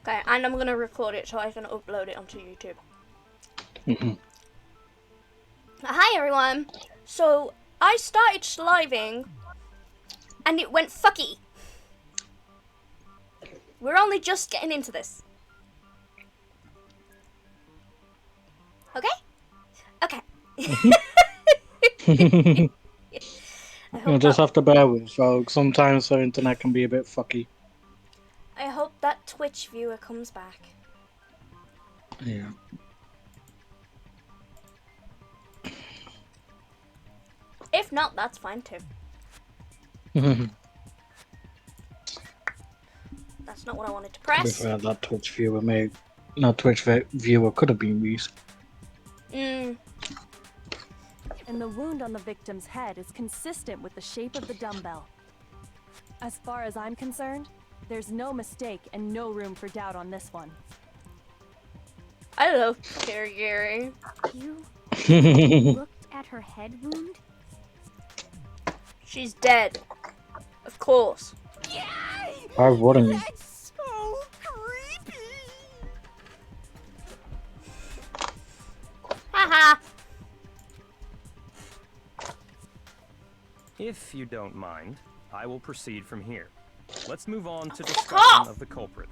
Okay, and I'm gonna record it so I can upload it onto YouTube. Hi everyone! So, I started sliving, and it went fucky. We're only just getting into this. Okay? Okay. You'll just have to bear with, folks. Sometimes the internet can be a bit fucky. I hope that Twitch viewer comes back. Yeah. If not, that's fine too. That's not what I wanted to To be press. fair, that Twitch viewer could have been Reese. And the wound on the victim's head is consistent with the shape of the dumbbell. As far as I'm concerned, there's no mistake and no room for doubt on this one. I love Gary. You looked at her head wound? She's dead. Of course. Why wouldn't you? That's so creepy! Haha. If you don't mind, I will proceed from here. Let's move on to discussion off! of the culprit.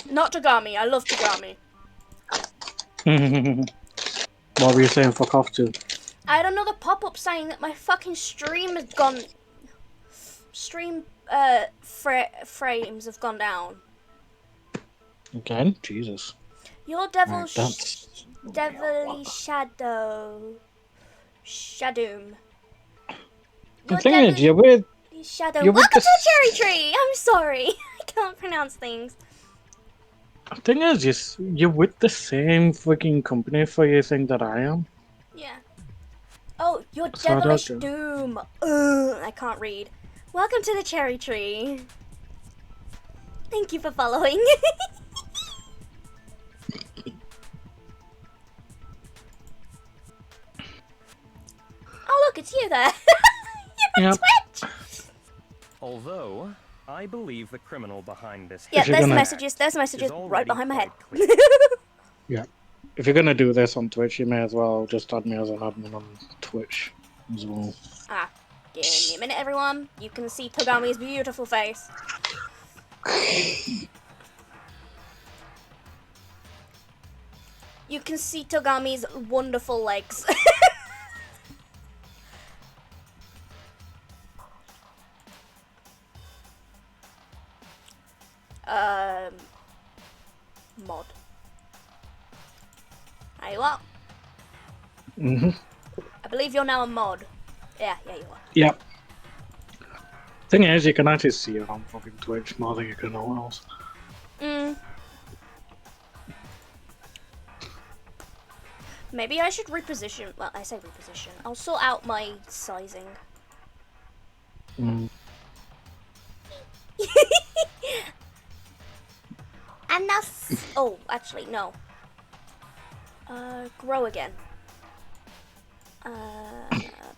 Not Tagami. I love Tagami. What were you saying fuck off to? I had another pop-up saying that my fucking stream has gone. Stream frames have gone down. Again? Jesus. Your devil Right, that's... devilly shadow. Shadoom. The thing is, you're with... Shadow. you're with Welcome to the the cherry tree! I'm sorry. I can't pronounce things. The thing is, you're with the same freaking company for you think that I am. Yeah. Oh, your So I don't devilish do- doom. Ugh, I can't read. Welcome to the cherry tree. Thank you for following. Oh, look, it's you there. You're on Yep. Twitch. Although, I believe the criminal behind this Yeah, If you're there's gonna- messages. There's messages is right already behind my head. quite clear. Yeah. If you're gonna do this on Twitch, you may as well just add me as an admin on Twitch as well. Ah, give me a minute, everyone. You can see Togami's beautiful face. You can see Togami's wonderful legs. Mod. Are you are. I believe you're now a mod. Yeah, you are. Yep. Thing is, you can actually see it on fucking Twitch more than you can nowhere else. Maybe I should reposition. Well, I say reposition. I'll sort out my sizing. Mm. And that's. Oh, actually, no. Grow again.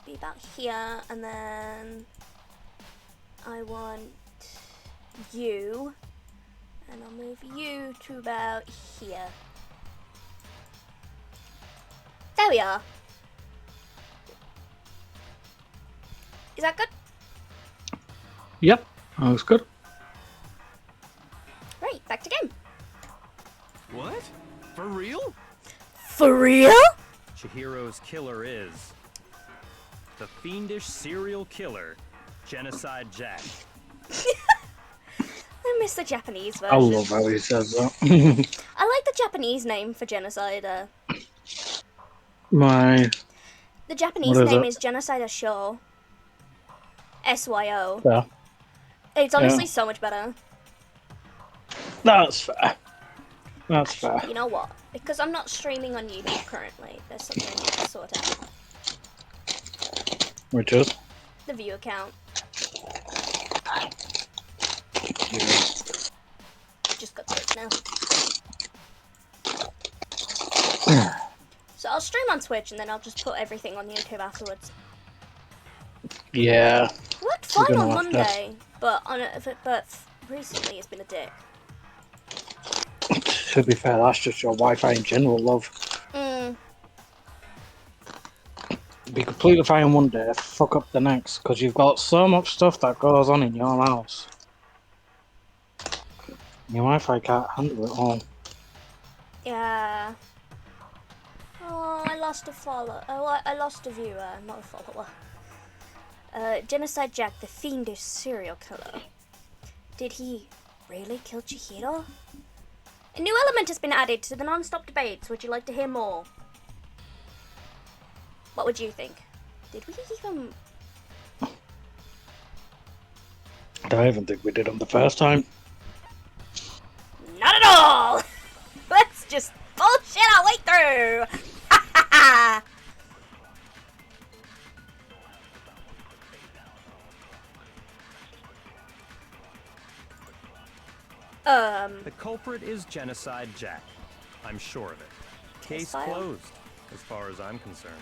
Be about here, and then I want you, and I'll move you to about here. There we are. Is that good? Yep, that looks good. Right, back to game. What? For real? For real? Chihiro's killer is the fiendish serial killer, Genocide Jack. I miss the Japanese version. I love how he says that. I like the Japanese name for genocide. My... The Japanese What is name it? is Genocide Sho. SYO. Yeah. It's honestly so much better. That's fair. That's fair. You know what? Because I'm not streaming on YouTube currently, there's something I need to sort out. Which is? The view account. Just got to it now. So I'll stream on Twitch and then I'll just put everything on YouTube afterwards. Yeah. It worked We're fine gonna on have to. Monday, but recently has been a dick. To be fair, that's just your Wi-Fi in general, love. Be completely fine one day, fuck up the next, because you've got so much stuff that goes on in your house. Your Wi-Fi can't handle it all. Yeah. Oh, I lost a follower. Oh, I lost a viewer, not a follower. Genocide Jack, the fiendish serial killer. Did he really kill Chihiro? A new element has been added to the non-stop debates. Would you like to hear more? What would you think? Did we even... I don't even think we did them the first time. Not at all! Let's just bullshit our way through! Ha ha ha! The culprit is Genocide Jack. I'm sure of it. Case file? closed, as far as I'm concerned.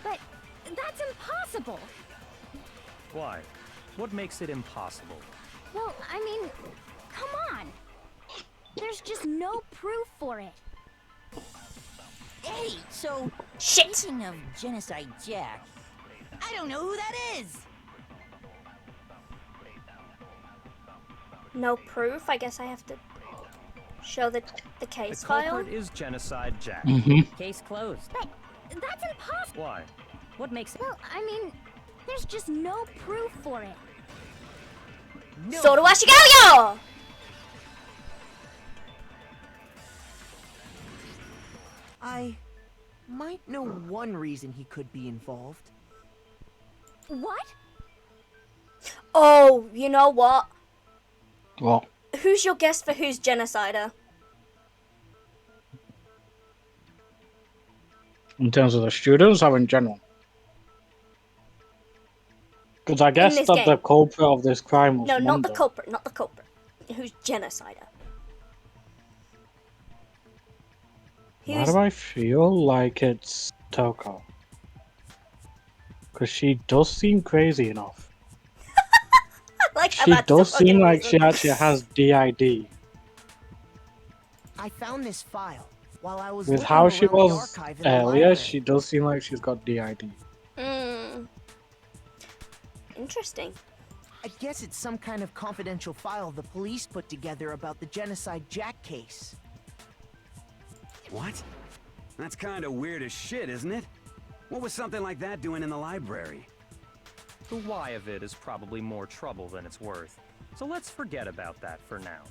But that's impossible. Why? What makes it impossible? Well, I mean, come on. There's just no proof for it. Hey, so Shit! speaking of Genocide Jack, I don't know who that is. No proof? I guess I have to show the case The file. culprit is Genocide Jack. Case closed. But that's impossible. Why? What makes it? Well, I mean, there's just no proof for it. No. Soda Washigayo! I might know one reason he could be involved. What? Oh, you know what? What? Who's your guess for who's genocider? In terms of the students or in general? Because I guess this that game. the culprit of this crime was No, not the Mondo. culprit, not the culprit. Who's genocider? Why do I feel like it's Toko? Because she does seem crazy enough. Like how She that's the does seem fucking like she reason. actually has DID. I found this file while I was With looking how she around the was archive in the earlier, library. she does seem like she's got DID. Interesting. I guess it's some kind of confidential file the police put together about the Genocide Jack case. What? That's kind of weird as shit, isn't it? What was something like that doing in the library? The why of it is probably more trouble than it's worth. So let's forget about that for now.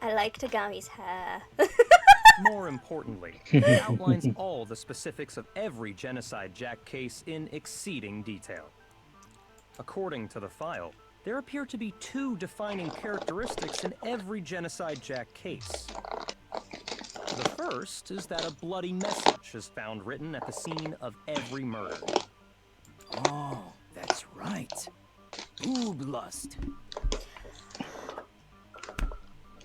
I like Tagami's hair. More importantly, it outlines all the specifics of every Genocide Jack case in exceeding detail. According to the file, there appear to be two defining characteristics in every Genocide Jack case. The first is that a bloody message is found written at the scene of every murder. Oh, that's right. Booblust.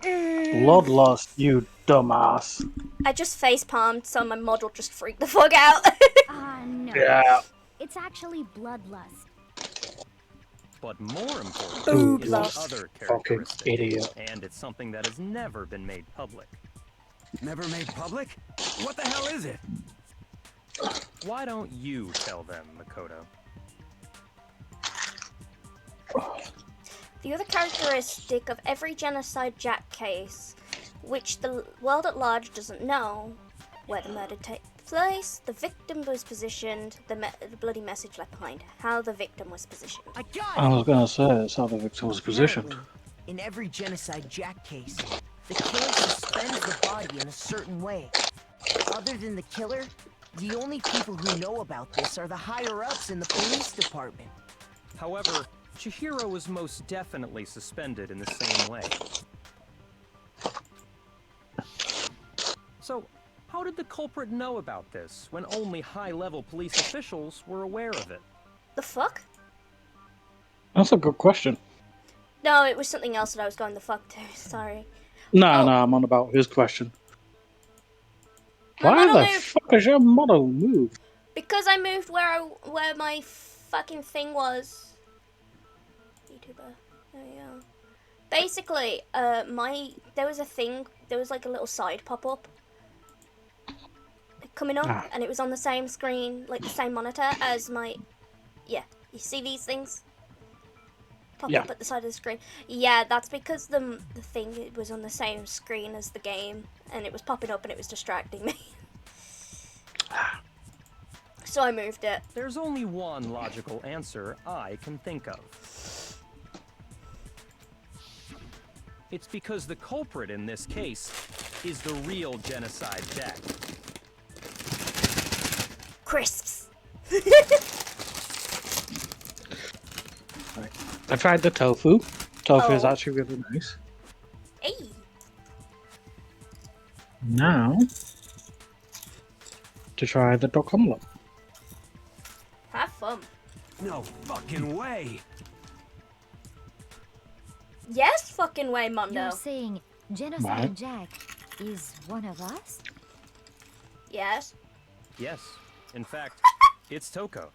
Bloodlust, you dumbass. I just face palmed, so my model just freaked the fuck out. No. Yeah. It's actually bloodlust. But more important is the Booblust. other Fucking characteristic. idiot. And it's something that has never been made public. Never made public? What the hell is it? Why don't you tell them, Makoto? The other characteristic of every Genocide Jack case, which the world at large doesn't know, where the murder takes place, the victim was positioned, the bloody message left behind, how the victim was positioned. I got I it! was gonna say, it's how the victim was positioned. Apparently, in every Genocide Jack case, the killer suspends the body in a certain way. Other than the killer, the only people who know about this are the higher-ups in the police department. However, Chihiro was most definitely suspended in the same way. So, how did the culprit know about this when only high-level police officials were aware of it? The fuck? That's a good question. No, it was something else that I was going the fuck to, sorry. No, Oh. no, I'm on about his question. My Why model the moved. fuck has your model moved? Because I moved where my fucking thing was. What are you YouTuber. There we go. Basically, there was like a little side pop-up coming up, and it was on the same screen, like the same monitor as my, yeah, you see these things? Pop up at the side of the screen. Yeah, that's because the thing it was on the same screen as the game, and it was popping up and it was distracting me. So I moved it. There's only one logical answer I can think of. It's because the culprit in this case is the real Genocide Jack. Crisps. I tried the tofu. Tofu is actually really nice. Hey. Now, to try the dog omelette. Have fun. No fucking way. Yes, fucking way, Mondo. You're saying Genocide Jack is one of us? Yes. Yes, in fact, it's Toko.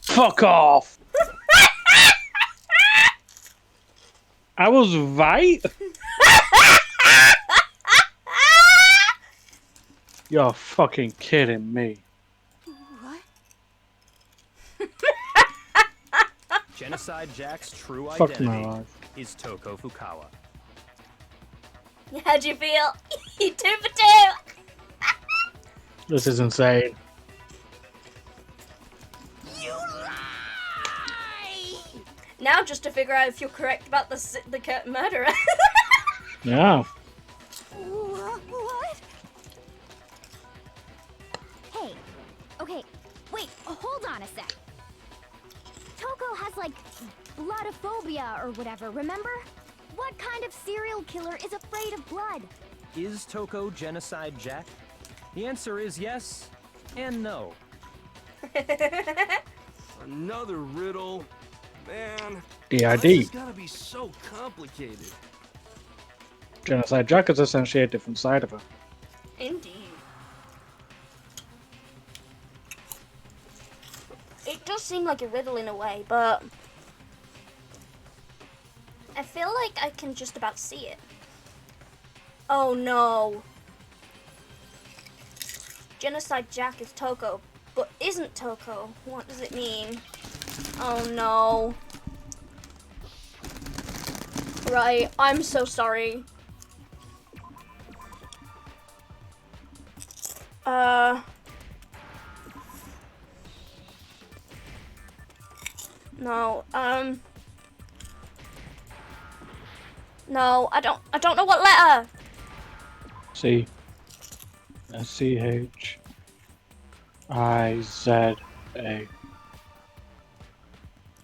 Fuck off! I was right. You're fucking kidding me. What? Genocide Jack's true Fuck my identity life. is Toko Fukawa. How'd you feel? 2 for 2. This is insane. You lie! Now just to figure out if you're correct about the murderer. Yeah. What? Hey, okay, wait, hold on a sec. Toko has like bloodophobia or whatever, remember? What kind of serial killer is afraid of blood? Is Toko Genocide Jack? The answer is yes and no. Another riddle. Man. DID. This has gotta be so complicated. Genocide Jack is essentially a different side of her. Indeed. It does seem like a riddle in a way, but I feel like I can just about see it. Oh no. Genocide Jack is Toko, but isn't Toko. What does it mean? Oh no. Right, I'm so sorry. No, no, I don't know what letter. C. CHIZA.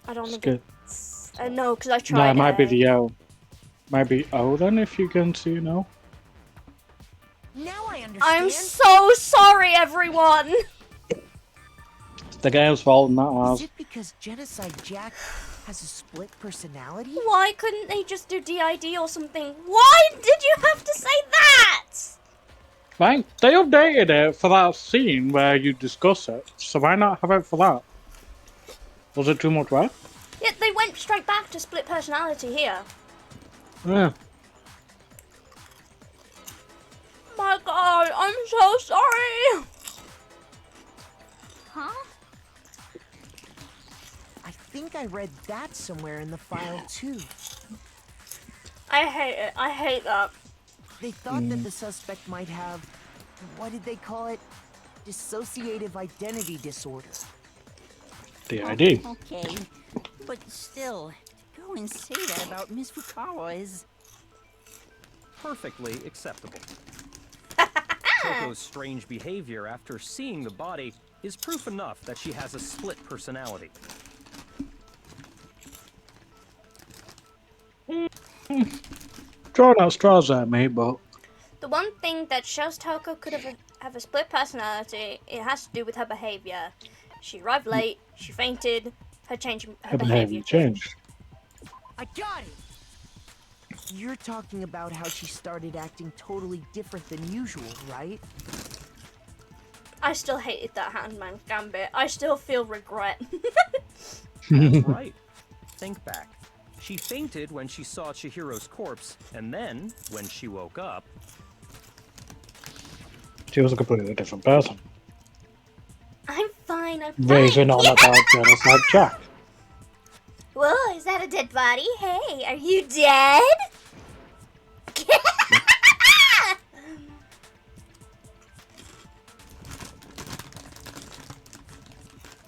I don't think Skip. it's... no, because I tried No, it might be A. the O. Might be O then, if you can see now. Now I understand. I'm so sorry, everyone! It's the game's fault, not Is ours. it because Genocide Jack has a split personality? Why couldn't they just do DID or something? Why did you have to say that? Right, they updated it for that scene where you discuss it, so why not have it for that? Was it too much work? Yeah, they went straight back to split personality here. Yeah. My god, I'm so sorry! Huh? I think I read that somewhere in the file too. I hate it. I hate that. They thought that the suspect might have, what did they call it? Dissociative identity disorder. DID. Okay, but still, to go and say that about Miss Fukawa is... Perfectly acceptable. Toko's strange behavior after seeing the body is proof enough that she has a split personality. Drawing out straws at me, but The one thing that shows Toko could have a split personality, it has to do with her behavior. She arrived late, she fainted, her behavior changed. I got it! You're talking about how she started acting totally different than usual, right? I still hated that Handman's Gambit. I still feel regret. That's right. Think back. She fainted when she saw Chihiro's corpse, and then, when she woke up... She was a completely different person. I'm fine, I'm fine. Raving on about Genocide Jack. Whoa, is that a dead body? Hey, are you dead?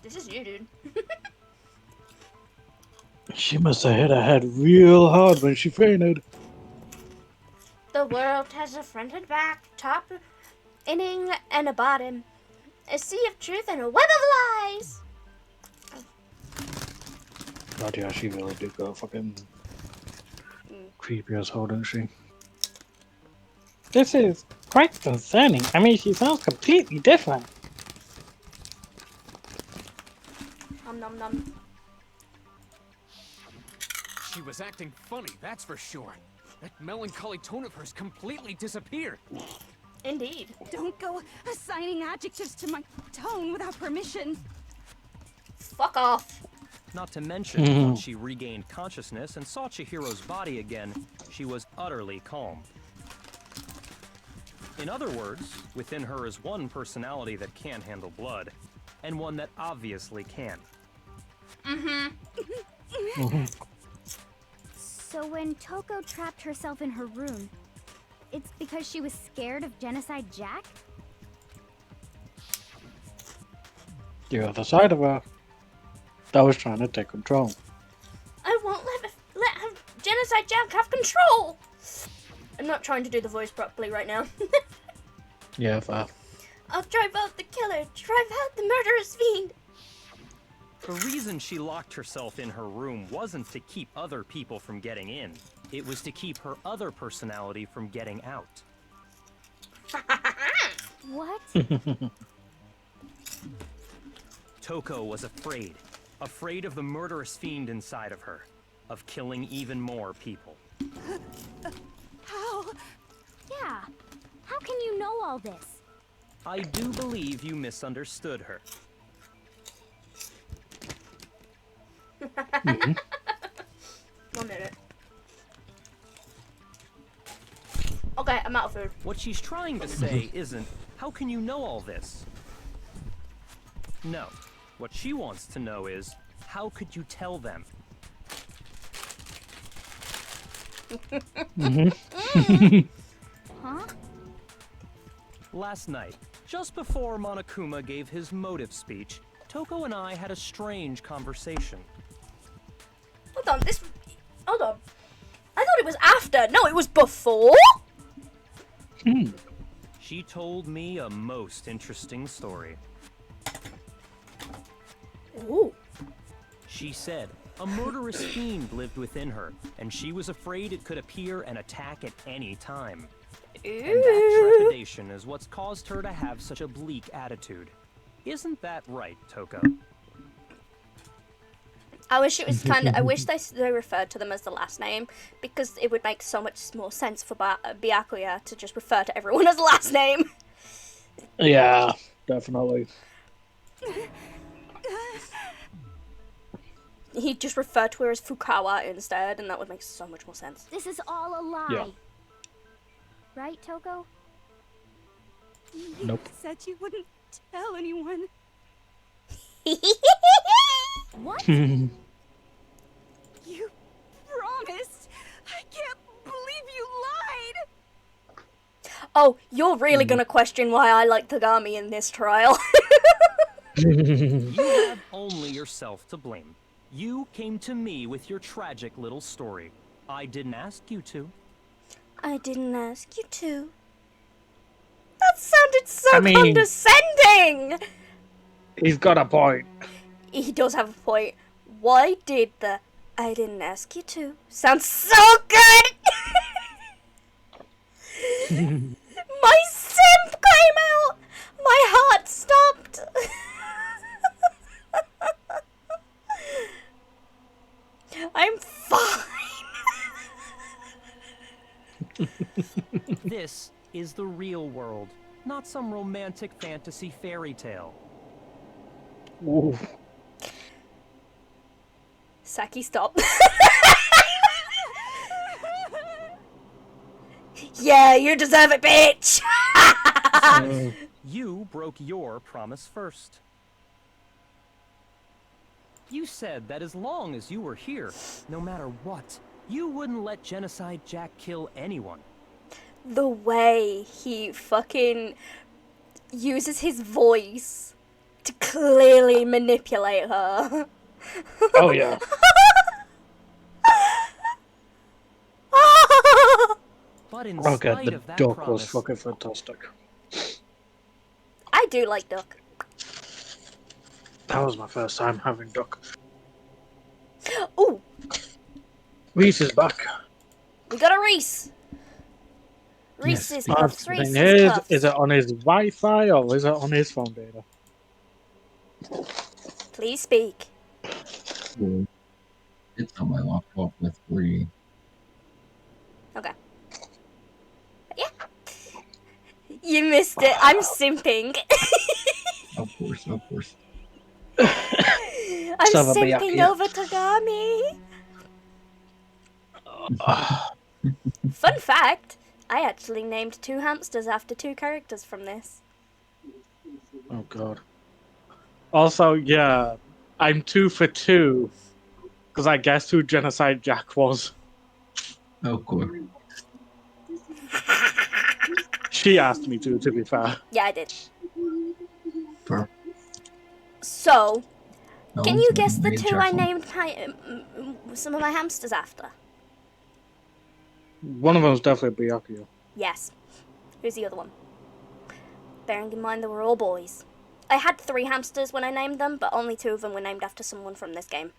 This is you, dude. She must have hit her head real hard when she fainted. The world has a front and back, top, inning, and a bottom. A sea of truth and a web of lies. God, yeah, she really did go fucking creepy as hell, didn't she? This is quite concerning. I mean, she sounds completely different. Nom nom nom. She was acting funny, that's for sure. That melancholy tone of hers completely disappeared. Indeed. Don't go assigning adjectives to my tone without permission. Fuck off. Not to mention, once she regained consciousness and saw Chihiro's body again, she was utterly calm. In other words, within her is one personality that can't handle blood, and one that obviously can. So when Toko trapped herself in her room, it's because she was scared of Genocide Jack? The other side of her that was trying to take control. I won't let Genocide Jack have control. I'm not trying to do the voice properly right now. Yeah, fair. I'll drive out the killer, drive out the murderous fiend. The reason she locked herself in her room wasn't to keep other people from getting in. It was to keep her other personality from getting out. What? Toko was afraid. Afraid of the murderous fiend inside of her. Of killing even more people. How? Yeah. How can you know all this? I do believe you misunderstood her. One minute. Okay, I'm out of food. What she's trying to say isn't, how can you know all this? No. What she wants to know is, how could you tell them? Huh? Last night, just before Monokuma gave his motive speech, Toko and I had a strange conversation. Hold on, hold on. I thought it was after. No, it was before. She told me a most interesting story. Ooh. She said a murderous fiend lived within her, and she was afraid it could appear and attack at any time. And that trepidation is what's caused her to have such a bleak attitude. Isn't that right, Toko? I wish it was I wish they referred to them as the last name, because it would make so much more sense for Byakuya to just refer to everyone as the last name. Yeah, definitely. He'd just refer to her as Fukawa instead, and that would make so much more sense. This is all a lie. Yeah. Right, Toko? Nope. Said you wouldn't tell anyone. What? Mhm. You promised. I can't believe you lied. Oh, you're really gonna question why I like Tagami in this trial. You have only yourself to blame. You came to me with your tragic little story. I didn't ask you to. I didn't ask you to. That sounded so I mean- condescending! He's got a point. He does have a point. Why did the I didn't ask you to sound so good? My simp came out! My heart stopped! I'm fine! This is the real world, not some romantic fantasy fairy tale. Ooh. Saki, stop. Yeah, you deserve it, bitch! You broke your promise first. You said that as long as you were here, no matter what, you wouldn't let Genocide Jack kill anyone. The way he fucking uses his voice to clearly manipulate her. Oh yeah. But in Okay, spite the of that duck promise, was fucking fantastic. I do like Duck. That was my first time having duck. Ooh, Reese is back. we got a Reese. Reese's The Puffs, thing Reese's Puffs. is it on his Wi-Fi or is it on his phone data? Please speak. Well, it's on my laptop with free. Okay. Yeah. You missed it. I'm simping. Of course, of course. I'm Son of a simping yucky. over Tagami. Fun fact, I actually named 2 hamsters after 2 characters from this. Oh god. Also, yeah, I'm 2 for 2 because I guessed who Genocide Jack was. Of course. She asked me to be fair. Yeah, I did. Per. So, No, can you guess the read 2 I careful. named some of my hamsters after? One of them was definitely Byakuya. Yes. Who's the other one? Bearing in mind they were all boys. I had 3 hamsters when I named them, but only 2 of them were named after someone from this game.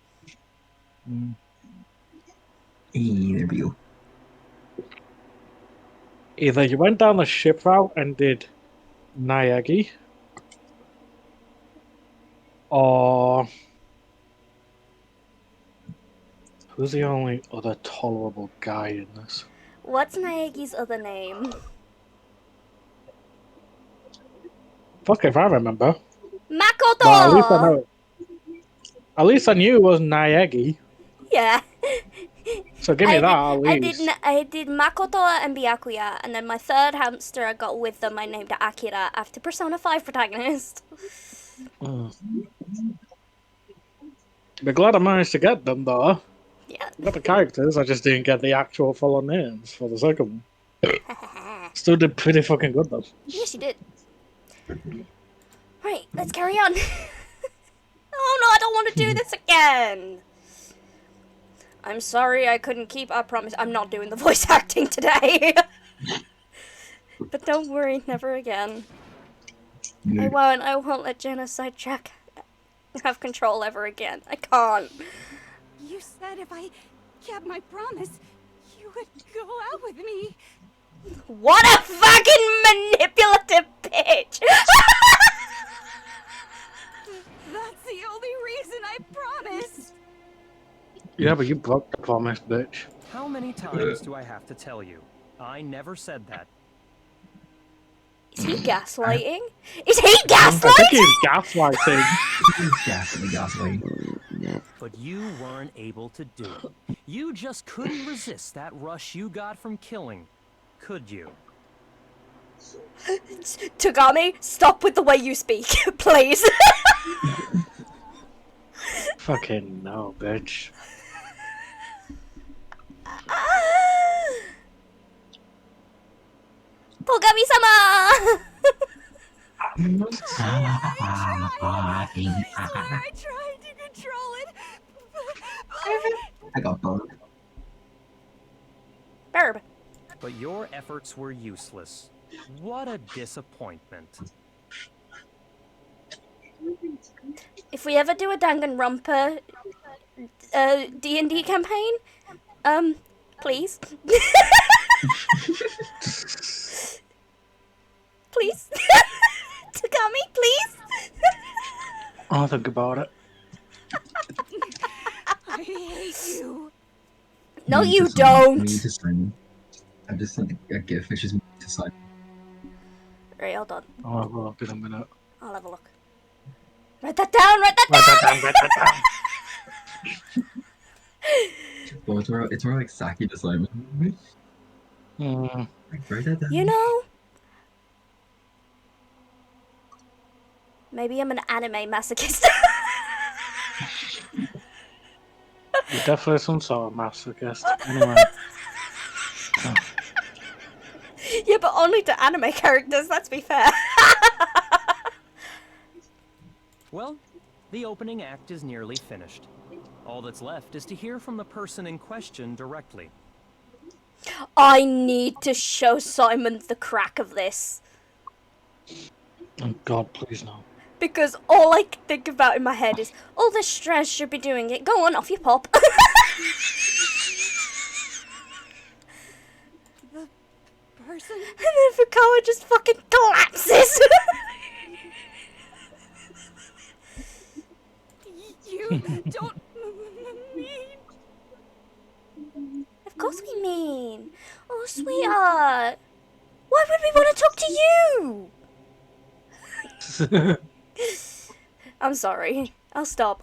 Either of you. Either you went down the ship route and did Naegi, or who's the only other tolerable guy in this? What's Naegi's other name? Fuck if I remember. Makoto! But at least I know. At least I knew it was Naegi. Yeah. So give me that at least. I did Makoto and Byakuya, and then my 3rd hamster I got with them, I named it Akira after Persona 5 protagonist. Be glad I managed to get them though. Yeah. I got the characters, I just didn't get the actual full-on names for the second one. Still did pretty fucking good though. Yes, you did. Right, let's carry on. Oh no, I don't want to do this again. I'm sorry I couldn't keep our promise. I'm not doing the voice acting today. But don't worry, never again. I won't let Genocide Jack have control ever again. I can't. You said if I kept my promise, you would go out with me. What a fucking manipulative bitch! That's the only reason I promised. Yeah, but you broke the promise, bitch. how many times do I have to tell you? I never said that. Is he gaslighting? Is he I think gaslighting? he's gaslighting. Gaslighting. But you weren't able to do it. You just couldn't resist that rush you got from killing, could you? Tagami, stop with the way you speak, please. Fucking no, bitch. Togami-sama! I tried to control it. I got burned. Burb. But your efforts were useless. What a disappointment. If we ever do a Danganronpa D&D campaign, please. Please. Tagami, please. I'll think about it. I hate you. No, Me you to sign. don't. Me to sign. I just sent a GIF, which is me to sign. Right, hold on. I'll have a look in a minute. I'll have a look. Write that down, write that Write down! that down, write that down. Well, it's more like Saki just like, Mm. write that down. You know, maybe I'm an anime masochist. You're definitely some sort of masochist. Anyway. Yeah, but only to anime characters, let's be fair. Well, the opening act is nearly finished. All that's left is to hear from the person in question directly. I need to show Simon the crack of this. Oh God, please no. Because all I can think about in my head is, all this stress should be doing it. Go on, off you pop. The person? And then Fukawa just fucking collapses. You don't mean... Of course we mean. Oh, sweetheart. Why would we want to talk to you? I'm sorry. I'll stop.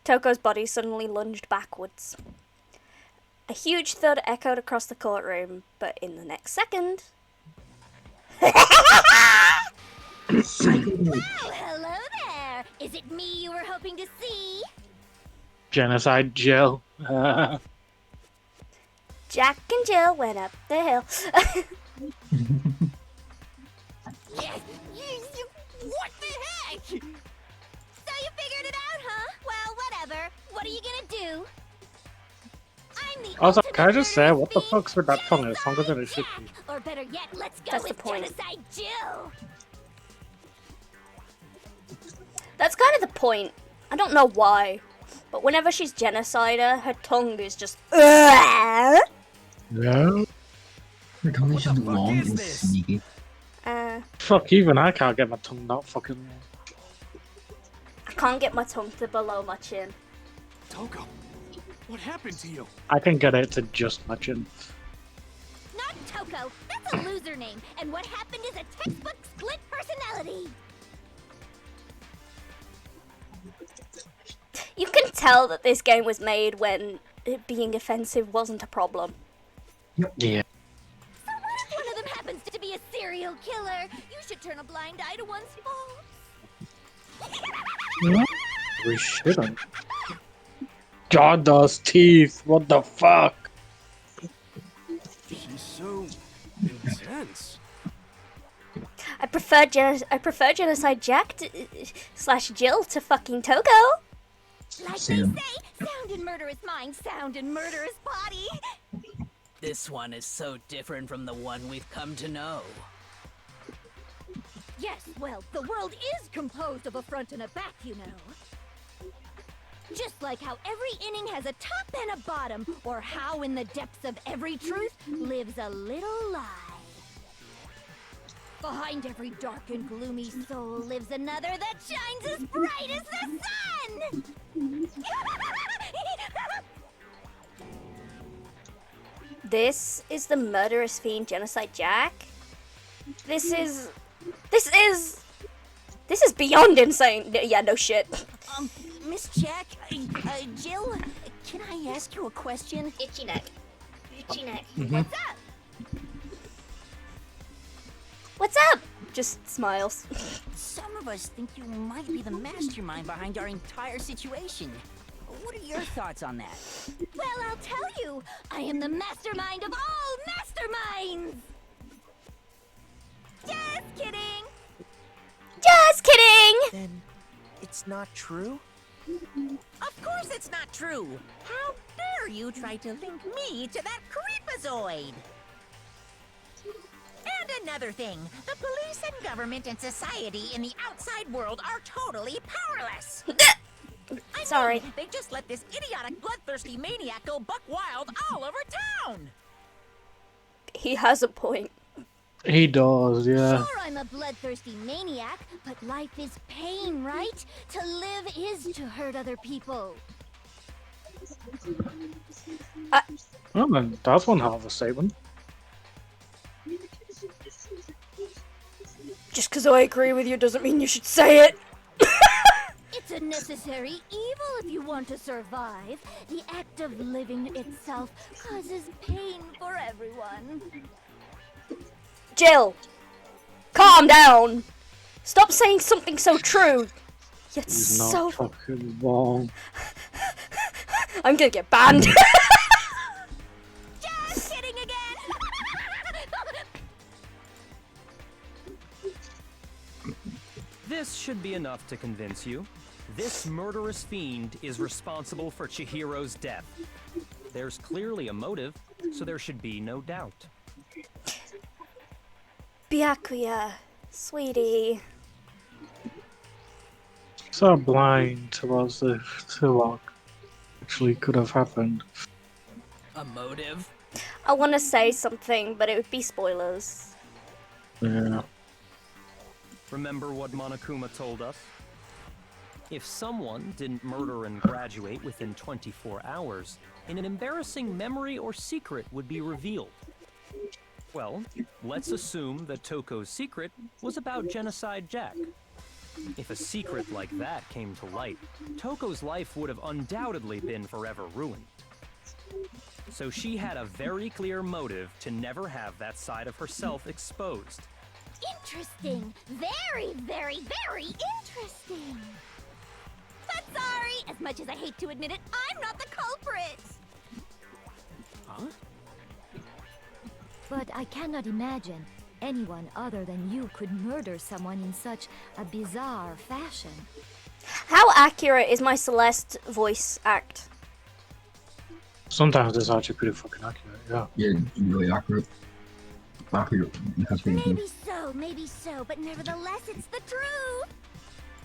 Toko's body suddenly lunged backwards. A huge thud echoed across the courtroom, but in the next second... Well, hello there. Is it me you were hoping to see? Genocide Jill. Jack and Jill went up the hill. Yes. What the heck? So you figured it out, huh? Well, whatever. What are you gonna do? I'm the Also, ultimate can I just say, murderous what the fiend, fuck's with that tongue? It's longer than it Genocide should be. Jack. Or better yet, let's go That's the with point. Genocide Jill. That's kind of the point. I don't know why, but whenever she's genocider, her tongue is just. Yeah. Her tongue is What just the fuck long is and this? sneaky. Fuck, even I can't get my tongue not fucking long. I can't get my tongue to below my chin. Toko, what happened to you? I can get it to just my chin. Not Toko. That's a loser name. And what happened is a textbook split personality. You can tell that this game was made when it being offensive wasn't a problem. Yeah. So what if one of them happens to be a serial killer? You should turn a blind eye to one's faults. We shouldn't. God, those teeth. What the fuck? She's so intense. I prefer Genocide Jack slash Jill to fucking Toko. Like Sam. they say, sound in murderous mind, sound in murderous body. This one is so different from the one we've come to know. Yes, well, the world is composed of a front and a back, you know. Just like how every inning has a top and a bottom, or how in the depths of every truth lives a little lie. Behind every dark and gloomy soul lives another that shines as bright as the sun! This is the murderous fiend Genocide Jack. This is beyond insane. Yeah, no shit. Miss Jack, Jill, can I ask you a question? Itchy neck. Itchy neck. What's up? What's up? Just smiles. Some of us think you might be the mastermind behind our entire situation. What are your thoughts on that? Well, I'll tell you. I am the mastermind of all masterminds! Just kidding! Just kidding! Then it's not true? Of course it's not true! How dare you try to link me to that creepazoid? And another thing, the police and government and society in the outside world are totally powerless! Sorry. They just let this idiotic, bloodthirsty maniac go buck wild all over town! He has a point. He does, yeah. Sure, I'm a bloodthirsty maniac, but life is pain, right? To live is to hurt other people. Well, then, that's one hell of a statement. Just because I agree with you doesn't mean you should say it. It's a necessary evil if you want to survive. The act of living itself causes pain for everyone. Jill, calm down. Stop saying something so true. It's He's not so fucking wrong. I'm gonna get banned. Just kidding again. This should be enough to convince you. This murderous fiend is responsible for Chihiro's death. There's clearly a motive, so there should be no doubt. Byakuya, sweetie. So blind towards the to what actually could have happened. A motive? I want to say something, but it would be spoilers. Yeah. Remember what Monokuma told us? If someone didn't murder and graduate within 24 hours, an embarrassing memory or secret would be revealed. Well, let's assume that Toko's secret was about Genocide Jack. If a secret like that came to light, Toko's life would have undoubtedly been forever ruined. So she had a very clear motive to never have that side of herself exposed. Interesting. Very, very, very interesting. But sorry, as much as I hate to admit it, I'm not the culprit. Huh? But I cannot imagine anyone other than you could murder someone in such a bizarre fashion. How accurate is my Celeste voice act? Sometimes it's actually pretty fucking accurate, yeah. Yeah, really accurate. Accurate. Maybe so, but nevertheless, it's the truth.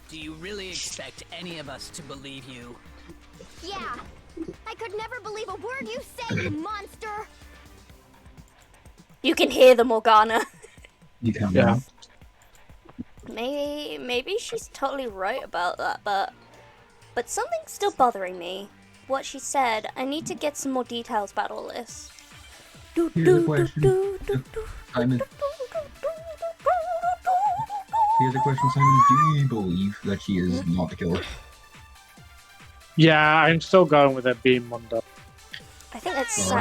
Do you really expect any of us to believe you? Yeah, I could never believe a word you say, you monster. You can hear the Morgana. You can. Yeah. Maybe she's totally right about that, but something's still bothering me. What she said. I need to get some more details about all this. Here's the question. Simon. Here's the question, Simon. Do you believe that she is not the killer? Yeah, I'm still going with it being Munda. I think that's. I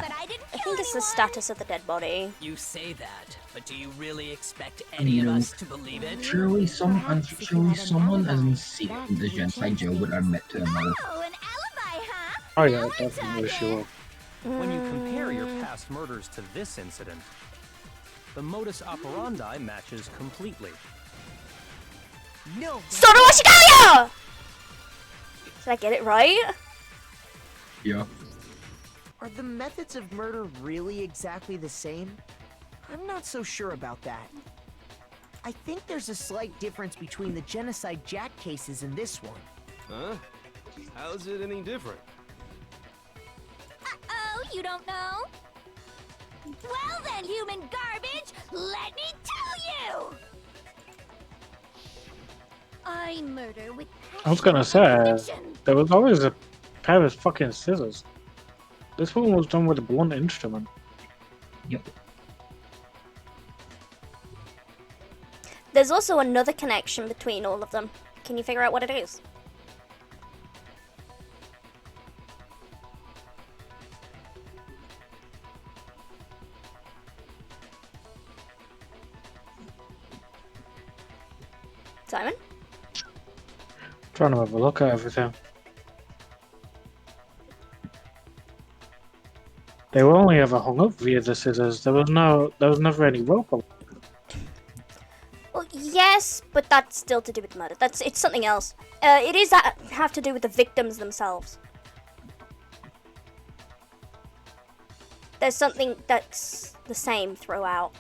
think it's the status of the dead body. You say that, but do you really expect any of us to believe it? Surely someone as insane as Genocide Joe would admit to another. Oh, an alibi, huh? Oh yeah, definitely sure. When you compare your past murders to this incident, the modus operandi matches completely. No. Sono Ashikaga! Did I get it right? Yeah. Are the methods of murder really exactly the same? I'm not so sure about that. I think there's a slight difference between the Genocide Jack cases and this one. Huh? How's it any different? Uh-oh, you don't know? Well then, human garbage, let me tell you! I murder with I was gonna say, there was always a pair of fucking scissors. This one was done with a blunt instrument. Yep. There's also another connection between all of them. Can you figure out what it is? Simon? Trying to have a look at everything. They were only ever hung up via the scissors. There was never any rope on. Well, yes, but that's still to do with murder. It's something else. It is have to do with the victims themselves. There's something that's the same throughout.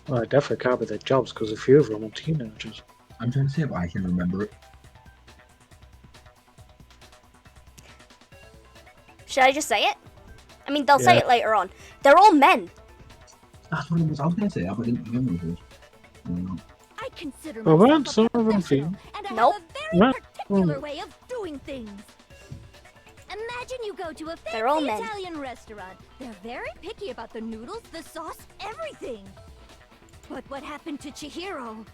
Well, it definitely can't be their jobs because a few of them are teenagers. I'm trying to see if I can remember it. Should I just say it? I mean, they'll say it later on. They're all men. That's what it was. I was going to say that, but I didn't remember it. I consider Well, weren't myself some a of them professional, female? and I Nope. have a very particular way of doing things. Imagine you go to a They're all fancy men. Italian restaurant. They're very picky about the noodles, the sauce, everything. But what happened to Chihiro?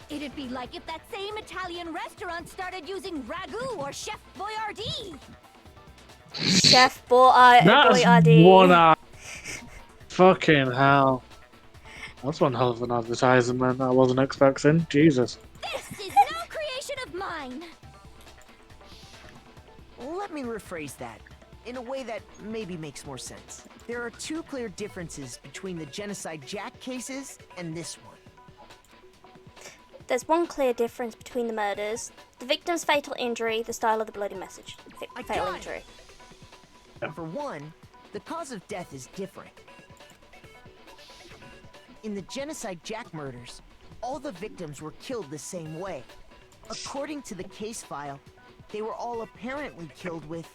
It'd be like if that same Italian restaurant started using ragu or Chef Boyardee. Chef That's Boyardee. one eye. Fucking hell. That's one hell of an advertisement I wasn't expecting. Jesus. This is no creation of mine. Let me rephrase that in a way that maybe makes more sense. There are two clear differences between the Genocide Jack cases and this one. There's one clear difference between the murders: the victim's fatal injury, the style of the bloody message. Fatal injury. For one, the cause of death is different. In the Genocide Jack murders, all the victims were killed the same way. According to the case file, they were all apparently killed with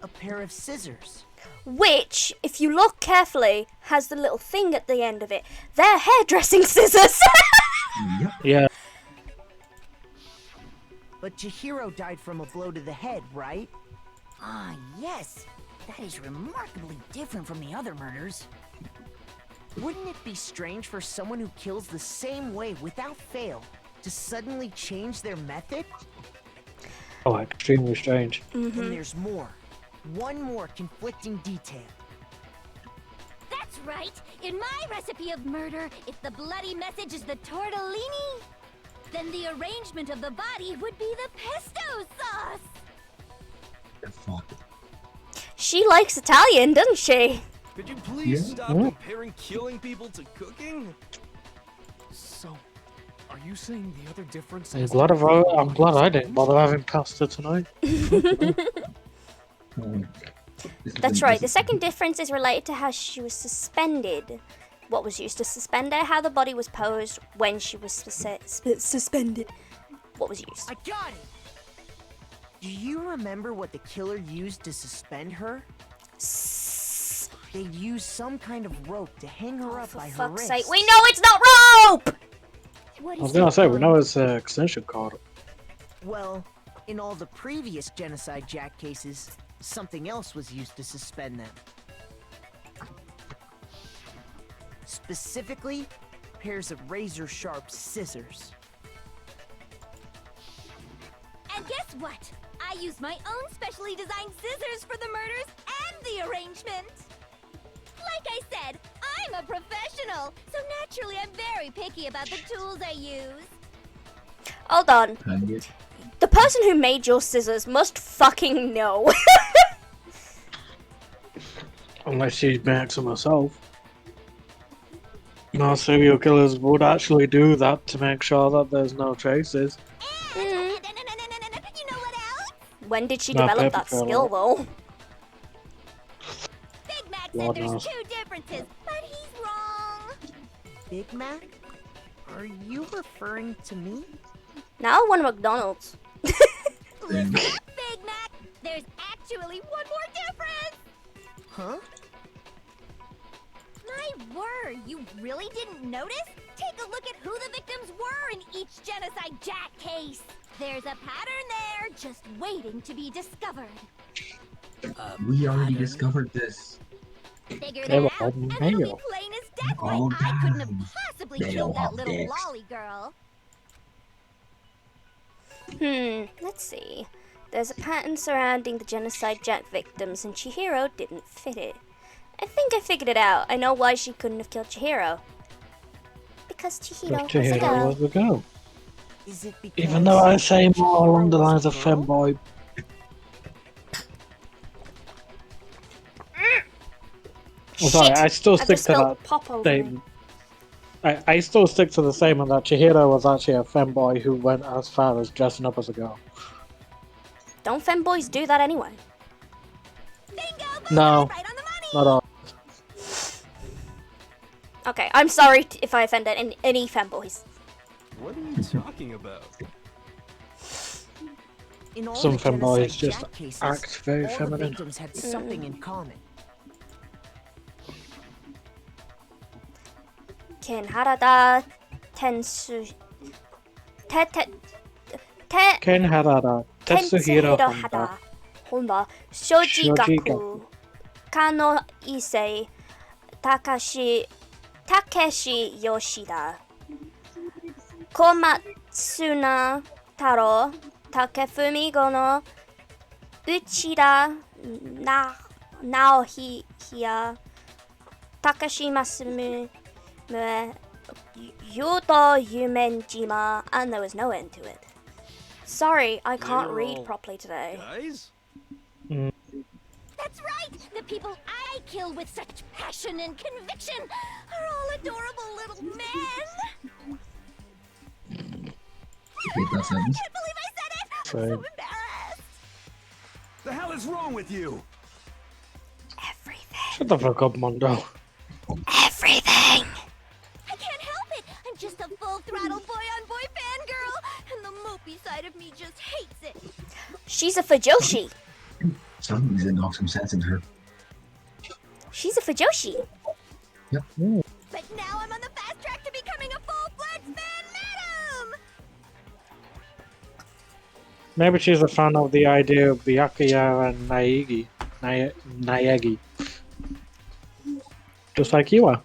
a pair of scissors. Which, if you look carefully, has the little thing at the end of it. They're hairdressing scissors! Yep. Yeah. But Chihiro died from a blow to the head, right? Ah, yes. That is remarkably different from the other murders. Wouldn't it be strange for someone who kills the same way without fail to suddenly change their method? Oh, extremely strange. And there's more. One more conflicting detail. That's right. In my recipe of murder, if the bloody message is the tortellini, then the arrangement of the body would be the pesto sauce. Fuck. She likes Italian, doesn't she? Could you please stop comparing killing people to cooking? So, are you saying the other difference I'm is glad, I'm glad I didn't bother having pasta tonight. That's right. The second difference is related to how she was suspended. What was used to suspend her, how the body was posed when she was suspended. What was used. I got it! Do you remember what the killer used to suspend her? They used some kind of rope to hang her up by her wrist. Sake. We know it's not rope! What I was gonna say, we know it's an extension cord. Well, in all the previous Genocide Jack cases, something else was used to suspend them. Specifically, pairs of razor-sharp scissors. And guess what? I used my own specially designed scissors for the murders and the arrangement. Like I said, I'm a professional, so naturally I'm very picky about the tools I use. Hold on. The person who made your scissors must fucking know. Unless she makes them herself. No serial killers would actually do that to make sure that there's no traces. You know what else? When did she No, develop paper that trail. skill, though? Big Mac said Lord there's knows. two differences, but he's wrong. Big Mac? Are you referring to me? Now I want a McDonald's. Listen, Big Mac, there's actually one more difference. Huh? My word, you really didn't notice? Take a look at who the victims were in each Genocide Jack case. There's a pattern there, just waiting to be discovered. We already discovered this. Figure They that were out, all and it'll be male. plain as death why All I couldn't have done. possibly They killed all that little dicks. lolly girl. Let's see. There's a pattern surrounding the Genocide Jack victims, and Chihiro didn't fit it. I think I figured it out. I know why she couldn't have killed Chihiro. Because Chihiro was a Chihiro girl. was a girl. Is it because Even though I say more Chihiro along the was lines a of girl? femboy. I'm sorry, I still I've stick just to spilled that pop over me. statement. I still stick to the statement that Chihiro was actually a femboy who went as far as dressing up as a girl. Don't femboys do that anyway? No, not all. Okay, I'm sorry if I offended any femboys. What are you talking about? In all Some the femboys Genocide just Jack cases, act very all the feminine. victims had something in common. Ken Harada Tensu Ken Harada, Tetsuhiro Honda, Honda, Shoji Shoji Gaku, Kano Issei, Takeshi Yoshida, Komatsuna Taro, Takefumi Gono, Uchida Naohia, Takashi Masumu, Yodo Yumenjima, and there was no end to it. Sorry, I can't read properly today. Guys? That's right! The people I kill with such passion and conviction are all adorable little men! Hate that I sentence. can't believe I said it! I'm so Same. embarrassed! The hell is wrong with you? Everything. Shut the fuck up, Mondo. Everything! I can't help it! I'm just a full-throttle boy-on-boy fangirl, and the mopey side of me just hates it. She's a Fujoshi. Some reason knock some sense into her. She's a Fujoshi. Yep. But now I'm on the fast track to becoming a full-fledged fan madam! Maybe she's a fan of the idea of Byakuya and Naegi. Just like you are.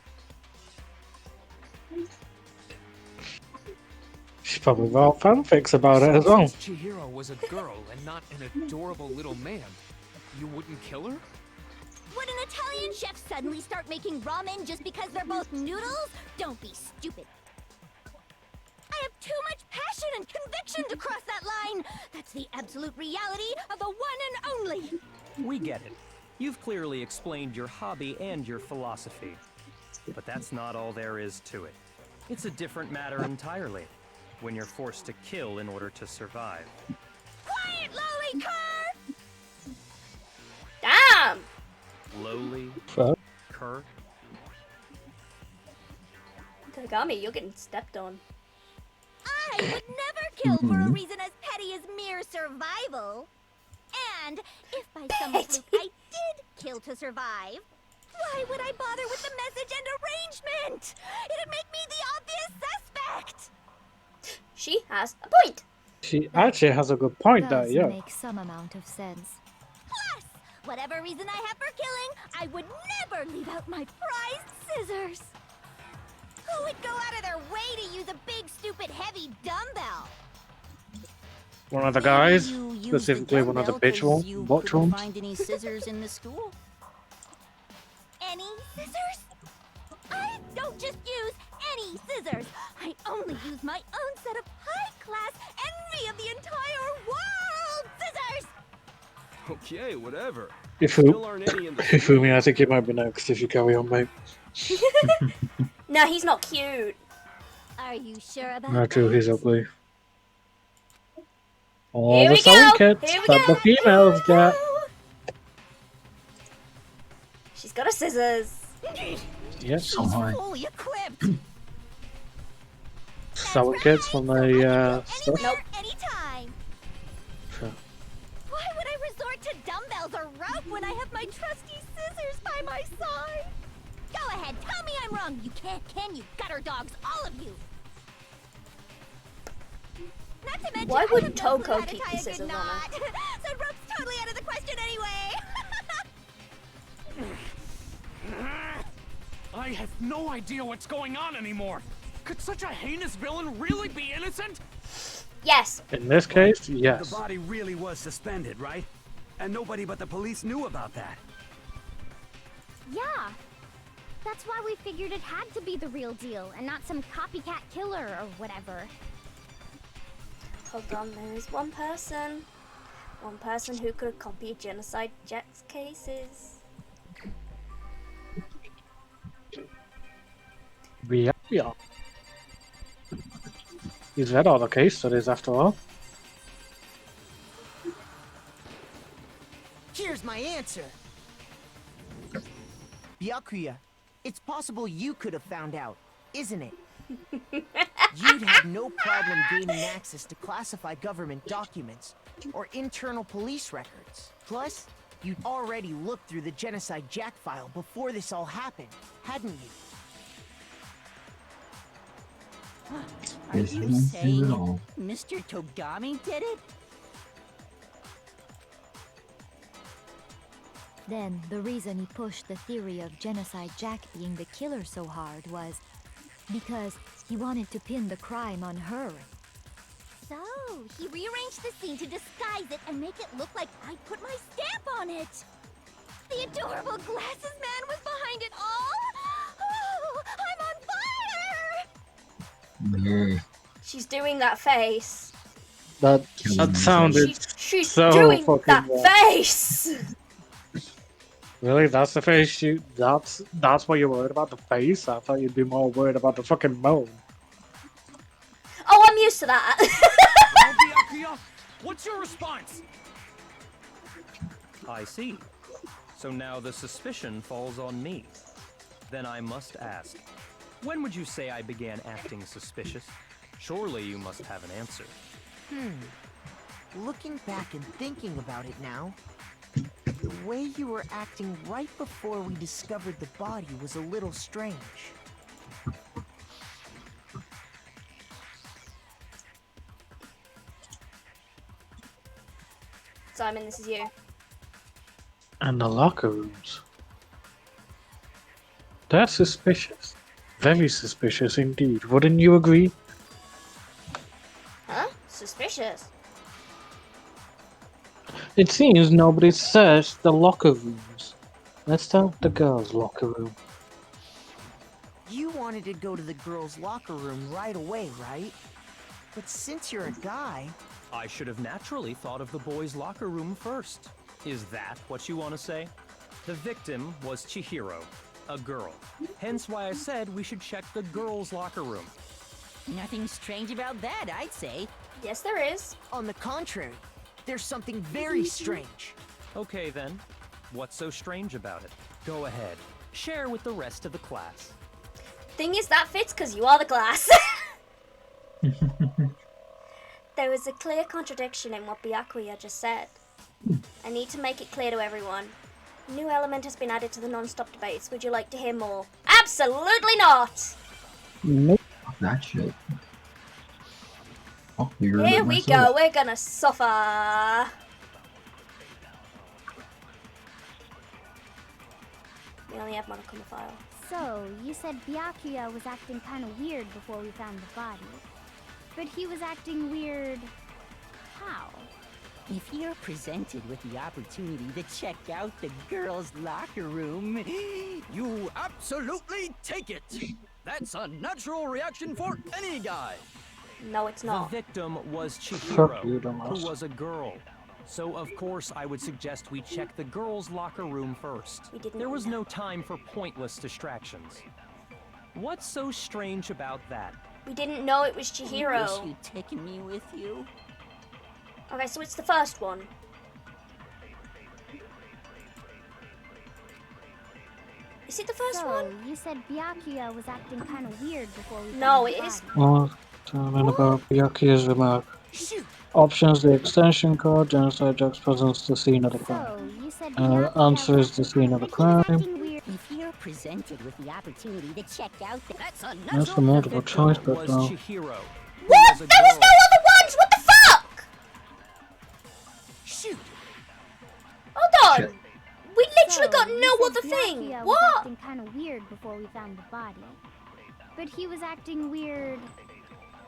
She's probably wrote fanfics about it as well. Since Chihiro was a girl and not an adorable little man, you wouldn't kill her? Would an Italian chef suddenly start making ramen just because they're both noodles? Don't be stupid. I have too much passion and conviction to cross that line. That's the absolute reality of the one and only. We get it. You've clearly explained your hobby and your philosophy. But that's not all there is to it. It's a different matter entirely. When you're forced to kill in order to survive. Quiet, lowly cur! Damn! Lowly Fuck. cur? Kagami, you're getting stepped on. I would never kill for a reason as petty as mere survival. And if by some fluke I did kill to survive, why would I bother with the message and arrangement? It'd make me the obvious suspect. She has a point. She actually has a good point there, Does yeah. make some amount of sense. Plus, whatever reason I have for killing, I would never leave out my prized scissors. Who would go out of their way to use a big, stupid, heavy dumbbell? One of the guys, You used specifically one of the bitch 'cause you watch couldn't rooms. find any scissors in the school. Any scissors? I don't just use any scissors. I only use my own set of high-class envy of the entire world scissors. Okay, whatever. If Still aren't any in the Ifumi, I think you might be next if you carry on, mate. No, he's not cute. Are you sure about No, true, that? he's ugly. All Here the we selling go. kits Here we that the go. females get. She's got her scissors. Yes, So high. Fully equipped. selling kits from the stuff. Anywhere, anytime. Sure. Why would I resort to dumbbells or rope when I have my trusty scissors by my side? Go ahead, tell me I'm wrong. You can't, can you? Gutter dogs, all of you. Not to mention, Why I would have no clue Toko how to keep tie the a good scissors on her? knot. So rope's totally out of the question anyway. I have no idea what's going on anymore. Could such a heinous villain really be innocent? Yes. In this case, The yes. body really was suspended, right? And nobody but the police knew about that. Yeah. That's why we figured it had to be the real deal and not some copycat killer or whatever. Hold on, there is one person. One person who could have copied Genocide Jack's cases. Yeah. He's read all the case studies after all. Here's my answer. Byakuya, it's possible you could have found out, isn't it? You'd have no problem gaining access to classified government documents or internal police records. Plus, you'd already looked through the Genocide Jack file before this all happened, hadn't you? Are Yes, you I don't see it saying at all. Mr. Togami did it? Then, the reason he pushed the theory of Genocide Jack being the killer so hard was because He wanted to pin the crime on her. So, he rearranged the scene to disguise it and make it look like I put my stamp on it. The adorable glasses man was behind it all. Oh, I'm on fire! She's doing that face. That sounded She's so doing fucking that well. face. Really? That's the face you... That's what you're worried about? The face? I thought you'd be more worried about the fucking moan. Oh, I'm used to that. Well, Byakuya, what's your response? I see. So now the suspicion falls on me. Then I must ask, when would you say I began acting suspicious? Surely you must have an answer. Looking back and thinking about it now, the way you were acting right before we discovered the body was a little strange. Simon, this is you. And the locker rooms. They're suspicious. Very suspicious indeed. Wouldn't you agree? Huh? Suspicious. It seems nobody searched the locker rooms. Let's start the girls' locker room. You wanted to go to the girls' locker room right away, right? But since you're a guy... I should have naturally thought of the boys' locker room first. Is that what you want to say? The victim was Chihiro, a girl. Hence why I said we should check the girls' locker room. Nothing strange about that, I'd say. Yes, there is. On the contrary, there's something very strange. Okay then, what's so strange about it? Go ahead, share with the rest of the class. Thing is, that fits because you are the class. There was a clear contradiction in what Byakuya just said. I need to make it clear to everyone. A new element has been added to the non-stop debates. Would you like to hear more? Absolutely not! Nope. Fuck that shit. I'll clear it Here up we myself. go, we're gonna suffer. We only have Monokuma file. So, you said Byakuya was acting kind of weird before we found the body. But he was acting weird... how? If you're presented with the opportunity to check out the girls' locker room, You absolutely take it. That's a natural reaction for any guy. No, it's The not. victim was Fuck you, Chihiro, dumbass. who was a girl. So of course I would suggest we check the girls' locker room first. We didn't There do was that. no time for pointless distractions. What's so strange about that? We didn't know it was I wish Chihiro. you'd taken me with you. Okay, so it's the first one. Is it the first one? You said Byakuya was acting kind of weird before we No, found it the is. body. Well, talking about Byakuya's remark. Shoot! Options: the extension code, genocide juxtaposed the scene of the crime. So, you said Byakuya Answer was is the scene of the but he was crime. acting weird. If you're presented with the opportunity to check out the... That's a That's natural. the multiple The choice victim bit was though. Chihiro, who What? was a There was girl. no other ones! What the fuck? Shoot! Hold on! Shit. We literally got So, no you other said thing! Byakuya was What? acting kind of weird before we found the body. But he was acting weird...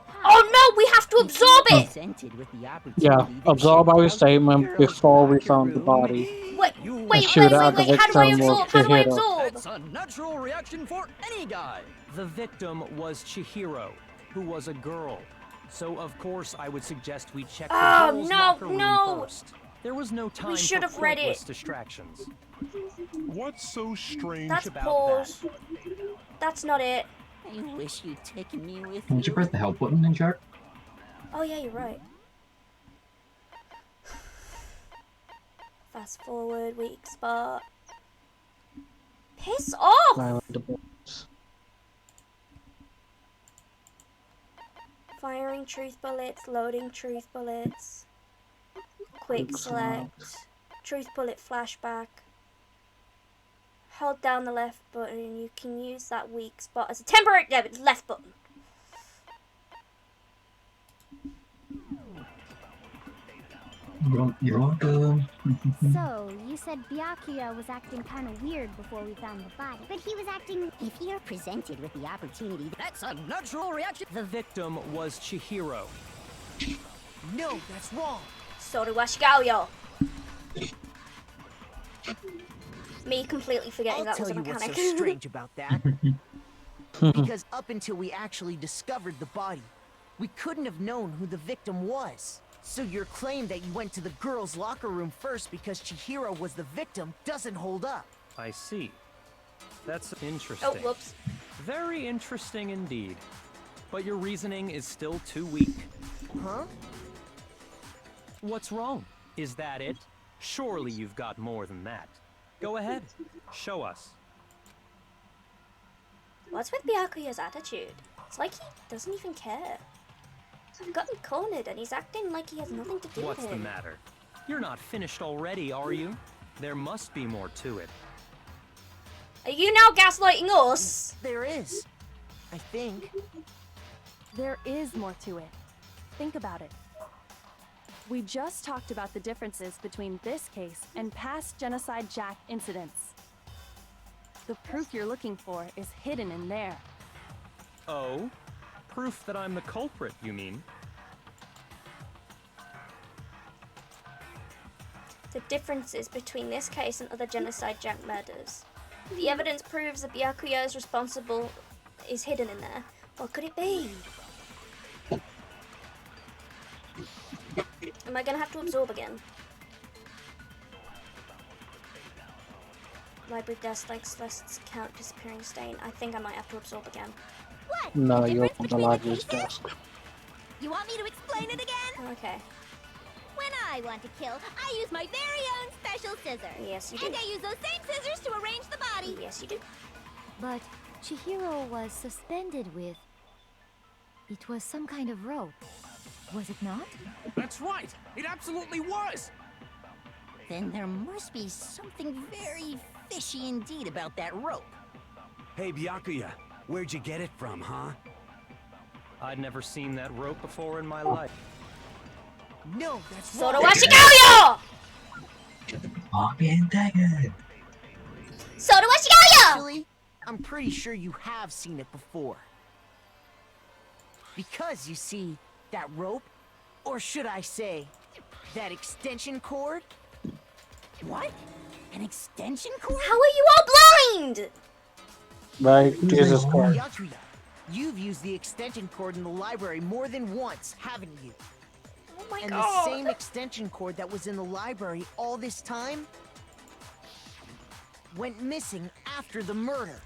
how? Oh no, we have to absorb it! Presented with the Yeah, opportunity to absorb check our out the statement girls' before we locker found the room. body. Wait, You wait, shoot wait, at wait, the wait, how do I victim was absorb? How do I Chihiro. absorb? That's a natural reaction for any guy. The victim was Chihiro, who was a girl. So of course I would suggest we check the Oh, girls' no, locker room no. first. There was no time should for have read pointless it. distractions. What's so strange That's about pause. That's not it. I wish you'd taken me with Can't you you. press the help button in chat? Oh yeah, you're right. Fast forward, weak spot. Piss off! Silent the bullets. Firing truth bullets, loading truth bullets. Quick Quick select. Truth bullet flashback. Hold down the left button and you can use that weak spot as a temporary left button. You're welcome. So, you said Byakuya was acting kind of weird before we found the body. But he was acting... If you're presented with the opportunity, That's a natural reaction. The victim was Chihiro. No, that's wrong. Sorry, Washigao. Me completely forgetting I'll that was tell a you what's mechanic. so strange about that. Because up until we actually discovered the body, we couldn't have known who the victim was. So your claim that you went to the girls' locker room first because Chihiro was the victim doesn't hold up. I see. That's interesting. Oh, whoops. Very interesting indeed. But your reasoning is still too weak. Huh? What's wrong? Is that it? Surely you've got more than that. Go ahead. Show us. What's with Byakuya's attitude? It's like he doesn't even care. I've got him cornered and he's acting like he has nothing to do What's with the him. matter? You're not finished already, are you? There must be more to it. Are you now gaslighting us? There is. I think. There is more to it. Think about it. We just talked about the differences between this case and past Genocide Jack incidents. The proof you're looking for is hidden in there. Oh? Proof that I'm the culprit, you mean? The differences between this case and other Genocide Jack murders. The evidence proves that Byakuya is responsible is hidden in there. What could it be? Am I gonna have to absorb again? Library desk like Celeste's count disappearing stain. I think I might have to absorb again. What? No, The you're difference on the between the library's cases? desk. You want me to explain it again? Okay. When I want to kill, I use my very own special scissors. Yes, you do. And I use those same scissors to arrange the body. Yes, you do. But Chihiro was suspended with... It was some kind of rope. Was it not? That's right. It absolutely was. then there must be something very fishy indeed about that rope. Hey, Byakuya, where'd you get it from, huh? I'd never seen that rope before in my life. No, that's Sora wrong. Washigao! Bien tagged. Sora Washigao! Actually, I'm pretty sure you have seen it before. Because, you see, that rope, or should I say, that extension cord? What? An extension cord? How are you all blind? Right, Jesus Christ. Byakuya, you've used the extension cord in the library more than once, haven't you? Oh my And god. the same extension cord that was in the library all this time went missing after the murder.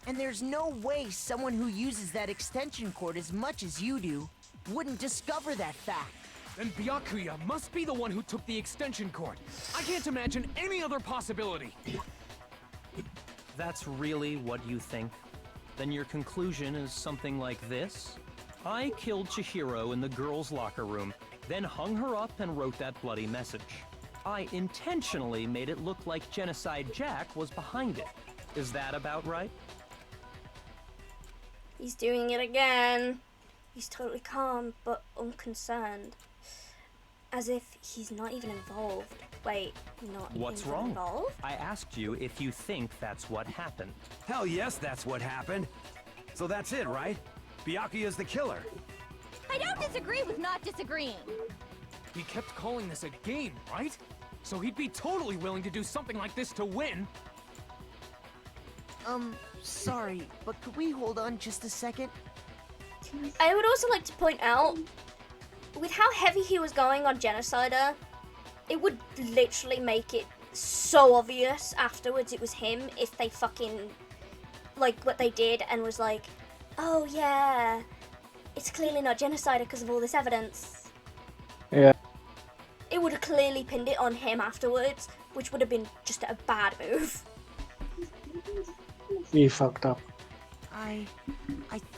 And there's no way someone who uses that extension cord as much as you do wouldn't discover that fact. Then Byakuya must be the one who took the extension cord. I can't imagine any other possibility. That's really what you think? Then your conclusion is something like this? I killed Chihiro in the girls' locker room, then hung her up and wrote that bloody message. I intentionally made it look like Genocide Jack was behind it. Is that about right? He's doing it again. He's totally calm but unconcerned. As if he's not even involved. Wait, not What's even wrong? involved? I asked you if you think that's what happened. Hell yes, that's what happened. So that's it, right? Byakuya's the killer. I don't disagree with not disagreeing. He kept calling this a game, right? So he'd be totally willing to do something like this to win. Sorry, but could we hold on just a second? I would also like to point out, with how heavy he was going on Genocider, it would literally make it so obvious afterwards it was him if they fucking, like, what they did and was like, oh yeah, it's clearly not Genocider because of all this evidence. Yeah. It would have clearly pinned it on him afterwards, which would have been just a bad move. He fucked up. I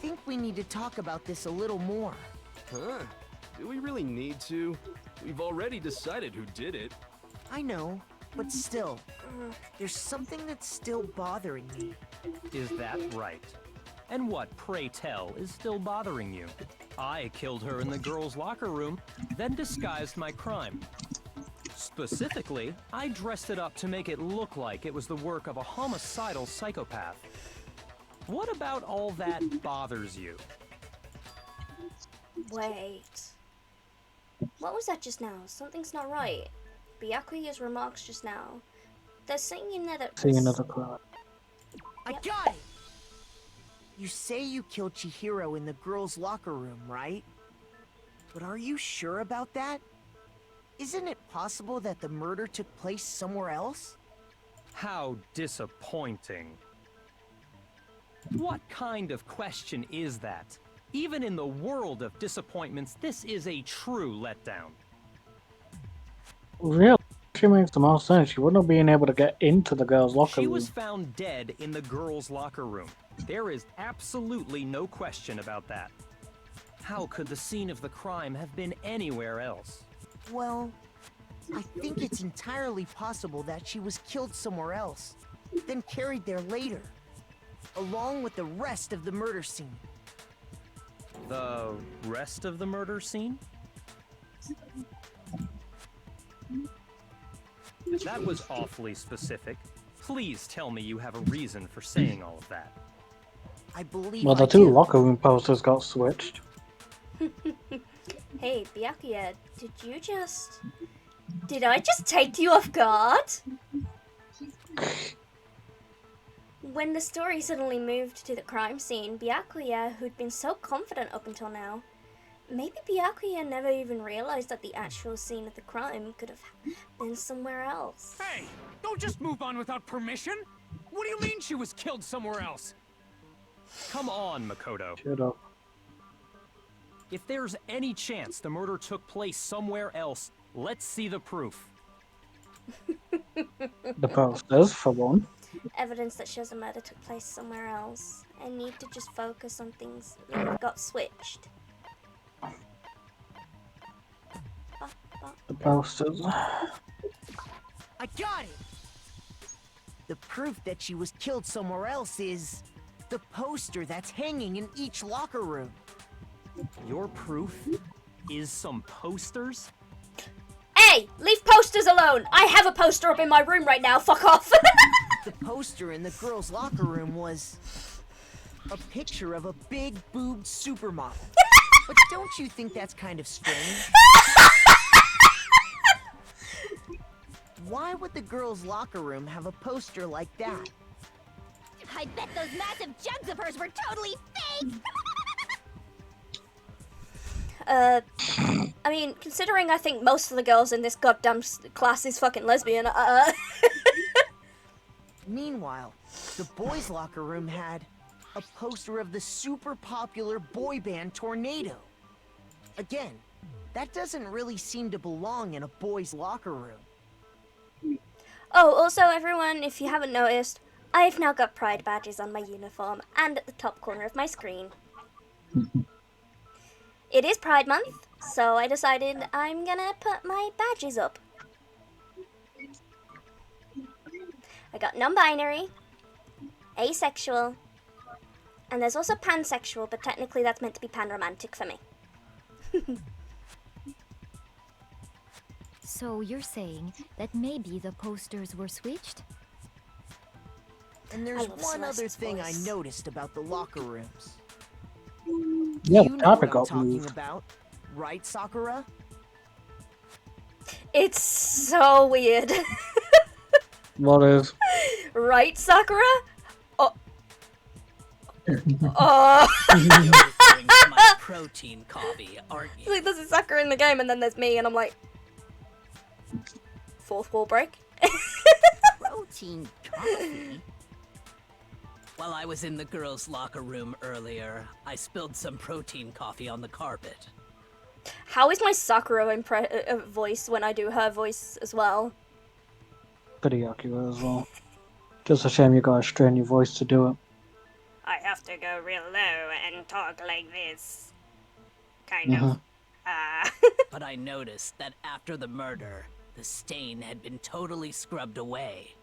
think we need to talk about this a little more. Huh? Do we really need to? We've already decided who did it. I know, but still, there's something that's still bothering me. Is that right? And what, pray tell, is still bothering you? I killed her in the girls' locker room, then disguised my crime. Specifically, I dressed it up to make it look like it was the work of a homicidal psychopath. What about all that bothers you? Wait. What was that just now? Something's not right. Byakuya's remarks just now. There's something in there that... See another crime. I got it! You say you killed Chihiro in the girls' locker room, right? But are you sure about that? Isn't it possible that the murder took place somewhere else? How disappointing. What kind of question is that? Even in the world of disappointments, this is a true letdown. Really? She makes the most sense. She wouldn't have been able to get into the girls' locker She room. was found dead in the girls' locker room. There is absolutely no question about that. How could the scene of the crime have been anywhere else? Well, I think it's entirely possible that she was killed somewhere else, then carried there later, along with the rest of the murder scene. The rest of the murder scene? That was awfully specific. Please tell me you have a reason for saying all of that. I believe Well, the I two do. locker room posters got switched. Hey, Byakuya, did I just take you off guard? When the story suddenly moved to the crime scene, Byakuya, who'd been so confident up until now, maybe Byakuya never even realized that the actual scene of the crime could have been somewhere else. Hey, don't just move on without permission. What do you mean she was killed somewhere else? Come on, Makoto. Shut up. If there's any chance the murder took place somewhere else, let's see the proof. The posters, for one. Evidence that shows the murder took place somewhere else. I need to just focus on things that have got switched. The posters. I got it! The proof that she was killed somewhere else is the poster that's hanging in each locker room. Your proof is some posters? Hey, leave posters alone! I have a poster up in my room right now, fuck off! The poster in the girls' locker room was a picture of a big boobed supermodel. But don't you think that's kind of strange? Why would the girls' locker room have a poster like that? I bet those massive jugs of hers were totally fake! I mean, considering I think most of the girls in this goddamn class is fucking lesbian, Meanwhile, the boys' locker room had a poster of the super popular boy band Tornado. Again, that doesn't really seem to belong in a boys' locker room. Oh, also everyone, if you haven't noticed, I've now got pride badges on my uniform and at the top corner of my screen. It is Pride Month, so I decided I'm gonna put my badges up. I got non-binary, asexual, and there's also pansexual, but technically that's meant to be pan-romantic for me. So you're saying that maybe the posters were switched? And I there's love one other Celeste's thing I voice. noticed about the locker rooms. Yeah, You the know topic what I'm got talking moved. about, right, Sakura? It's so weird. What is? Right, Sakura? Oh. Oh. My protein coffee, aren't It's you? like, this is Sakura in the game, and then there's me, and I'm like... Fourth wall break? Protein coffee? While I was in the girls' locker room earlier, I spilled some protein coffee on the carpet. How is my Sakura voice when I do her voice as well? Pretty accurate as well. Just a shame you gotta strain your voice to do it. I have to go real low and talk like this. Kind of. But I noticed that after the murder, the stain had been totally scrubbed away.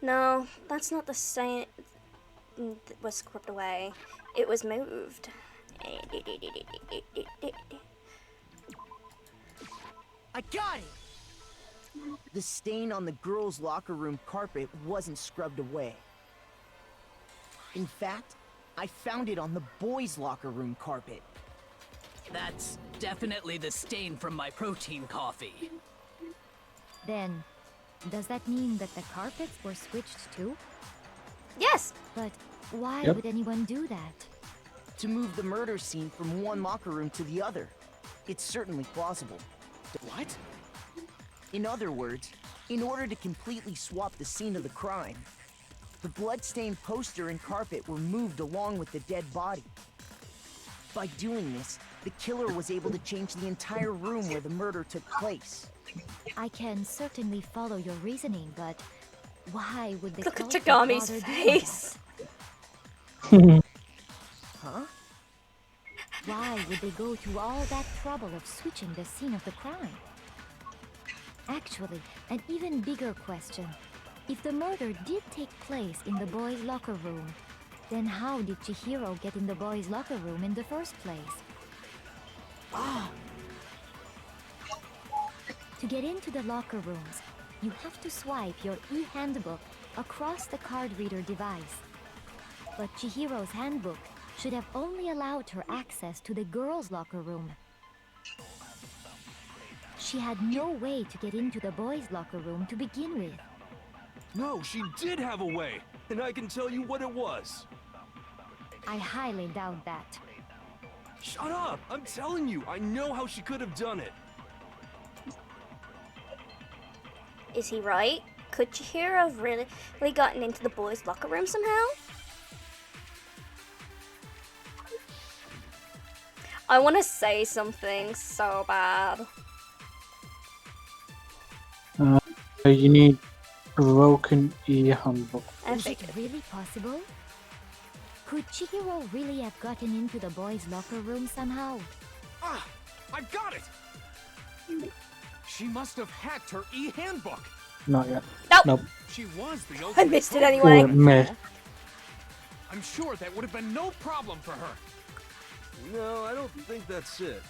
No, that's not the same. was scrubbed away. It was moved. I got it! The stain on the girls' locker room carpet wasn't scrubbed away. In fact, I found it on the boys' locker room carpet. That's definitely the stain from my protein coffee. Then, does that mean that the carpets were switched too? Yes! But why Yep. would anyone do that? To move the murder scene from one locker room to the other. It's certainly plausible. What? In other words, in order to completely swap the scene of the crime, the bloodstained poster and carpet were moved along with the dead body. By doing this, the killer was able to change the entire room where the murder took place. I can certainly follow your reasoning, but why would the Look at culprit Tagami's bother doing face. that? Huh? Why would they go through all that trouble of switching the scene of the crime? Actually, an even bigger question. If the murder did take place in the boys' locker room, then how did Chihiro get in the boys' locker room in the first place? To get into the locker rooms, you have to swipe your e-handbook across the card reader device. But Chihiro's handbook should have only allowed her access to the girls' locker room. She had no way to get into the boys' locker room to begin with. No, she did have a way, and I can tell you what it was. I highly doubt that. Shut up! I'm telling you, I know how she could have done it. Is he right? Could Chihiro have really gotten into the boys' locker room somehow? I want to say something so bad. You need broken e-handbook. Is it really possible? Could Chihiro really have gotten into the boys' locker room somehow? Ah! I got it! She must have hacked her e-handbook. Not yet. Nope. Nope. She was the I ultimate missed it programmer. anyway. Or missed. I'm sure that would have been no problem for her. No, I don't think that's it.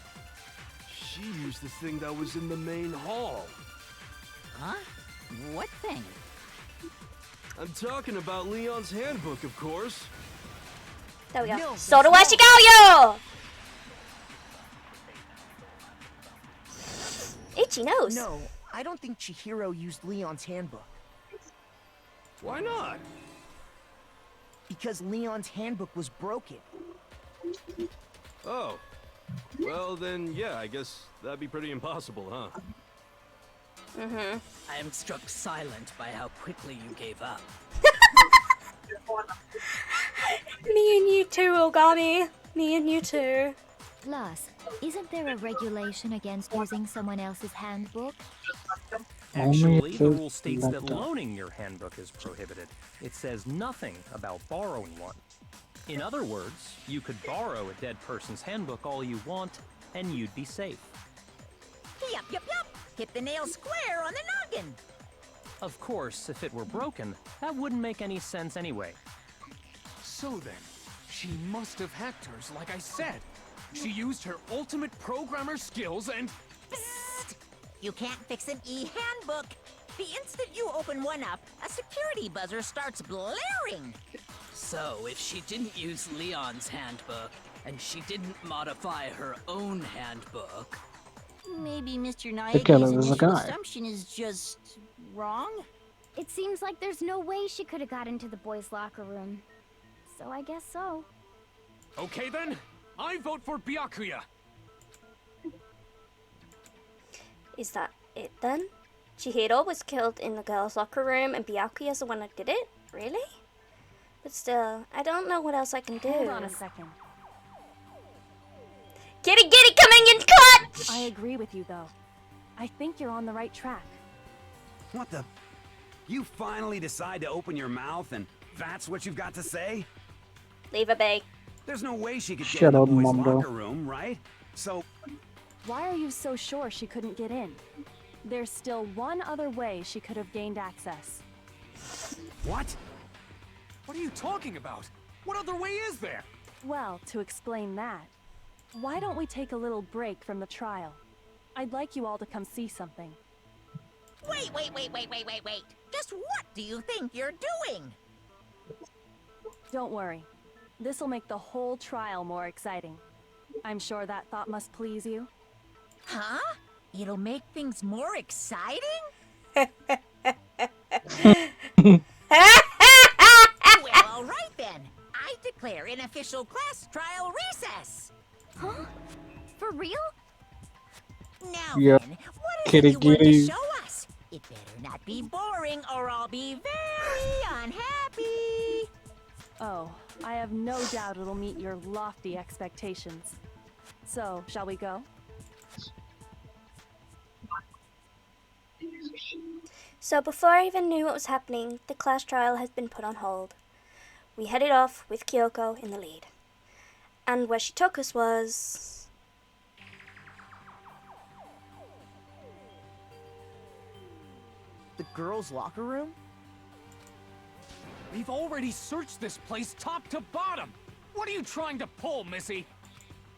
She used the thing that was in the main hall. Huh? What thing? I'm talking about Leon's handbook, of course. There we go. No, So do I that's Shigaoyo! Itchy nose. No, I don't think Chihiro used Leon's handbook. Why not? Because Leon's handbook was broken. Oh. Well, then, yeah, I guess that'd be pretty impossible, huh? Mm-hmm. I am struck silent by how quickly you gave up. Me and you too, Ogami. Me and you too. Plus, isn't there a regulation against using someone else's handbook? Actually, the Only rule states that laptop. loaning your handbook is prohibited. It says nothing about borrowing one. In other words, you could borrow a dead person's handbook all you want, and you'd be safe. Yup, yup, yup. Hit the nail square on the noggin. Of course, if it were broken, that wouldn't make any sense anyway. So then, she must have hacked hers, like I said. She used her ultimate programmer skills and... Psst! You can't fix an e-handbook. The instant you open one up, a security buzzer starts blaring. So, if she didn't use Leon's handbook, and she didn't modify her own handbook... Maybe Mr. killer Naeki's is a initial guy. assumption is just... wrong? It seems like there's no way she could have got into the boys' locker room. So I guess so. Okay then, I vote for Byakuya. Is that it then? Chihiro was killed in the girls' locker room and Byakuya's the one that did it? Really? But still, I don't know what else I can do. Hold on a second. Kitty coming in clutch! I agree with you, though. I think you're on the right track. What the? You finally decide to open your mouth and that's what you've got to say? Leave her be. There's no way she could get Shut in the up, boys' Mondo. locker room, right? So, Why are you so sure she couldn't get in? There's still one other way she could have gained access. what? What are you talking about? What other way is there? Well, to explain that, why don't we take a little break from the trial? I'd like you all to come see something. Wait. Just what do you think you're doing? Don't worry. This'll make the whole trial more exciting. I'm sure that thought must please you. Huh? It'll make things more exciting? Well, all right then. I declare an official class trial recess. Huh? For real? Now Yeah. then, what is Kitty it you want to kitty. show us? It better not be boring or I'll be very unhappy. Oh, I have no doubt it'll meet your lofty expectations. So, shall we go? So before I even knew what was happening, the class trial has been put on hold. We headed off with Kyoko in the lead. And where she took us was... The girls' locker room? We've already searched this place top to bottom. What are you trying to pull, Missy?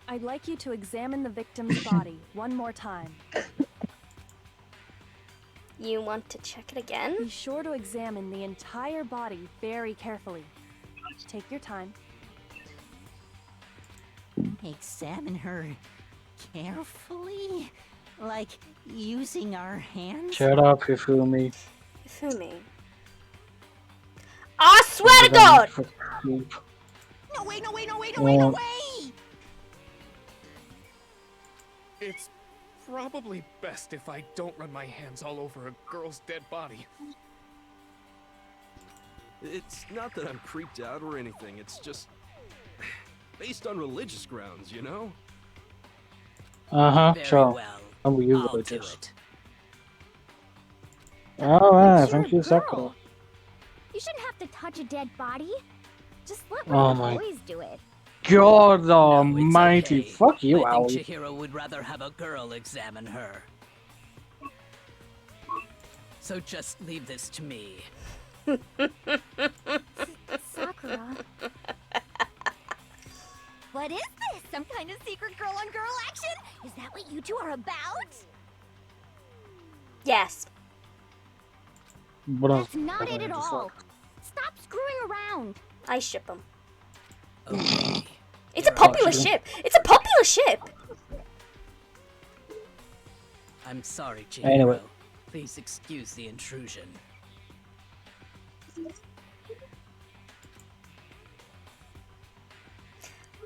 I'd like you to examine the victim's body one more time. You want to check it again? Be sure to examine the entire body very carefully. Take your time. Examine her carefully? Like using our hands? Shut up, Hifumi. Hifumi. I swear to God! No way! It's probably best if I don't run my hands all over a girl's dead body. It's not that I'm creeped out or anything, it's just based on religious grounds, you know? Uh-huh, Very sure. well. How are you I'll do religious? it. Alright, But thank you're you, a Sakura. girl. You shouldn't have to touch a dead body. Just let Oh one of the my boys do it. God No, almighty. it's okay. Fuck you, I Owl. think Chihiro would rather have a girl examine her. So just leave this to me. Sakura. What is this? Some kind of secret girl-on-girl action? Is that what you two are about? Yes. What else? That's not it at all. Stop screwing around. I ship them. Okay. It's a popular ship! It's a popular ship! I'm sorry, Chihiro. Anyway. Please excuse the intrusion.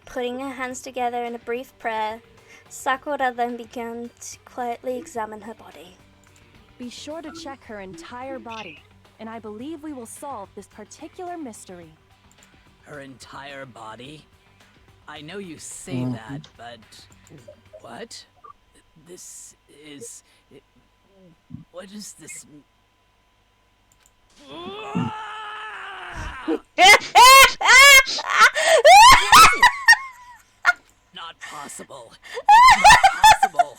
Putting her hands together in a brief prayer, Sakura then began to quietly examine her body. Be sure to check her entire body, and I believe we will solve this particular mystery. Her entire body? I know you say that, but... What? This is... What is this... Not possible. It's not possible.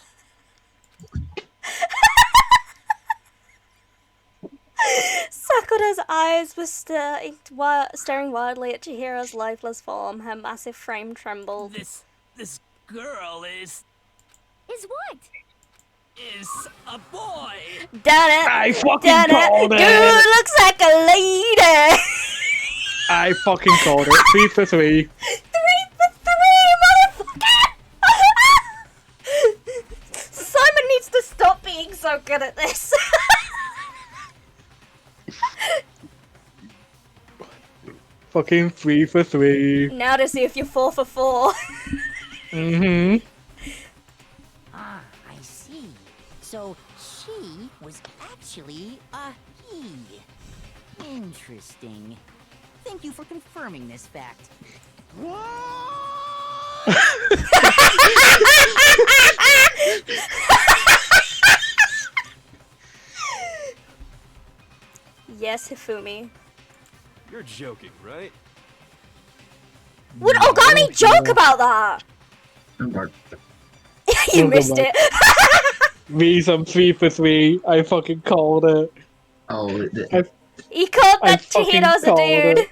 Sakura's eyes were staring wildly at Chihiro's lifeless form. Her massive frame trembled. This girl is what? a boy. Done it! I fucking Done called it! it! Dude looks like a lady! I fucking called it. 3 for 3. 3 for 3, motherfucker! Simon needs to stop being so good at this. Fucking 3 for 3. Now to see if you're 4 for 4. Mm-hmm. Ah, I see. So she was actually a he. Interesting. Thank you for confirming this fact. Yes, Hifumi. You're joking, right? Would Ogami joke about that? You Don't go missed back. it. Me some 3 for 3. I fucking called it. Oh, He called I that fucking Chihiro's a called dude. it.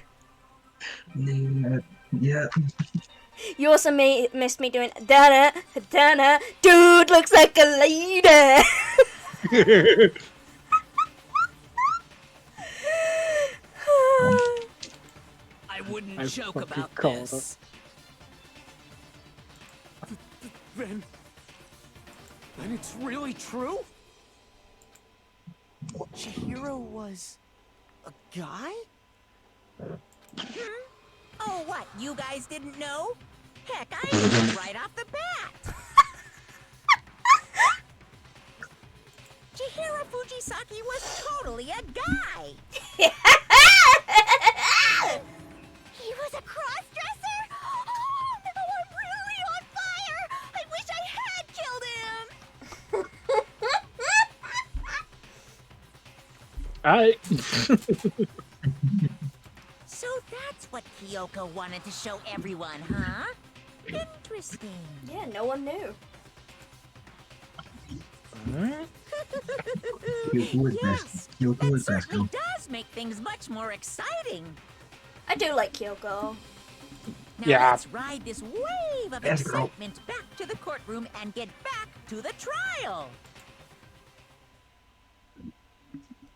Yeah. You also missed me doing Dana, Dana, dude looks like a lady. I wouldn't I joke fucking about called this. Then it's really true? Chihiro was a guy? Oh, what? You guys didn't know? Heck, I knew right off the bat. Chihiro Fujisaki was totally a guy. He was a cross-dresser? Oh, no, I'm really on fire! I wish I had killed him! So that's what Kyoko wanted to show everyone, huh? Interesting. Yeah, no one knew. Yes, that certainly does make things much more exciting. I do like Kyoko. Now Yeah. let's ride this wave of Yes, girl. excitement back to the courtroom and get back to the trial.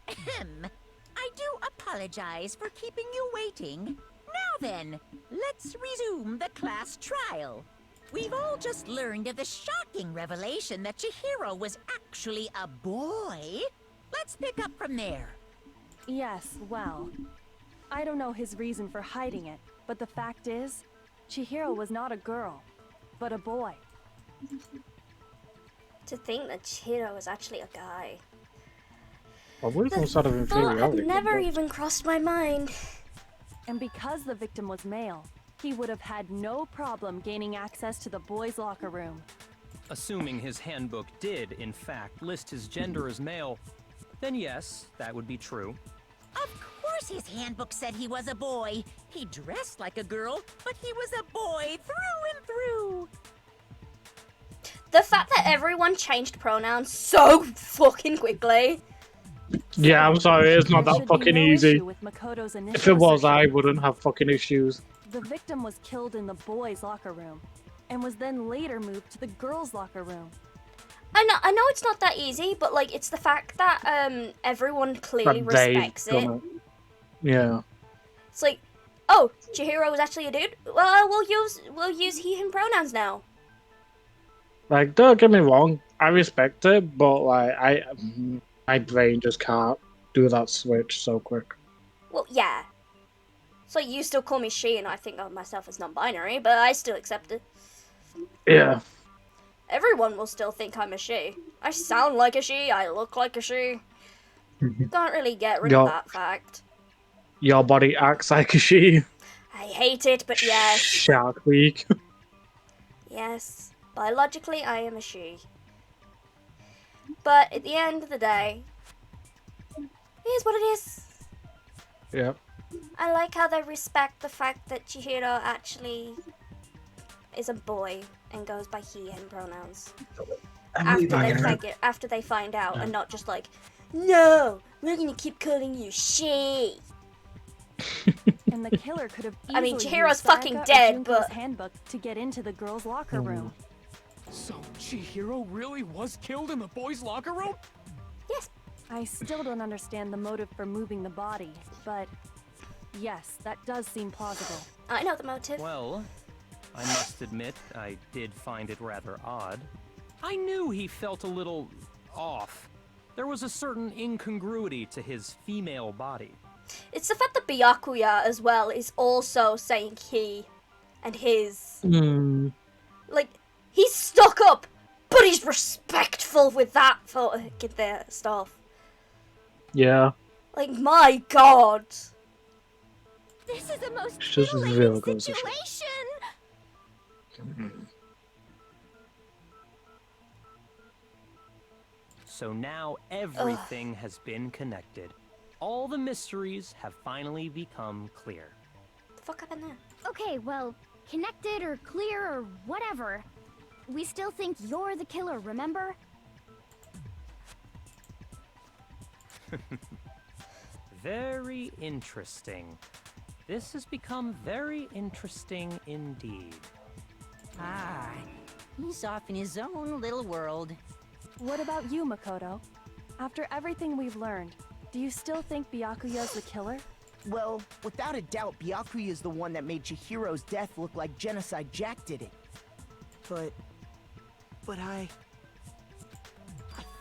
Ahem. I do apologize for keeping you waiting. Now then, let's resume the class trial. We've all just learned of the shocking revelation that Chihiro was actually a boy. Let's pick up from there. Yes, well, I don't know his reason for hiding it, but the fact is, Chihiro was not a girl, but a boy. To think that Chihiro was actually a guy. Probably some sort of Thought inferiority. had never complex. even crossed my mind. And because the victim was male, he would have had no problem gaining access to the boys' locker room. Assuming his handbook did, in fact, list his gender as male, then yes, that would be true. Of course his handbook said he was a boy. He dressed like a girl, but he was a boy through and through. The fact that everyone changed pronouns so fucking quickly. Yeah, I'm sorry, it's not There that should be fucking no easy. issue with Makoto's If initial it was, I assertion. wouldn't have fucking issues. The victim was killed in the boys' locker room, and was then later moved to the girls' locker room. I know it's not that easy, but like it's the fact that everyone clearly But they've respects it. done it. Yeah. It's like, oh, Chihiro was actually a dude. Well, we'll use he/him pronouns now. Like, don't get me wrong, I respect it, but like, my brain just can't do that switch so quick. Well, yeah. It's like you still call me she, and I think of myself as non-binary, but I still accept it. Yeah. Everyone will still think I'm a she. I sound like a she. I look like a she. Can't really get rid of that fact. Your body acts like a she. I hate it, but yes. Shark Week. Yes. Biologically, I am a she. But at the end of the day, it is what it is. Yep. I like how they respect the fact that Chihiro actually is a boy and goes by he/him pronouns. After they find out, and not just like, no, we're gonna keep calling you she. And the killer could have easily I mean, Chihiro's used fucking Sayaka or dead, Junko's but handbook to get into the girls' locker room. So Chihiro really was killed in the boys' locker room? Yes. I still don't understand the motive for moving the body, but yes, that does seem plausible. I know the motive. Well, I must admit, I did find it rather odd. I knew he felt a little off. There was a certain incongruity to his female body. It's the fact that Byakuya as well is also saying he and his. Like, he's stuck up, but he's respectful with that stuff. Yeah. Like, my god. This is the most It's just titillating real good. situation! So now everything has been connected. All the mysteries have finally become clear. What the fuck happened there? Okay, well, connected or clear or whatever. We still think you're the killer, remember? Very interesting. This has become very interesting indeed. Ah, he's off in his own little world. What about you, Makoto? After everything we've learned, do you still think Byakuya's the killer? Well, without a doubt, Byakuya is the one that made Chihiro's death look like Genocide Jack did it. But I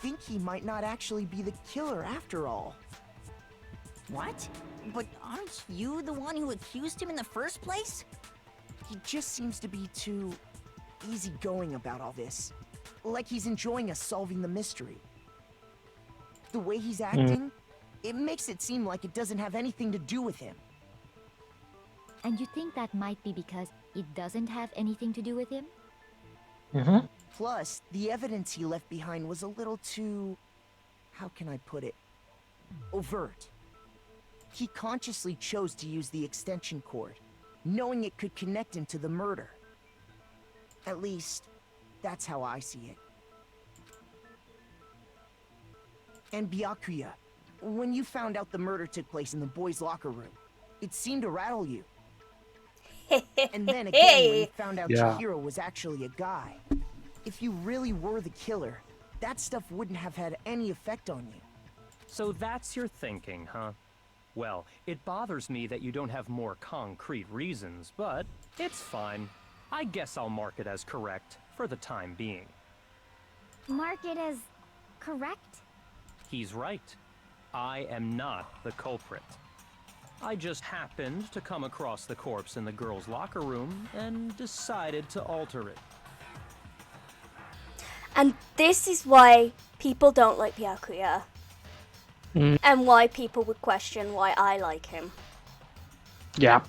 think he might not actually be the killer after all. What? But aren't you the one who accused him in the first place? He just seems to be too easygoing about all this. Like he's enjoying us solving the mystery. The way he's acting, it makes it seem like it doesn't have anything to do with him. And you think that might be because it doesn't have anything to do with him? Mm-hmm. Plus, the evidence he left behind was a little too... how can I put it? Overt. He consciously chose to use the extension cord, knowing it could connect him to the murder. At least, that's how I see it. And Byakuya, when you found out the murder took place in the boys' locker room, it seemed to rattle you. And then again, when you found out Chihiro was actually a guy, if you really were the killer, that stuff wouldn't have had any effect on you. So that's your thinking, huh? Well, it bothers me that you don't have more concrete reasons, but it's fine. I guess I'll mark it as correct for the time being. Mark it as correct? He's right. I am not the culprit. I just happened to come across the corpse in the girls' locker room and decided to alter it. And this is why people don't like Byakuya. And why people would question why I like him. Yeah.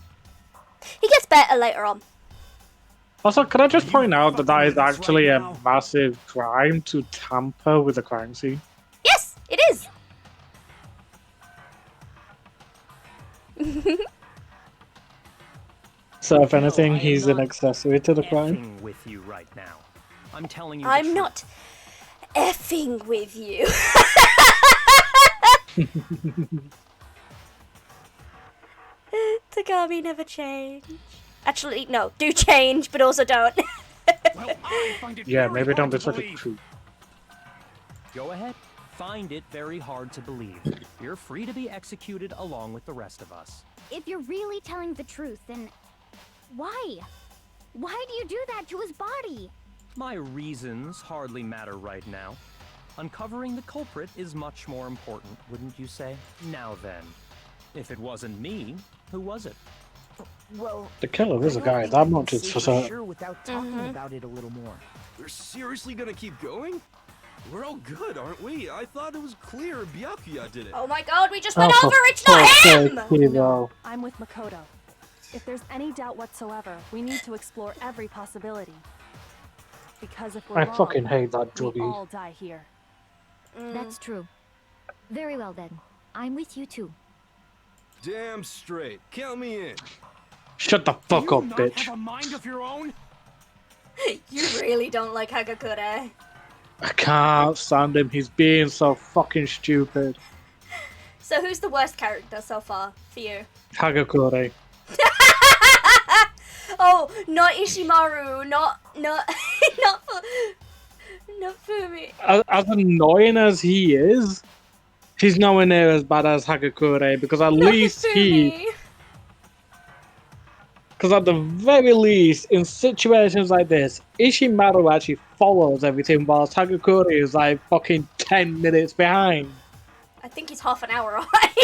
He gets better later on. Also, could I just point out that that is actually a massive crime to tamper with the crime scene? Yes, it is. So if anything, he's an accessory to the crime. Effing with you right now. I'm telling you. I'm not effing with you. Tagami never change. Actually, no, do change, but also don't. Well, I find it Yeah, very maybe don't hard to be such a believe. creep. Go ahead. Find it very hard to believe. You're free to be executed along with the rest of us. If you're really telling the truth, then why? Why do you do that to his body? My reasons hardly matter right now. Uncovering the culprit is much more important, wouldn't you say? Now then, if it wasn't me, who was it? Well, The killer is a I don't guy, think that I can much is say for for certain. sure without talking about it a little more. We're seriously gonna keep going? We're all good, aren't we? I thought it was clear Byakuya did it. Oh my god, we just went Oh, over, for it's not fuck's him! sake, Hero. I'm with Makoto. If there's any doubt whatsoever, we need to explore every possibility. Because if we're I wrong, fucking hate that we druggie. all die here. That's true. Very well then. I'm with you too. Damn straight. Count me in. Shut the fuck Do up, you not bitch. have a mind of your own? You really don't like Hagakure. I can't stand him. He's being so fucking stupid. So who's the worst character so far for you? Hagakure. Oh, not Ishimaru, not for me. As annoying as he is, he's nowhere near as bad as Hagakure because at least he... Because at the very least, in situations like this, Ishimaru actually follows everything whilst Hagakure is like fucking 10 minutes behind. I think he's half an hour behind.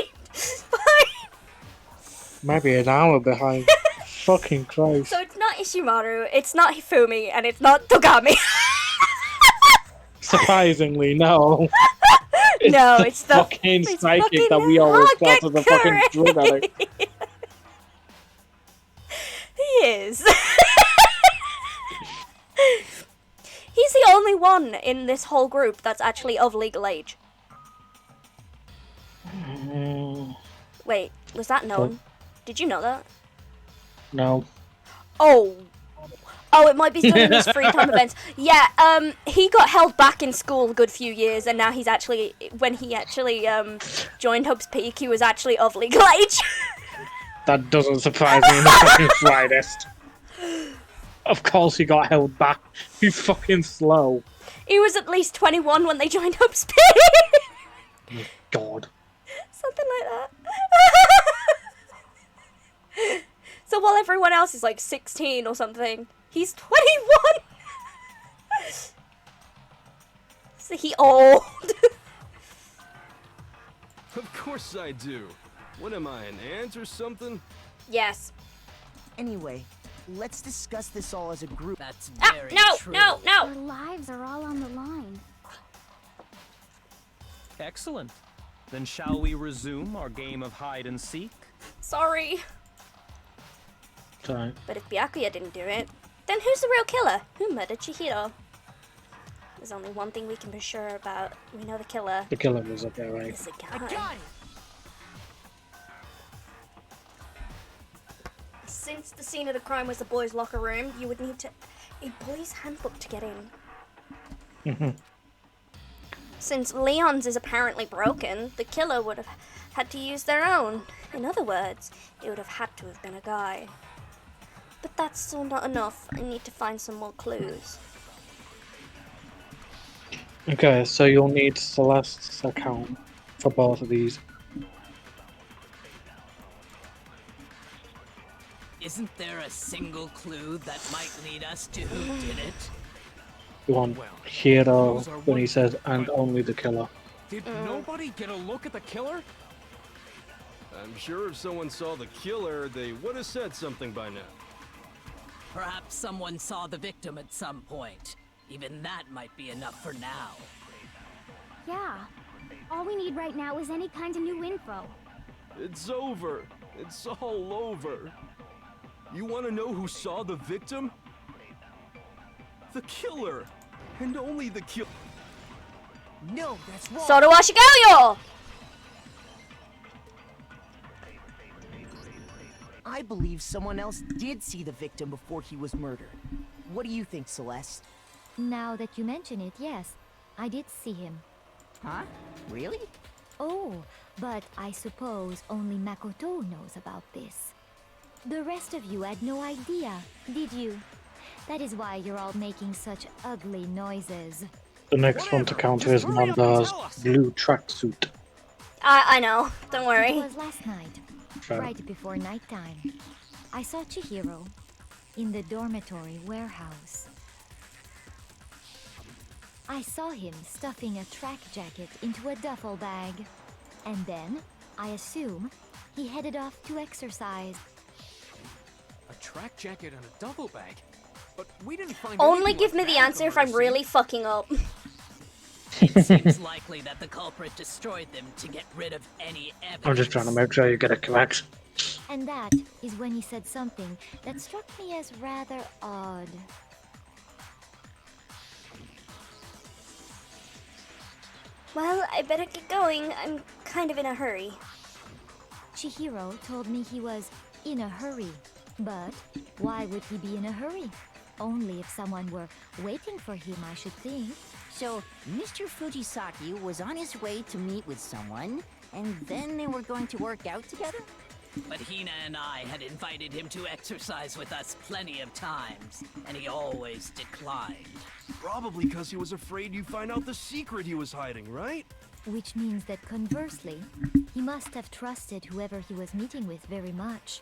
Maybe an hour behind. Fucking Christ. So it's not Ishimaru, it's not Hifumi, and it's not Togami. Surprisingly, no. No, it's the fucking psychic that we always class as a fucking drug addict. He is. He's the only one in this whole group that's actually of legal age. Wait, was that known? Did you know that? No. Oh, it might be done in his free time events. Yeah, he got held back in school a good few years, and now he's actually, when he actually joined Hub's Peak, he was actually of legal age. That doesn't surprise me in the fucking slightest. Of course he got held back. He's fucking slow. He was at least 21 when they joined up speed. Oh, God. Something like that. So while everyone else is like 16 or something, he's 21. So he old. Of course I do. What am I, an ant or something? Yes. Anyway, let's discuss this all as a group. That's very true. No. Our lives are all on the line. Excellent. Then shall we resume our game of hide and seek? Sorry. Sorry. But if Byakuya didn't do it, then who's the real killer? Who murdered Chihiro? There's only one thing we can be sure about. We know the killer. The killer was up there, right? Is a guy. Since the scene of the crime was the boys' locker room, you would need a boys' handbook to get in. Since Leon's is apparently broken, the killer would have had to use their own. In other words, it would have had to have been a guy. But that's still not enough. I need to find some more clues. Okay, so you'll need Celeste's account for both of these. Isn't there a single clue that might lead us to who did it? You want Hiro when he says, and only the killer. Did nobody get a look at the killer? I'm sure if someone saw the killer, they would have said something by now. Perhaps someone saw the victim at some point. Even that might be enough for now. Yeah. All we need right now is any kind of new info. It's over. It's all over. You want to know who saw the victim? The killer. And only the killer. No, that's wrong. Sorawa Shigeru! I believe someone else did see the victim before he was murdered. What do you think, Celeste? Now that you mention it, yes, I did see him. Huh? Really? Oh, but I suppose only Makoto knows about this. The rest of you had no idea, did you? That is why you're all making such ugly noises. The next one to counter is Manda's blue tracksuit. I know, don't worry. It was last night, right before nighttime. I saw Chihiro in the dormitory warehouse. I saw him stuffing a track jacket into a duffel bag. And then, I assume, he headed off to exercise. A track jacket and a duffel bag? But we didn't find Only anything give me like the that answer at if the I'm murder really scene. fucking up. It seems likely that the culprit destroyed them to get rid of any evidence. I'm just trying to make sure you get it correct. And that is when he said something that struck me as rather odd. Well, I better get going. I'm kind of in a hurry. Chihiro told me he was in a hurry. But why would he be in a hurry? Only if someone were waiting for him, I should think. So, Mr. Fujisaki was on his way to meet with someone, and then they were going to work out together? But Hina and I had invited him to exercise with us plenty of times, and he always declined. Probably because he was afraid you'd find out the secret he was hiding, right? Which means that conversely, he must have trusted whoever he was meeting with very much.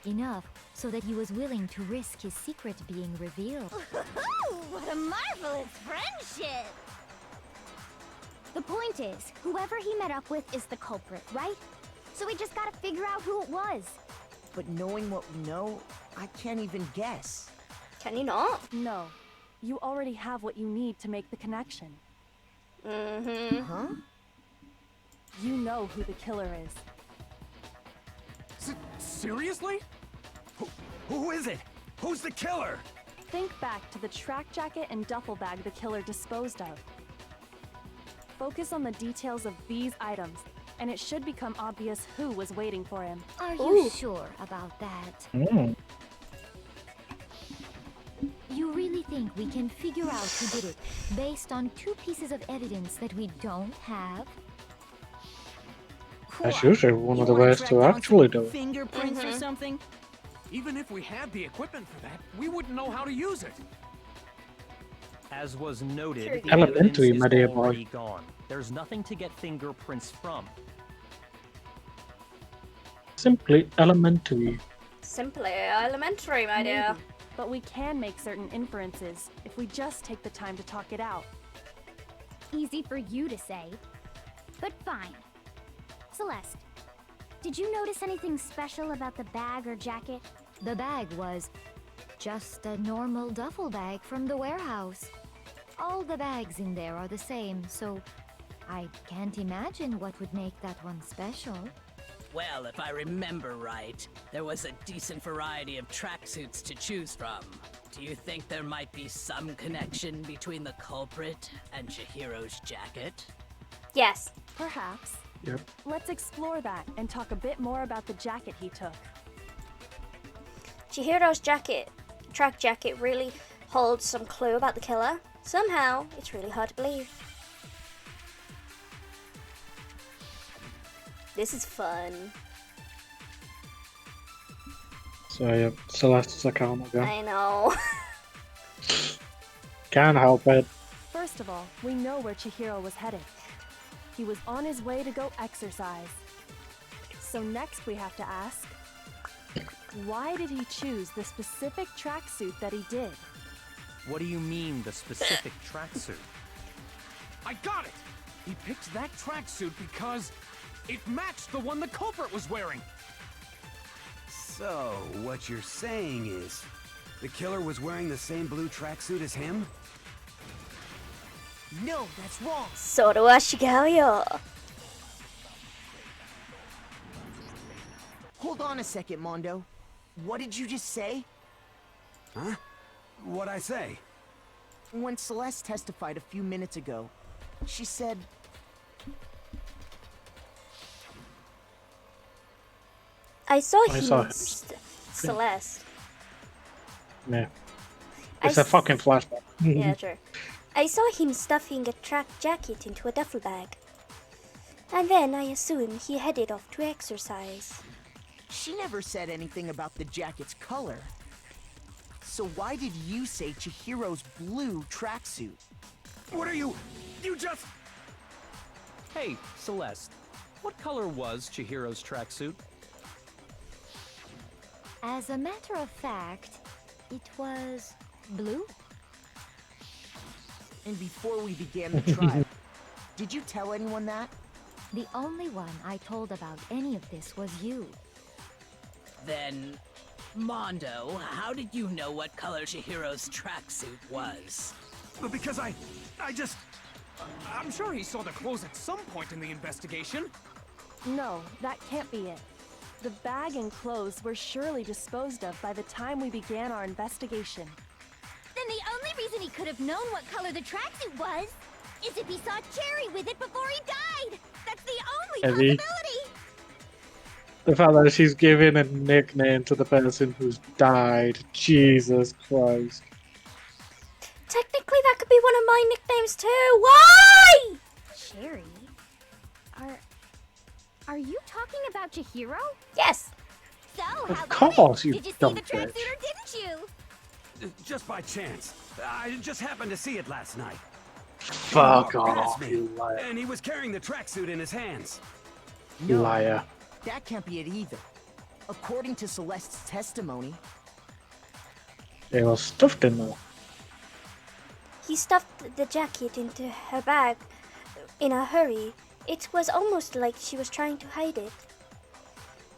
Enough so that he was willing to risk his secret being revealed. What a marvelous friendship! The point is, whoever he met up with is the culprit, right? So we just gotta figure out who it was. But knowing what we know, I can't even guess. Can you not? No. You already have what you need to make the connection. Mm-hmm. Huh? You know who the killer is. Seriously? Who is it? Who's the killer? Think back to the track jacket and duffel bag the killer disposed of. Focus on the details of these items, and it should become obvious who was waiting for him. Are you sure about that? You really think we can figure out who did it based on two pieces of evidence that we don't have? That's What? usually one You of the wanna ways track to down actually some do it. fingerprints or something? Even if we had the equipment for that, we wouldn't know how to use it. As was noted, Sure. the evidence Elementary, is my dear boy. already gone. There's nothing to get fingerprints from. Simply elementary. Simply elementary, my dear. Maybe, but we can make certain inferences if we just take the time to talk it out. Easy for you to say. But fine. Celeste, did you notice anything special about the bag or jacket? The bag was just a normal duffel bag from the warehouse. All the bags in there are the same, so I can't imagine what would make that one special. Well, if I remember right, there was a decent variety of tracksuits to choose from. Do you think there might be some connection between the culprit and Chihiro's jacket? Yes. Perhaps. Yep. Let's explore that and talk a bit more about the jacket he took. Chihiro's track jacket, really holds some clue about the killer. Somehow, it's really hard to believe. This is fun. So yeah, Celeste's account again. I know. Can't help it. First of all, we know where Chihiro was headed. He was on his way to go exercise. So next we have to ask, why did he choose the specific tracksuit that he did? What do you mean, the specific tracksuit? I got it! He picked that tracksuit because it matched the one the culprit was wearing. So, what you're saying is, the killer was wearing the same blue tracksuit as him? No, that's wrong. それは違うよ. Hold on a second, Mondo. What did you just say? Huh? What'd I say? When Celeste testified a few minutes ago, she said... I saw I him, saw him. Celeste. Yeah. I It's a s- fucking flashback. Yeah, true. I saw him stuffing a track jacket into a duffel bag. And then I assume he headed off to exercise. She never said anything about the jacket's color. So why did you say Chihiro's blue tracksuit? What are you? You just... Hey, Celeste, what color was Chihiro's tracksuit? As a matter of fact, it was blue. And before we began the trial, did you tell anyone that? The only one I told about any of this was you. Then, Mondo, how did you know what color Chihiro's tracksuit was? Because I'm sure he saw the clothes at some point in the investigation. No, that can't be it. The bag and clothes were surely disposed of by the time we began our investigation. Then the only reason he could have known what color the tracksuit was is if he saw Cherry with it before he died. That's the only Heavy. possibility. The fact that she's giving a nickname to the person who's died. Jesus Christ. Technically, that could be one of my nicknames too. Why? Cherry? Are you talking about Chihiro? Yes. So, Of how course, about it? you Did you see dumb the tracksuit bitch. or didn't you? Just by chance. I just happened to see it last night. Fuck He walked past off, me, you liar. and he was carrying the tracksuit in his hands. No, Liar. that can't be it either. According to Celeste's testimony, It was stuffed in there. He stuffed the jacket into her bag in a hurry. It was almost like she was trying to hide it.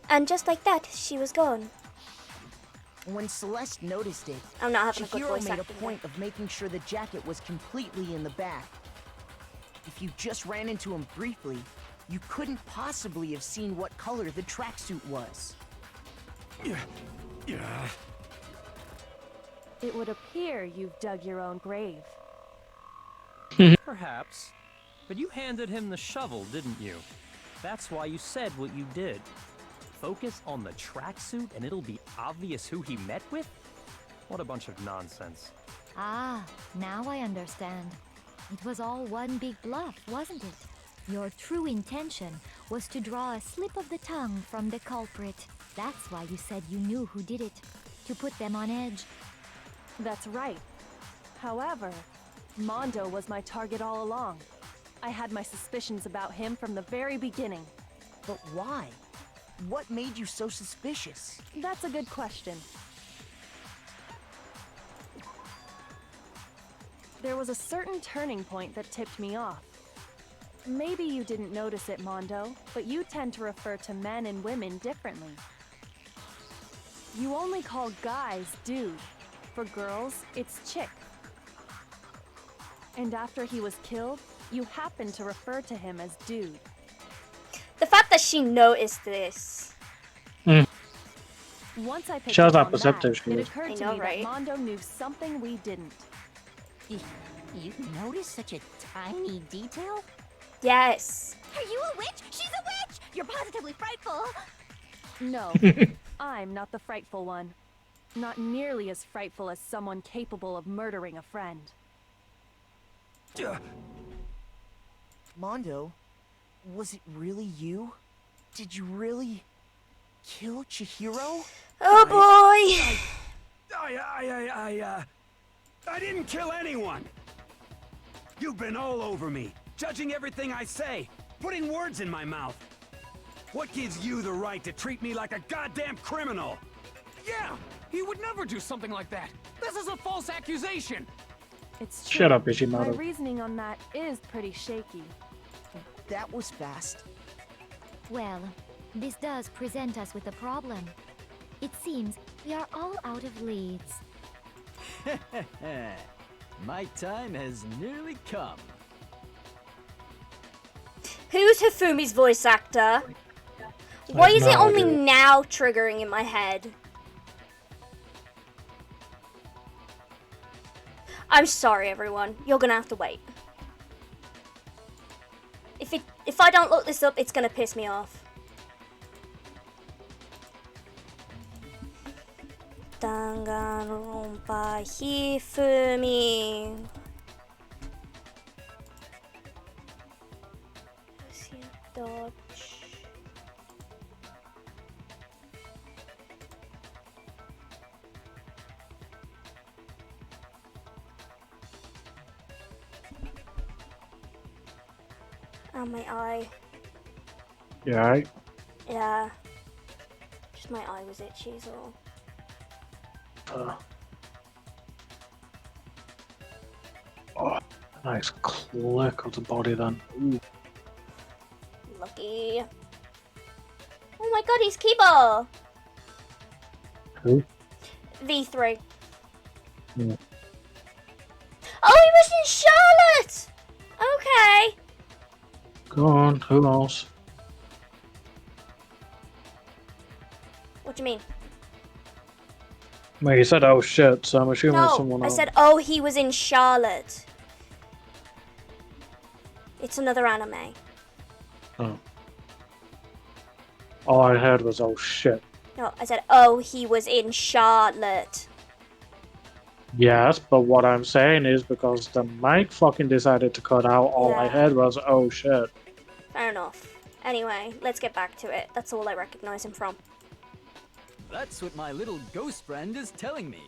And just like that, she was gone. when Celeste noticed it, I'm not having a good Chihiro voice made a acting point of making sure the jacket was completely in the bag. If you just ran into him briefly, you couldn't possibly have seen what color the tracksuit was. Yeah. It would appear you've dug your own grave. Perhaps. But you handed him the shovel, didn't you? That's why you said what you did. Focus on the tracksuit and it'll be obvious who he met with? What a bunch of nonsense. Ah, now I understand. It was all one big bluff, wasn't it? Your true intention was to draw a slip of the tongue from the culprit. That's why you said you knew who did it. To put them on edge. That's right. However, Mondo was my target all along. I had my suspicions about him from the very beginning. But why? What made you so suspicious? That's a good question. There was a certain turning point that tipped me off. Maybe you didn't notice it, Mondo, but you tend to refer to men and women differently. You only call guys dude. For girls, it's chick. And after he was killed, you happened to refer to him as dude. The fact that she noticed this. Once I picked Shows up how on that, perceptive she it is. occurred I to know, me right? that Mondo knew something we didn't. You noticed such a tiny detail? Yes. Are you a witch? She's a witch! You're positively frightful. No, I'm not the frightful one. Not nearly as frightful as someone capable of murdering a friend. Mondo, was it really you? Did you really kill Chihiro? Oh boy! I didn't kill anyone! You've been all over me, judging everything I say, putting words in my mouth. What gives you the right to treat me like a goddamn criminal? Yeah, he would never do something like that. This is a false accusation. It's true. Shut up, My Ishimoto. reasoning on that is pretty shaky. That was fast. Well, this does present us with a problem. It seems we are all out of leads. My time has nearly come. Who's Hifumi's voice actor? Why is it no only idea. now triggering in my head? I'm sorry, everyone. You're gonna have to wait. If I don't look this up, it's gonna piss me off. Danganronpa Hifumi. Dodge. Oh, my eye. You alright? Yeah. Just my eye was itchy, so. Oh, nice click of the body then. Ooh. Lucky. Oh my god, he's Kiba! Who? V3. Yeah. Oh, he was in Charlotte! Okay. Go on, who else? What do you mean? Well, you said oh shit, so I'm assuming it's No, someone I else. said, oh, he was in Charlotte. It's another anime. Oh. All I heard was oh shit. No, I said, oh, he was in Charlotte. Yes, but what I'm saying is because the mic fucking decided to cut out, all I Yeah. heard was oh shit. Fair enough. Anyway, let's get back to it. That's all I recognize him from. That's what my little ghost friend is telling me.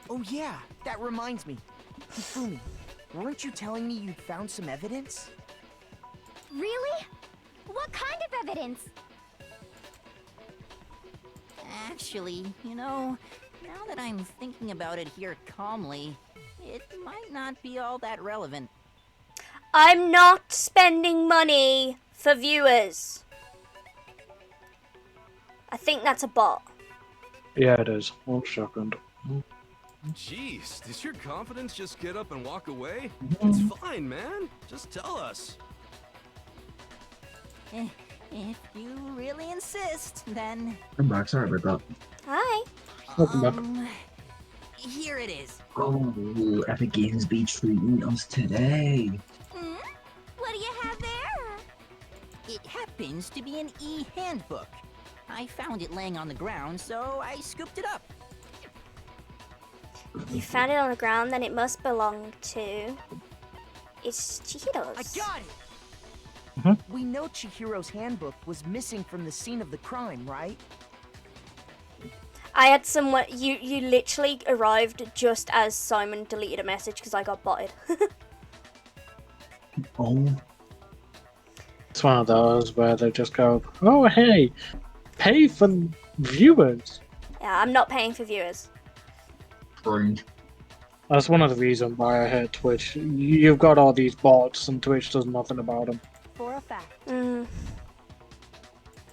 Oh yeah, that reminds me. Hifumi, weren't you telling me you'd found some evidence? Really? What kind of evidence? Actually, you know, now that I'm thinking about it here calmly, it might not be all that relevant. I'm not spending money for viewers. I think that's a bot. Yeah, it is. 1 second. Jeez, does your confidence just get up and walk away? Mm-hmm. It's fine, man. Just tell us. If you really insist, then... I'm back. Sorry about that. Hi. Welcome back. Here it is. Oh, Epic Games be treating us today. What do you have there? It happens to be an e-handbook. I found it laying on the ground, so I scooped it up. You found it on the ground, then it must belong to... It's Chihiro's. I got it! We know Chihiro's handbook was missing from the scene of the crime, right? I had someone. You literally arrived just as Simon deleted a message because I got botted. Oh. It's one of those where they just go, oh hey, pay for viewers. Yeah, I'm not paying for viewers. Cringe. That's one of the reasons why I hate Twitch. You've got all these bots and Twitch does nothing about them. For a fact.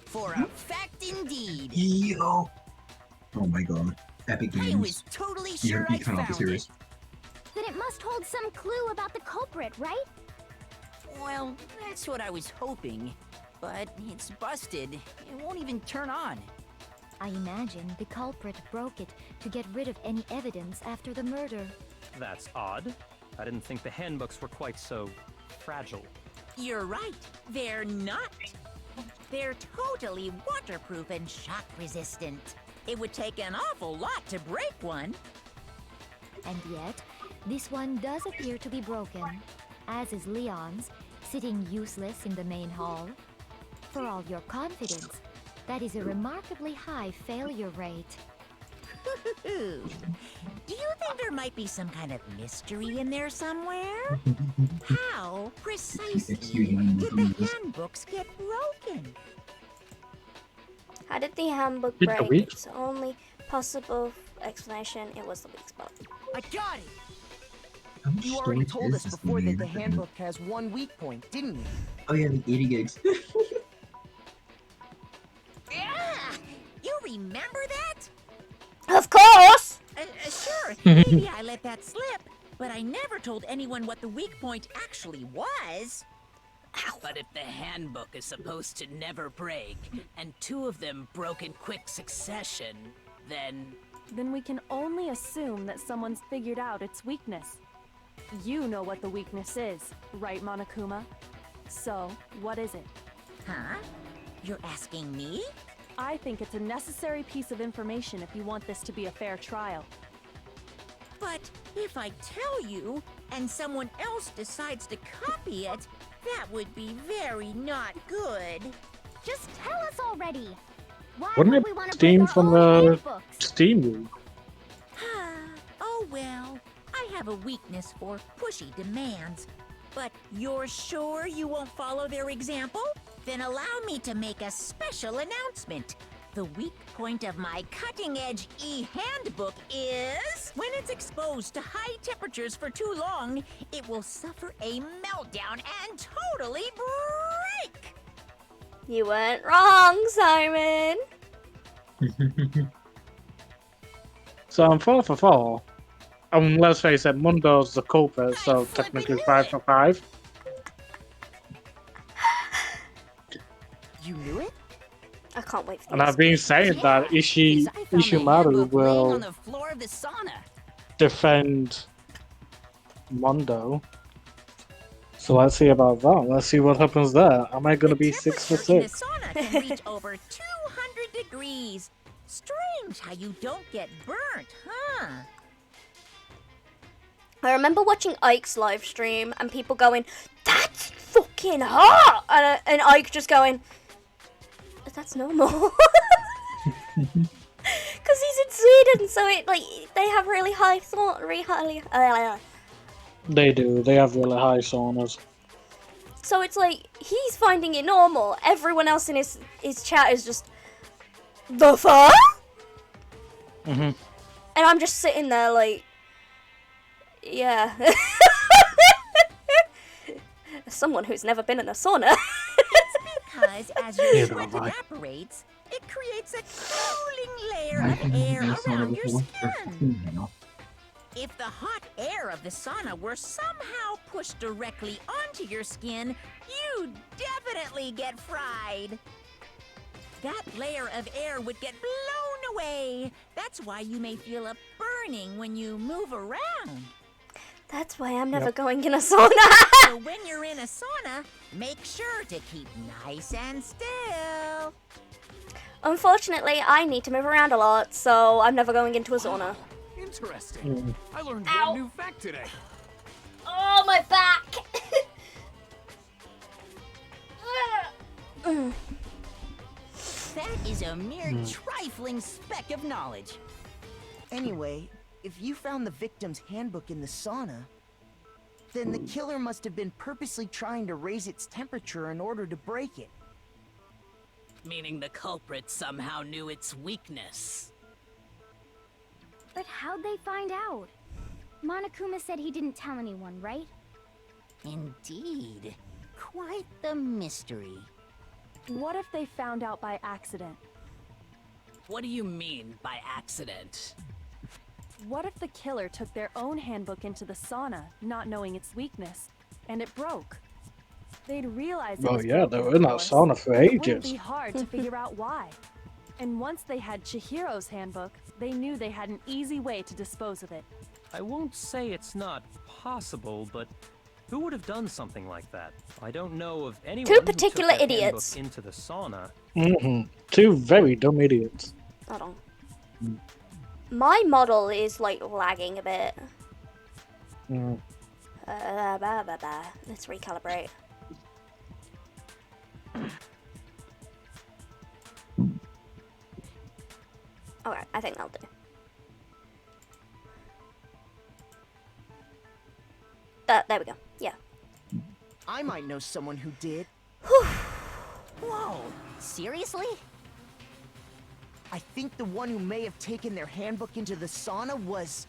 For a fact indeed. Yo. Oh my god. Epic Games. I was totally sure I turn off the found series. it. Then it must hold some clue about the culprit, right? Well, that's what I was hoping. But it's busted. It won't even turn on. I imagine the culprit broke it to get rid of any evidence after the murder. That's odd. I didn't think the handbooks were quite so fragile. You're right. They're not. They're totally waterproof and shock resistant. It would take an awful lot to break one. And yet, this one does appear to be broken, as is Leon's, sitting useless in the main hall. For all your confidence, that is a remarkably high failure rate. Do you think there might be some kind of mystery in there somewhere? How precisely did the handbooks get broken? How did the handbook Did the break? weak- It's the only possible explanation. It was the weak spot. I got it! How much You already storage told is us this before that game? the handbook has one weak point, didn't you? Oh yeah, the 80 gigs. Yeah! You remember that? Of course! Sure, maybe I let that slip, but I never told anyone what the weak point actually was. But if the handbook is supposed to never break, and two of them broke in quick succession, then... Then we can only assume that someone's figured out its weakness. You know what the weakness is, right, Monokuma? So, what is it? Huh? You're asking me? I think it's a necessary piece of information if you want this to be a fair trial. But if I tell you, and someone else decides to copy it, that would be very not good. Just tell us already. Why Wouldn't would it we want to steam break our from own the handbooks? Steam room? Oh well, I have a weakness for pushy demands. But you're sure you won't follow their example? Then allow me to make a special announcement. The weak point of my cutting-edge e-handbook is... when it's exposed to high temperatures for too long, it will suffer a meltdown and totally break! You weren't wrong, Simon. So I'm 4 for 4. And let's face it, Mundo's the culprit, so technically 5 for 5. You knew it? I can't wait for And this. I've been saying that Ishimaru will on the floor of the sauna. defend Mondo. So let's see about that. Let's see what happens there. Am I going to be 6 for In the 6? sauna can reach over 200 degrees. Strange how you don't get burnt, huh? I remember watching Ike's live stream and people going, "That's fucking hot," and Ike just going, "That's normal." Because he's in Sweden, so it like they have really high thought, really highly. They do. They have really high saunas. So it's like he's finding it normal. Everyone else in his chat is just the fuck, Mm-hmm. and I'm just sitting there like, yeah. As someone who's never been in a sauna. Because as your sweat evaporates, it creates a cooling layer of air around your skin. If the hot air of the sauna were somehow pushed directly onto your skin, you'd definitely get fried. That layer of air would get blown away. That's why you may feel a burning when you move around. That's why I'm never going in a sauna. So when you're in a sauna, make sure to keep nice and still. Unfortunately, I need to move around a lot, so I'm never going into a sauna. Interesting. I learned one new fact today. Oh, my back! That is a mere trifling speck of knowledge. Anyway, if you found the victim's handbook in the sauna, then the killer must have been purposely trying to raise its temperature in order to break it. Meaning the culprit somehow knew its weakness. But how'd they find out? Monokuma said he didn't tell anyone, right? Indeed. Quite the mystery. What if they found out by accident? What do you mean by accident? What if the killer took their own handbook into the sauna, not knowing its weakness, and it broke? They'd realize it Well, was yeah, they broken, were in of that course, sauna for but it wouldn't ages. be hard to figure out why. And once they had Chihiro's handbook, they knew they had an easy way to dispose of it. I won't say it's not possible, but who would have done something like that? I don't know of anyone who particular took that idiots. handbook into the sauna. Two very dumb idiots. Hold on. My model is like lagging a bit. Let's recalibrate. Okay, I think that'll do. There we go. Yeah. I might know someone who did. Whoa, seriously? I think the one who may have taken their handbook into the sauna was...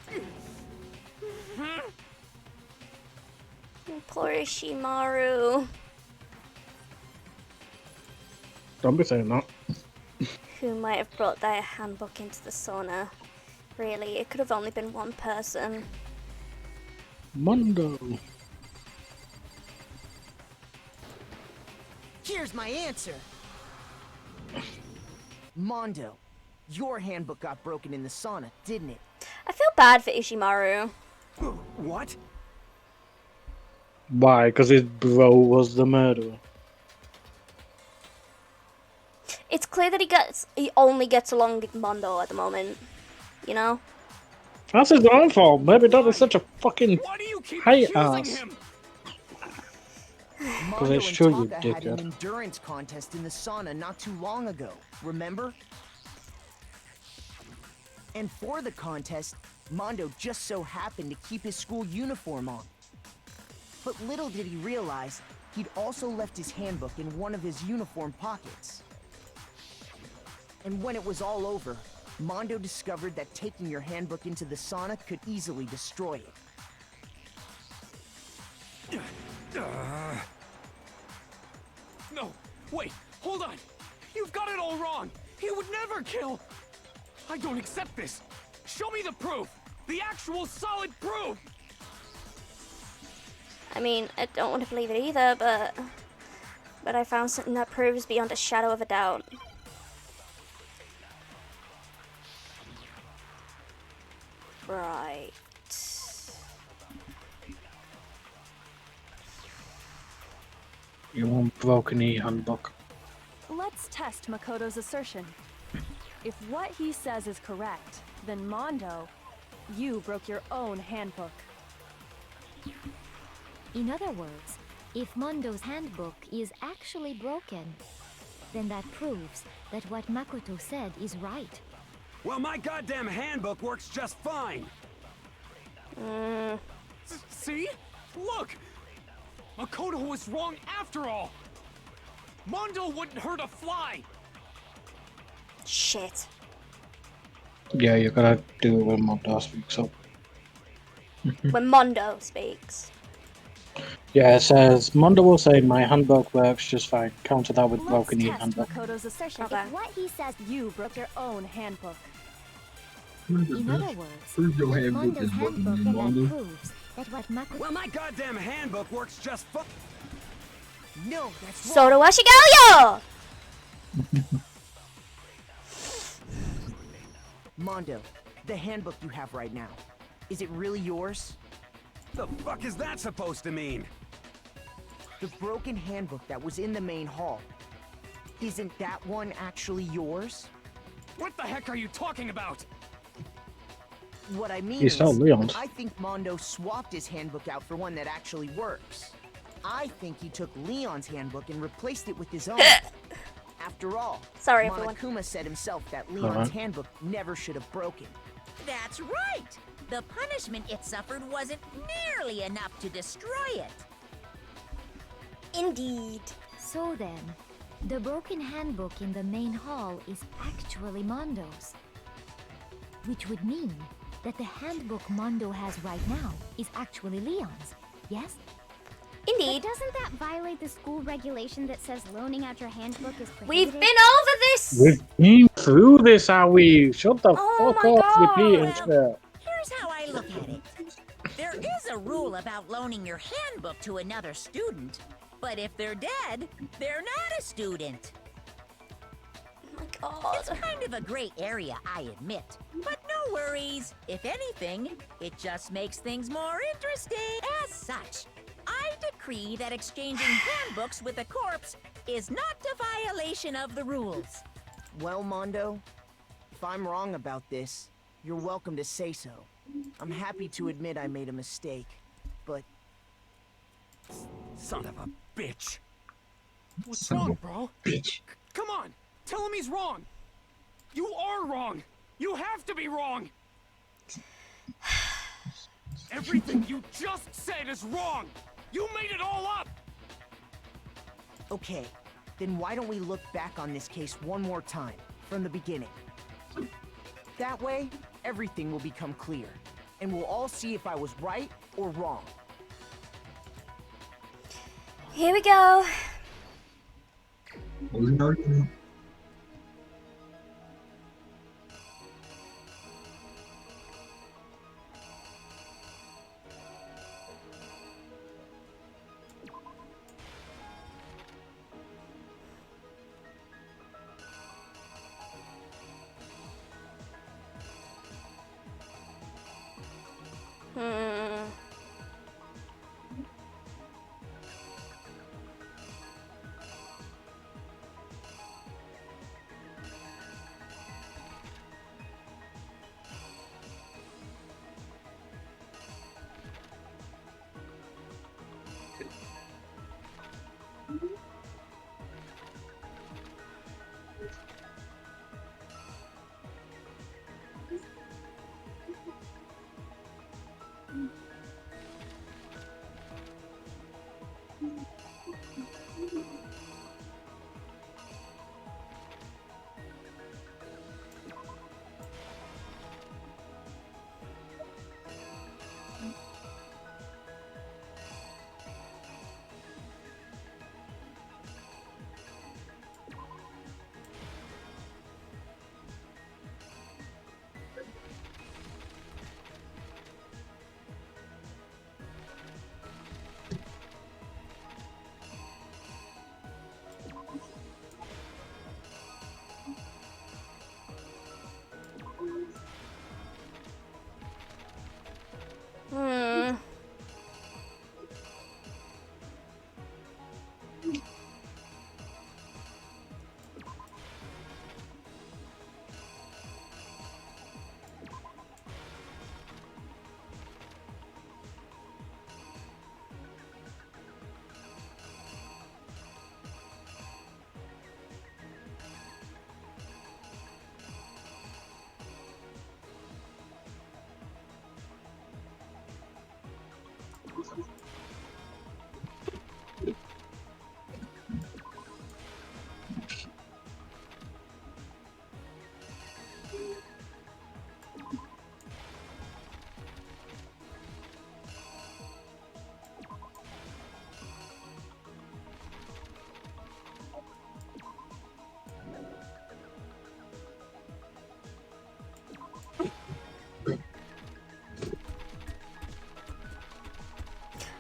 Poor Ishimaru. Don't be saying that. Who might have brought their handbook into the sauna. Really, it could have only been one person. Mondo. Here's my answer. Mondo, your handbook got broken in the sauna, didn't it? I feel bad for Ishimaru. What? Why? Because his bro was the murderer. It's clear that he only gets along with Mondo at the moment. You know? That's his own fault. Maybe that is such a fucking hate ass. Mondo and it's true, you Taka had an dickhead. endurance contest in the sauna not too long ago, remember? And for the contest, Mondo just so happened to keep his school uniform on. But little did he realize, he'd also left his handbook in one of his uniform pockets. And when it was all over, Mondo discovered that taking your handbook into the sauna could easily destroy it. No, wait, hold on. You've got it all wrong. He would never kill. I don't accept this. Show me the proof. The actual solid proof. I mean, I don't want to believe it either, but I found something that proves beyond a shadow of a doubt. Right. You want broken handbook. Let's test Makoto's assertion. If what he says is correct, then Mondo, you broke your own handbook. In other words, if Mondo's handbook is actually broken, then that proves that what Makoto said is right. Well, my goddamn handbook works just fine. See? Look! Makoto was wrong after all! Mondo wouldn't hurt a fly! Shit. Yeah, you gotta do it when Mondo speaks up. When Mondo speaks. Yeah, it says, Mondo will say my handbook works just fine. Counter that with Let's broken test handbook. Makoto's assertion. Okay. If what he says, you broke your own handbook. In other words, Where's your if handbook Mondo's is broken, handbook then Mondo? that proves that what Makoto... Well, my goddamn handbook works just fine. No, that's So do Ashigayo! Mondo, the handbook you have right now, is it really yours? The fuck is that supposed to mean? The broken handbook that was in the main hall, isn't that one actually yours? What the heck are you talking about? What I mean You is, saw Leon's. I think Mondo swapped his handbook out for one that actually works. I think he took Leon's handbook and replaced it with his own. After all, Sorry, everyone. Monokuma said himself that Leon's handbook never should have broken. That's right! The punishment it suffered wasn't nearly enough to destroy it. Indeed. So then, the broken handbook in the main hall is actually Mondo's. Which would mean that the handbook Mondo has right now is actually Leon's, yes? Indeed. But doesn't that violate the school regulation that says loaning out your handbook is prohibited? We've been over this! We've been through this, are we? Shut the Oh fuck my up, God. repeating shit. Here's how I look at it. There is a rule about loaning your handbook to another student, but if they're dead, they're not a student. Oh my God. It's kind of a gray area, I admit. But no worries. If anything, it just makes things more interesting. As such, I decree that exchanging handbooks with a corpse is not a violation of the rules. Well, Mondo, if I'm wrong about this, you're welcome to say so. I'm happy to admit I made a mistake, but... Son of a bitch. What's Son of wrong, a bro? bitch. Come on, tell him he's wrong. You are wrong. You have to be wrong. Everything you just said is wrong. You made it all up. Okay, then why don't we look back on this case one more time, from the beginning? That way, everything will become clear, and we'll all see if I was right or wrong. Here we go. Closing argument.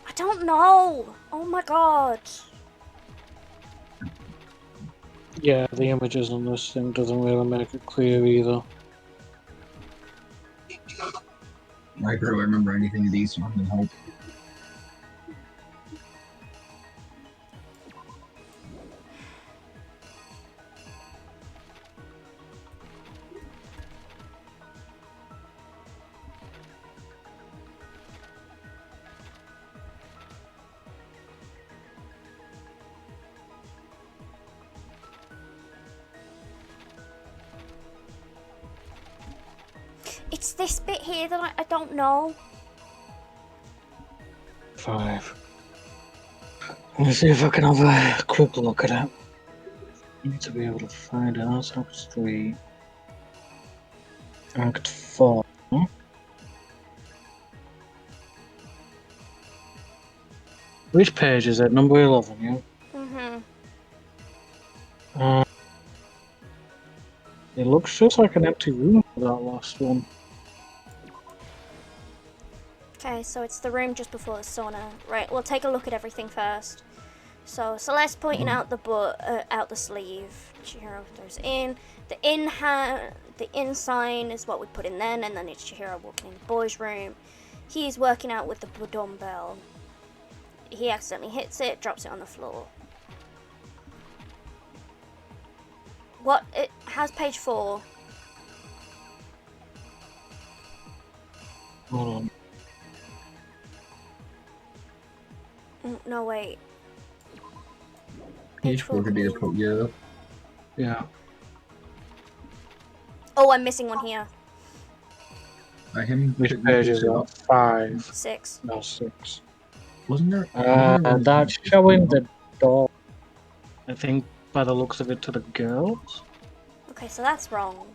I don't know. Oh my God. Yeah, the images on this thing doesn't really make it clear either. I barely remember anything of these, so I'm gonna help. It's this bit here that I don't know. 5. Let's see if I can have a quick look at it. I need to be able to find it. That's Act 3. Act 4. Which page is it? Number 11, yeah? It looks just like an empty room for that last one. Okay, so it's the room just before the sauna. Right, we'll take a look at everything first. So Celeste pointing out out the sleeve. Chihiro goes in. The in sign is what we put in then, and then it's Chihiro walking in the boys' room. He's working out with the dumbbell. He accidentally hits it, drops it on the floor. What? It has page 4. Hold on. No, wait. Page 4 to be a pro, yeah. Yeah. Oh, I'm missing one here. Which page is that? 5. 6. No, 6. Wasn't there? That's showing the door. I think by the looks of it to the girls. Okay, so that's wrong.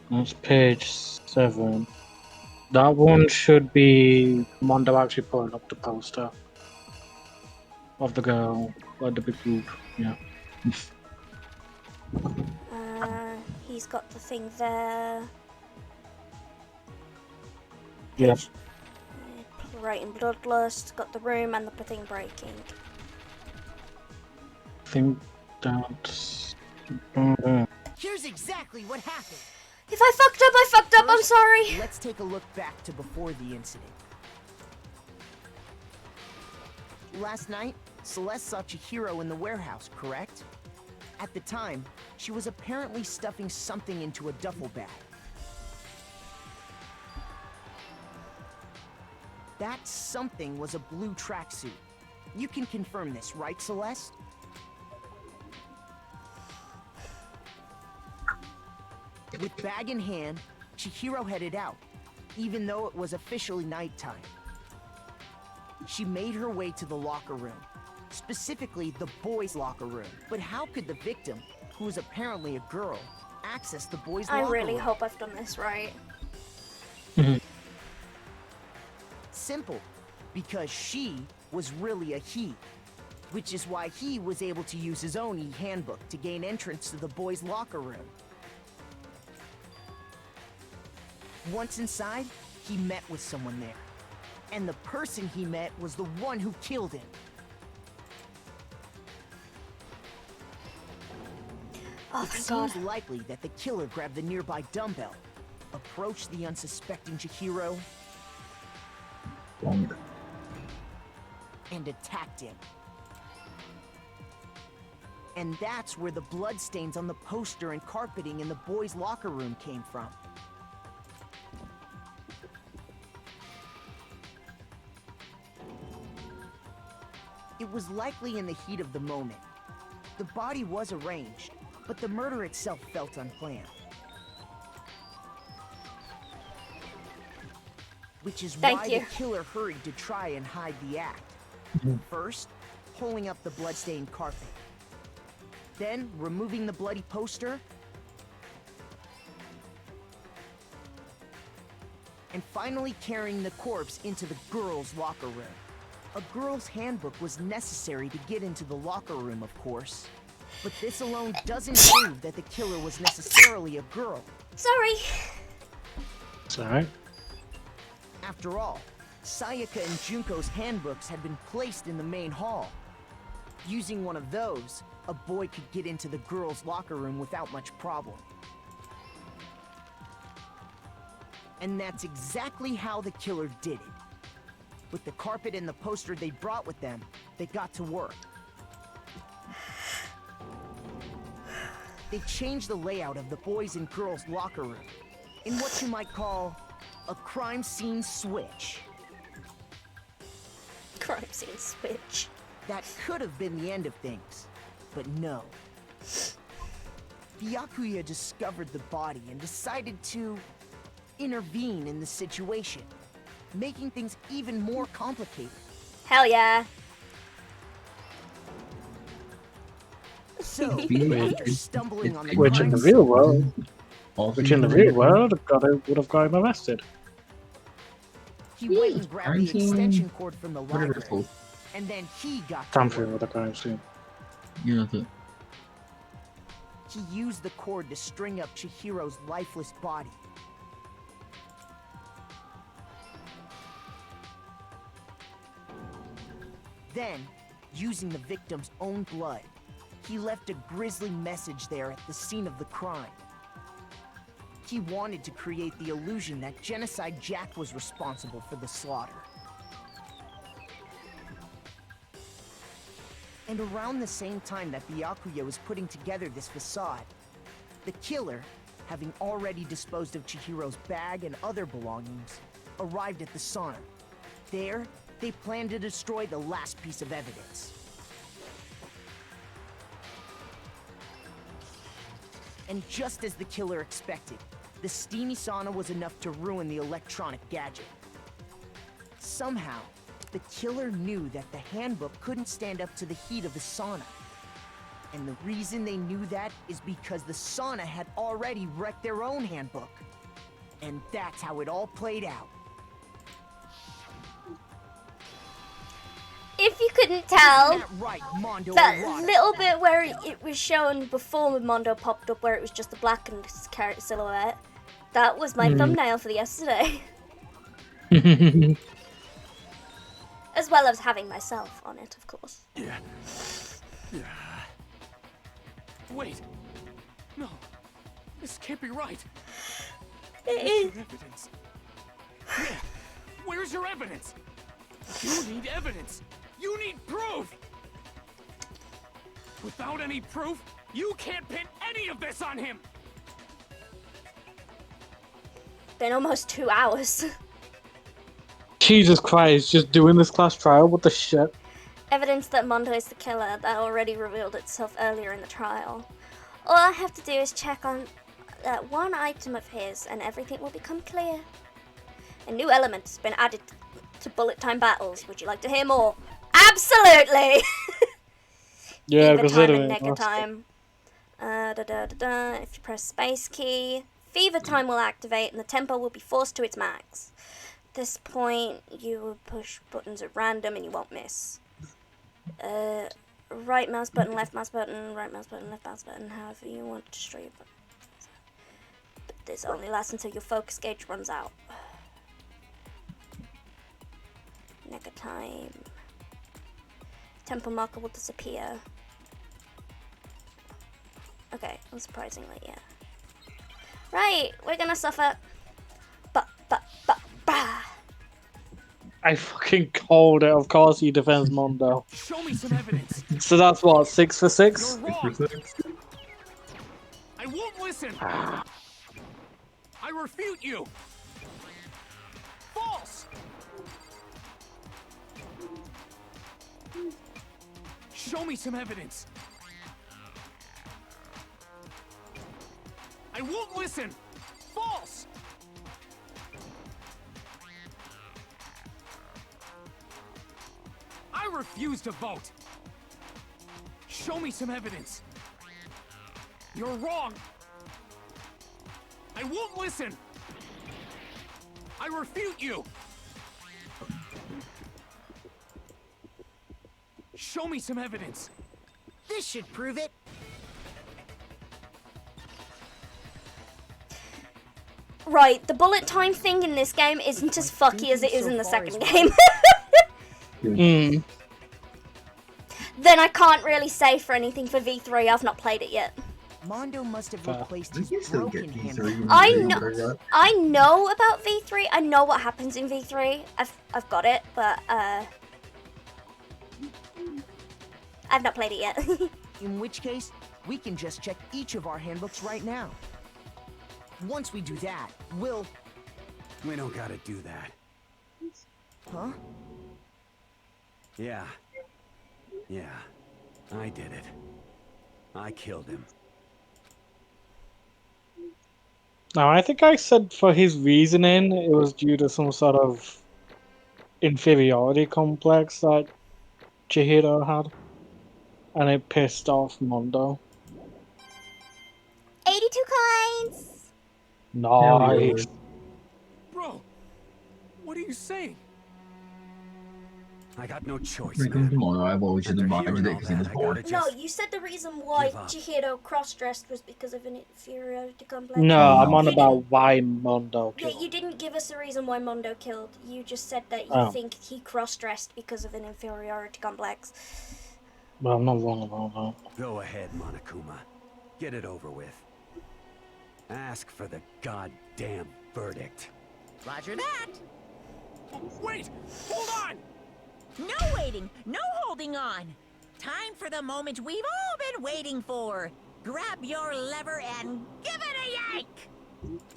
That's page 7. That one should be Mondo actually pulling up the poster of the girl, like the big group. Yeah. He's got the thing there. Yeah. Right in Bloodlust, got the room and the thing breaking. I think that's. Here's exactly what happened. If I fucked up, I fucked up. I'm sorry. Let's take a look back to before the incident. Last night, Celeste saw Chihiro in the warehouse, correct? At the time, she was apparently stuffing something into a duffel bag. That something was a blue tracksuit. You can confirm this, right, Celeste? With bag in hand, Chihiro headed out, even though it was officially nighttime. She made her way to the locker room, specifically the boys' locker room. But how could the victim, who was apparently a girl, access the boys' locker room? I really hope I've done this right. Simple, because she was really a he, which is why he was able to use his own e-handbook to gain entrance to the boys' locker room. Once inside, he met with someone there. And the person he met was the one who killed him. Oh, it seems likely that the killer grabbed the nearby dumbbell, approached the unsuspecting Chihiro, and attacked him. And that's where the bloodstains on the poster and carpeting in the boys' locker room came from. It was likely in the heat of the moment. The body was arranged, but the murder itself felt unplanned. Which is why the killer hurried to try and hide the act. First, pulling up the bloodstained carpet. Then, removing the bloody poster. And finally carrying the corpse into the girls' locker room. A girl's handbook was necessary to get into the locker room, of course. But this alone doesn't prove that the killer was necessarily a girl. Sorry. It's alright. After all, Sayaka and Junko's handbooks had been placed in the main hall. Using one of those, a boy could get into the girls' locker room without much problem. And that's exactly how the killer did it. With the carpet and the poster they brought with them, they got to work. They changed the layout of the boys' and girls' locker room in what you might call a crime scene switch. Crime scene switch. That could have been the end of things, but no. The Yakuya discovered the body and decided to intervene in the situation, making things even more complicated. Hell yeah. So, after stumbling on the Which in the crime real world, would have got him arrested. he went and grabbed the Quarantine. extension cord from the Whatever it's library, called. and then he got to Something work. with the crime scene. Yeah, that's it. He used the cord to string up Chihiro's lifeless body. Then, using the victim's own blood, he left a grisly message there at the scene of the crime. He wanted to create the illusion that Genocide Jack was responsible for the slaughter. And around the same time that Byakuya was putting together this facade, the killer, having already disposed of Chihiro's bag and other belongings, arrived at the sauna. There, they planned to destroy the last piece of evidence. And just as the killer expected, the steamy sauna was enough to ruin the electronic gadget. Somehow, the killer knew that the handbook couldn't stand up to the heat of the sauna. And the reason they knew that is because the sauna had already wrecked their own handbook. And that's how it all played out. If you couldn't tell, Isn't that right, Mondo that Arata? little bit where it was shown before Mondo popped up, where it was just the blackened character silhouette, that was my thumbnail for the yesterday. As well as having myself on it, of course. Yeah. Wait. No. This can't be right. It is. Where's your evidence? Yeah. Where's your evidence? You need evidence. You need proof. Without any proof, you can't pin any of this on him. Been almost 2 hours. Jesus Christ, just doing this class trial? What the shit? Evidence that Mondo is the killer that already revealed itself earlier in the trial. All I have to do is check on that one item of his and everything will become clear. A new element has been added to bullet time battles. Would you like to hear more? Absolutely! Yeah, Fever time and considering nega time. If you press space key, fever time will activate and the tempo will be forced to its max. At this point, you will push buttons at random and you won't miss. Right mouse button, left mouse button, right mouse button, left mouse button, however you want to destroy your button. But this only lasts until your focus gauge runs out. Nega time. Tempo marker will disappear. Okay, unsurprisingly, yeah. Right, we're gonna suffer. I fucking called it. Of course he defends Mondo. Show me some evidence. So that's what, 6 for 6? You're wrong. I won't listen. I refute you. False. Show me some evidence. I won't listen. False. I refuse to vote. Show me some evidence. You're wrong. I won't listen. I refute you. Show me some evidence. This should prove it. Right, the bullet time thing in this game isn't as fucky as it is in the second game. Then I can't really say for anything for V3, I've not played it yet. Mondo must have replaced his broken handbook. I know about V3, I know what happens in V3, I've got it, but I've not played it yet. In which case, we can just check each of our handbooks right now. Once we do that, we'll... We don't gotta do that. Huh? Yeah. Yeah. I did it. I killed him. Now, I think I said for his reasoning, it was due to some sort of inferiority complex that Chihiro had, and it pissed off Mondo. 82 coins! Nice. Bro, what are you saying? I got no choice, Here comes man. Mono. I've always just After advised hearing it all because he that, was I bored. gotta No, just you said the reason why give up. Chihiro cross-dressed was because of an inferiority complex. No, Oh, I'm no. on You about why Mondo Yeah, killed. you didn't give us a reason why Mondo killed. You just said that you Oh, think he cross-dressed because of an inferiority complex. well, I'm not wrong about that. Go ahead, Monokuma. Get it over with. Ask for the goddamn verdict. Roger that. Wait! Hold on! No waiting, no holding on. Time for the moment we've all been waiting for. Grab your lever and give it a yank!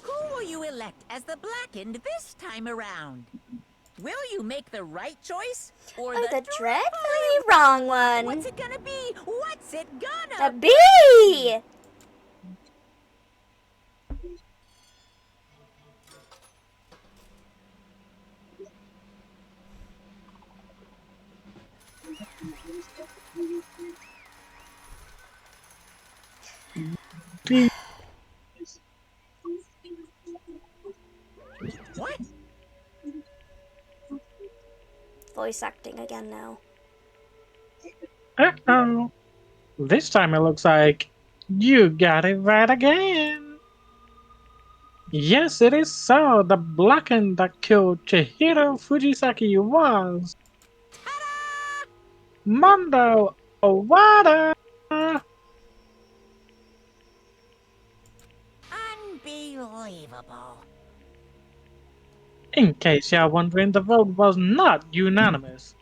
Who will you elect as the Blackened this time around? Will you make the right choice? Or Oh, the the dreadfully wrong one. What's it gonna be? What's it A gonna B! What? Voice acting again now. Uh-oh. This time it looks like you got it right again. Yes, it is so. The blackened that killed Chihiro Fujisaki was Mondo Owada. Unbelievable. In case you're wondering, the vote was not unanimous.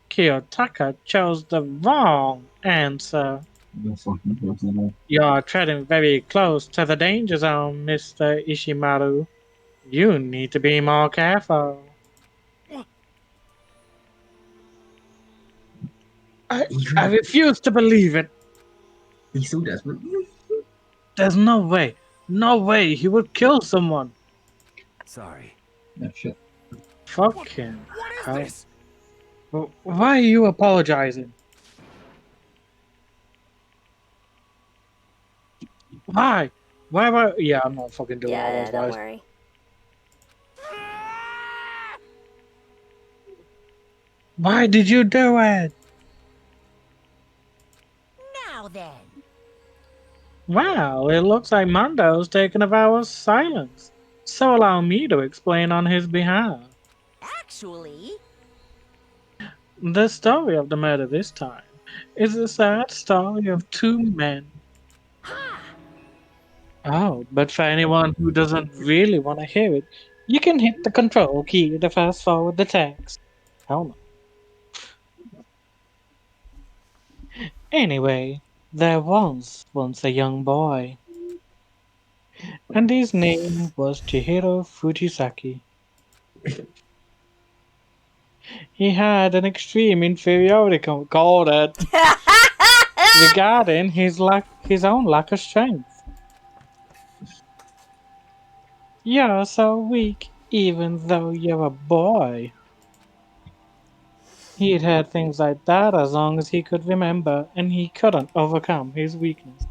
Kiyotaka chose the wrong answer. No fucking personal. You're treading very close to the danger zone, Mr. Ishimaru. You need to be more careful. I refuse to believe it. He's so desperate. There's no way. No way he would kill someone. Sorry. Yeah, shit. Fuck him. What is How? this? Why are you apologizing? Why? Why? Yeah, I'm not fucking doing all Yeah, those don't guys. worry. Why did you do it? Now then. Well, it looks like Mondo's taken a vow of silence. So allow me to explain on his behalf. Actually, The story of the murder this time is the sad story of two men. Oh, but for anyone who doesn't really want to hear it, you can hit the control key to fast forward the text. Hell no. Anyway, there was once a young boy, and his name was Chihiro Fujisaki. He had an extreme inferiority called it regarding his own lack of strength. You're so weak, even though you're a boy. He'd heard things like that as long as he could remember, and he couldn't overcome his weakness.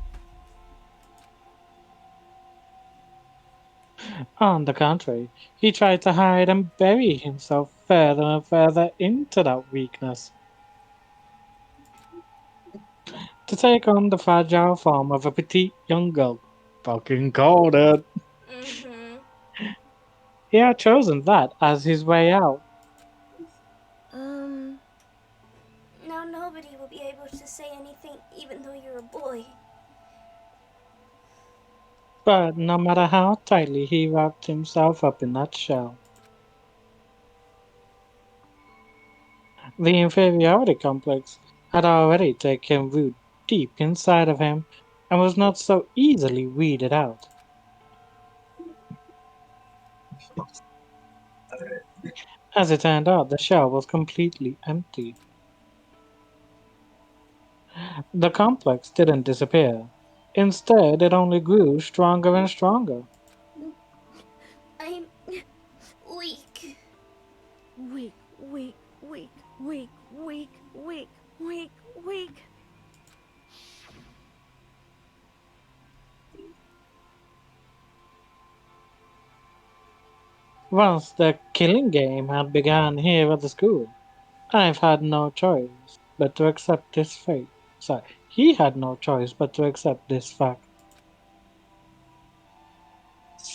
On the contrary, he tried to hide and bury himself further and further into that weakness, to take on the fragile form of a petite young girl. Fucking called it. Mm-hmm. He had chosen that as his way out. Now nobody will be able to say anything, even though you're a boy. But no matter how tightly he wrapped himself up in that shell, the inferiority complex had already taken root deep inside of him and was not so easily weeded out. As it turned out, the shell was completely empty. The complex didn't disappear. Instead, it only grew stronger and stronger. Weak, weak, weak, weak, weak. Once the killing game had begun here at the school, I've had no choice but to accept this fate. Sorry, he had no choice but to accept this fact.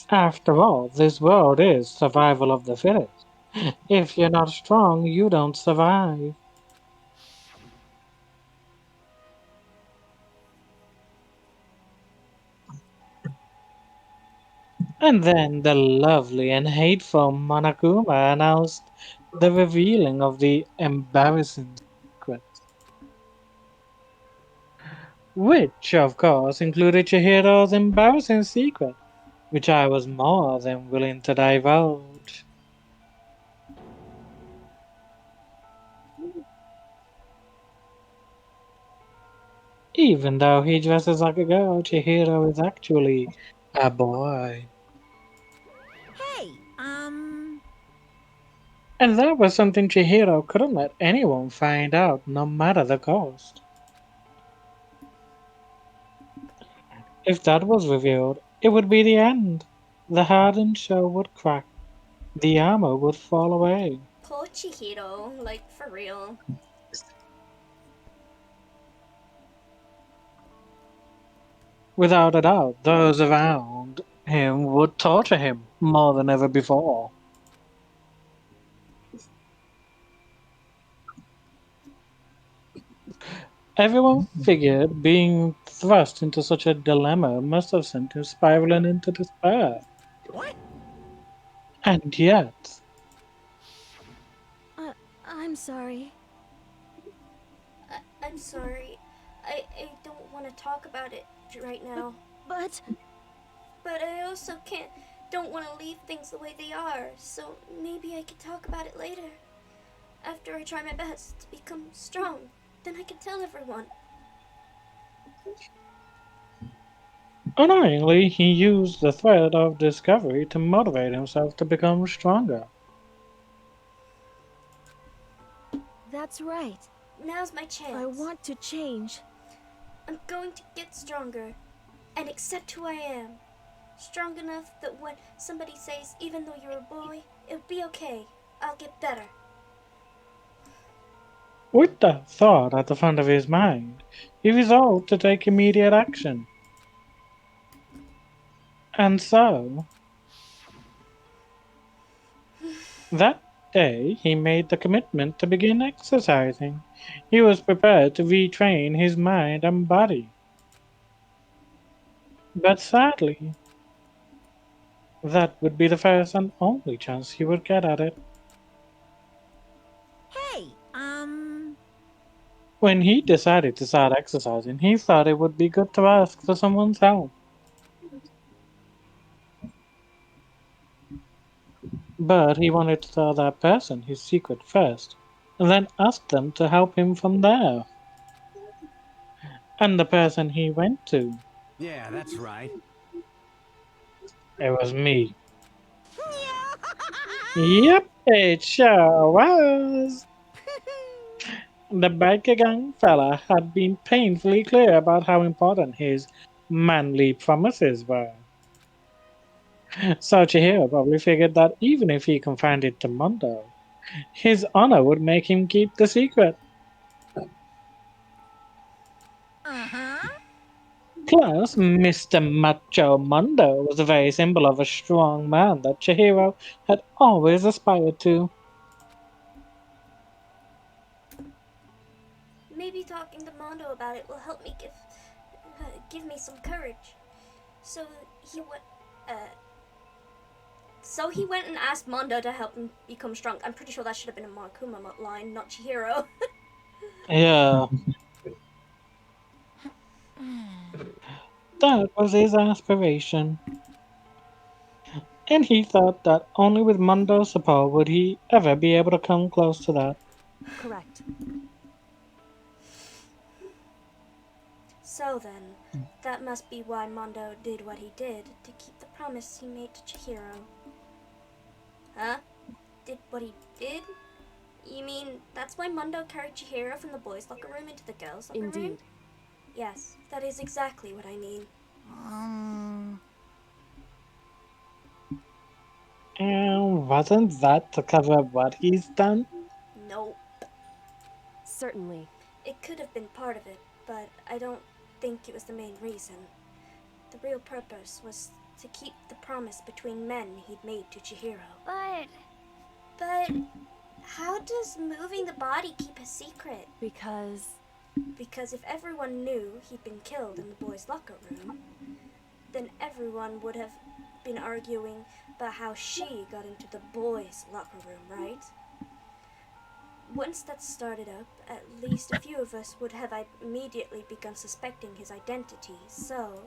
After all, this world is survival of the fittest. If you're not strong, you don't survive. And then the lovely and hateful Monokuma announced the revealing of the embarrassing secret, which of course included Chihiro's embarrassing secret, which I was more than willing to divulge. Even though he dresses like a girl, Chihiro is actually a boy. Hey, And that was something Chihiro couldn't let anyone find out, no matter the cost. If that was revealed, it would be the end. The hardened shell would crack, the armor would fall away. Poor Chihiro, like for real. Without a doubt, those around him would torture him more than ever before. Everyone figured being thrust into such a dilemma must have sent him spiraling into despair. what? And yet, I'm sorry. I'm sorry. I don't want to talk about it right now. But But I also don't want to leave things the way they are, so maybe I could talk about it later. After I try my best to become strong, then I can tell everyone. annoyingly, he used the threat of discovery to motivate himself to become stronger. that's right. Now's my chance. I want to change. I'm going to get stronger and accept who I am. Strong enough that when somebody says, even though you're a boy, it'll be okay. I'll get better. With that thought at the front of his mind, he resolved to take immediate action. And so, that day he made the commitment to begin exercising. He was prepared to retrain his mind and body. But sadly, that would be the first and only chance he would get at it. Hey, When he decided to start exercising, he thought it would be good to ask for someone's help. But he wanted to tell that person his secret first, and then ask them to help him from there. And the person he went to, Yeah, that's right. it was me. Yep, it sure was. The biker gang fella had been painfully clear about how important his manly promises were. So Chihiro probably figured that even if he confided to Mondo, his honor would make him keep the secret. uh-huh. Plus, Mr. Macho Mondo was the very symbol of a strong man that Chihiro had always aspired to. Maybe talking to Mondo about it will help me give me some courage. So he went. So he went and asked Mondo to help him become strong. I'm pretty sure that should have been a Monokuma line, not Chihiro. Yeah, that was his aspiration. And he thought that only with Mondo's support would he ever be able to come close to that. Correct. So then, that must be why Mondo did what he did to keep the promise he made to Chihiro. Huh? Did what he did? You mean that's why Mondo carried Chihiro from the boys' locker room into the girls' locker room? Indeed. Yes, that is exactly what I mean. And wasn't that to cover up what he's done? Nope. Certainly. It could have been part of it, but I don't think it was the main reason. The real purpose was to keep the promise between men he'd made to Chihiro. But how does moving the body keep a secret? Because if everyone knew he'd been killed in the boys' locker room, then everyone would have been arguing about how she got into the boys' locker room, right? Once that started up, at least a few of us would have immediately begun suspecting his identity, so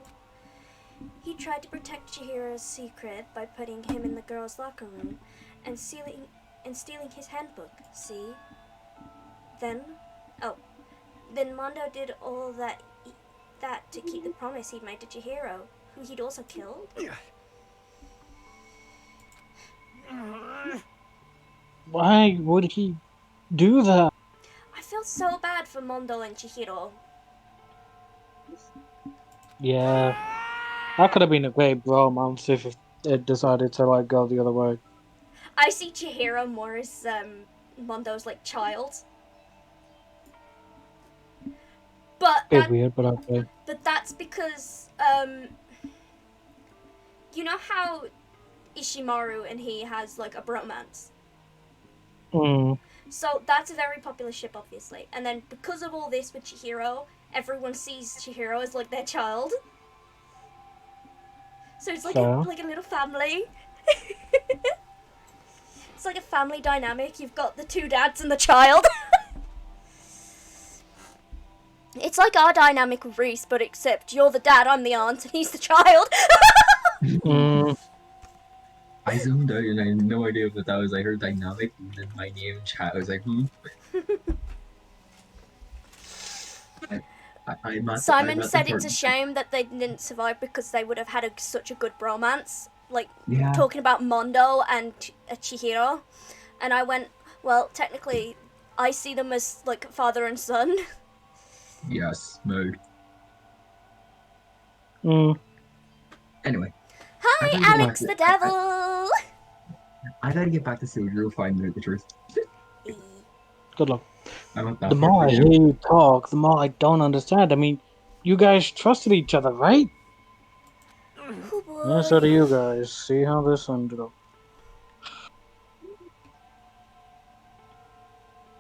he tried to protect Chihiro's secret by putting him in the girls' locker room and stealing his handbook, see? Then Mondo did all that to keep the promise he'd made to Chihiro, who he'd also killed. Why would he do that? I feel so bad for Mondo and Chihiro. Yeah. That could have been a great bromance if it decided to like go the other way. I see Chihiro more as Mondo's like child. Bit weird, but okay. But that's because you know how Ishimaru and he has like a bromance? So that's a very popular ship, obviously. And then because of all this with Chihiro, everyone sees Chihiro as like their child. So it's like a little family. It's like a family dynamic. You've got the two dads and the child. It's like our dynamic with Reese, but except you're the dad, I'm the aunt, and he's the child. I zoomed out and I had no idea what that was. I heard dynamic and then my name in chat. I was like, Simon said it's a shame that they didn't survive because they would have had such a good bromance. Like, talking about Mondo and Chihiro. And I went, well, technically, I see them as, like, father and son. Yes, mood. Anyway. Hi, Alex the Devil! I gotta get back to Subaru, find out the truth. Good luck. I'm The more I hear you talk, the more I don't understand. I mean, you guys trusted each other, right? Oh boy. Yeah, so do you guys. See how this ended up.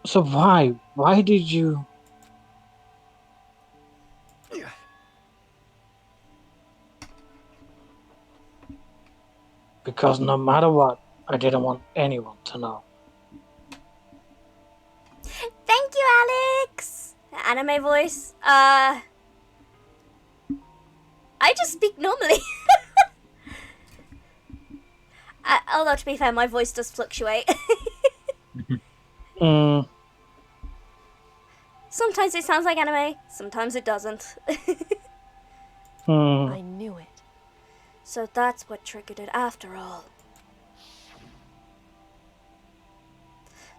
So why? Why did you... Because no matter what, I didn't want anyone to know. Thank you, Alex! Anime voice. I just speak normally. Although, to be fair, my voice does fluctuate. Sometimes it sounds like anime, sometimes it doesn't. I knew it. So that's what triggered it after all.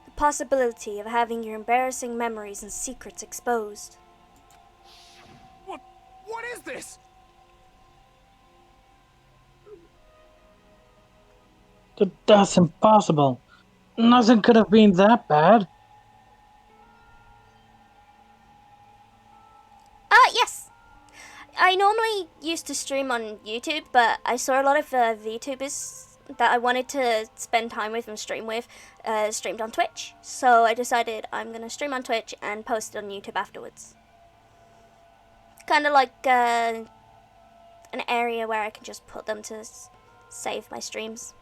The possibility of having your embarrassing memories and secrets exposed. What is this? That's impossible. Nothing could have been that bad. Yes. I normally used to stream on YouTube, but I saw a lot of VTubers that I wanted to spend time with and stream with streamed on Twitch. So I decided I'm going to stream on Twitch and post it on YouTube afterwards. Kind of like an area where I can just put them to save my streams.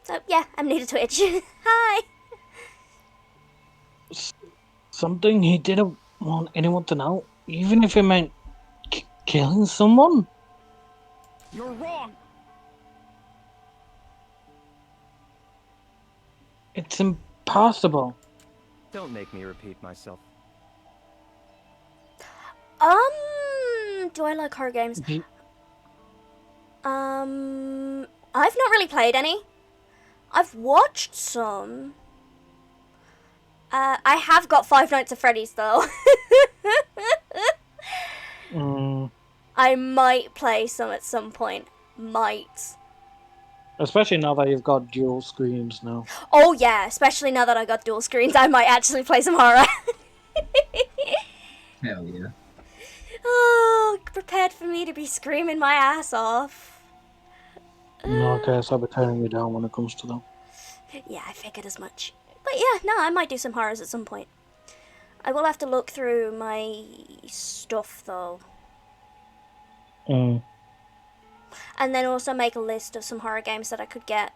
So yeah, I'm new to Twitch. Hi! Something he didn't want anyone to know, even if it meant killing someone? You're wrong! It's impossible. Don't make me repeat myself. Do I like horror games? I've not really played any. I've watched some. I have got Five Nights at Freddy's though. I might play some at some point. Might. Especially now that you've got dual screens now. Oh yeah, especially now that I got dual screens, I might actually play some horror. Hell yeah. Oh, prepared for me to be screaming my ass off. No, okay, so I'll be turning you down when it comes to them. Yeah, I figured as much. But yeah, no, I might do some horrors at some point. I will have to look through my stuff though. And then also make a list of some horror games that I could get.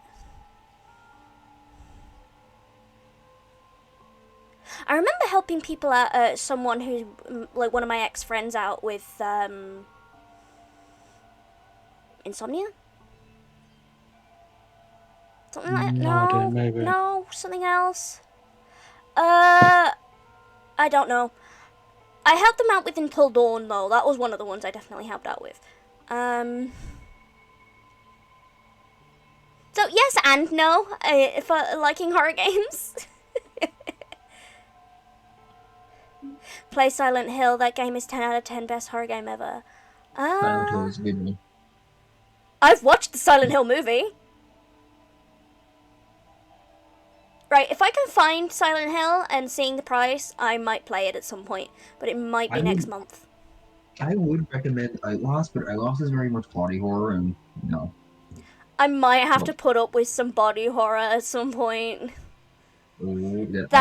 I remember helping people out, someone who, like one of my ex-friends out with, insomnia? Something like that? No, maybe. no, something else. I don't know. I helped them out with Until Dawn though. That was one of the ones I definitely helped out with. So yes and no, for liking horror games. Play Silent Hill. That game is 10 out of 10 best horror game ever. Silent Hill is a good one. I've watched the Silent Hill movie. Right, if I can find Silent Hill and seeing the price, I might play it at some point, but it might be next month. I would recommend Outlast, but Outlast is very much body horror, and no. I might have to put up with some body horror at some point. That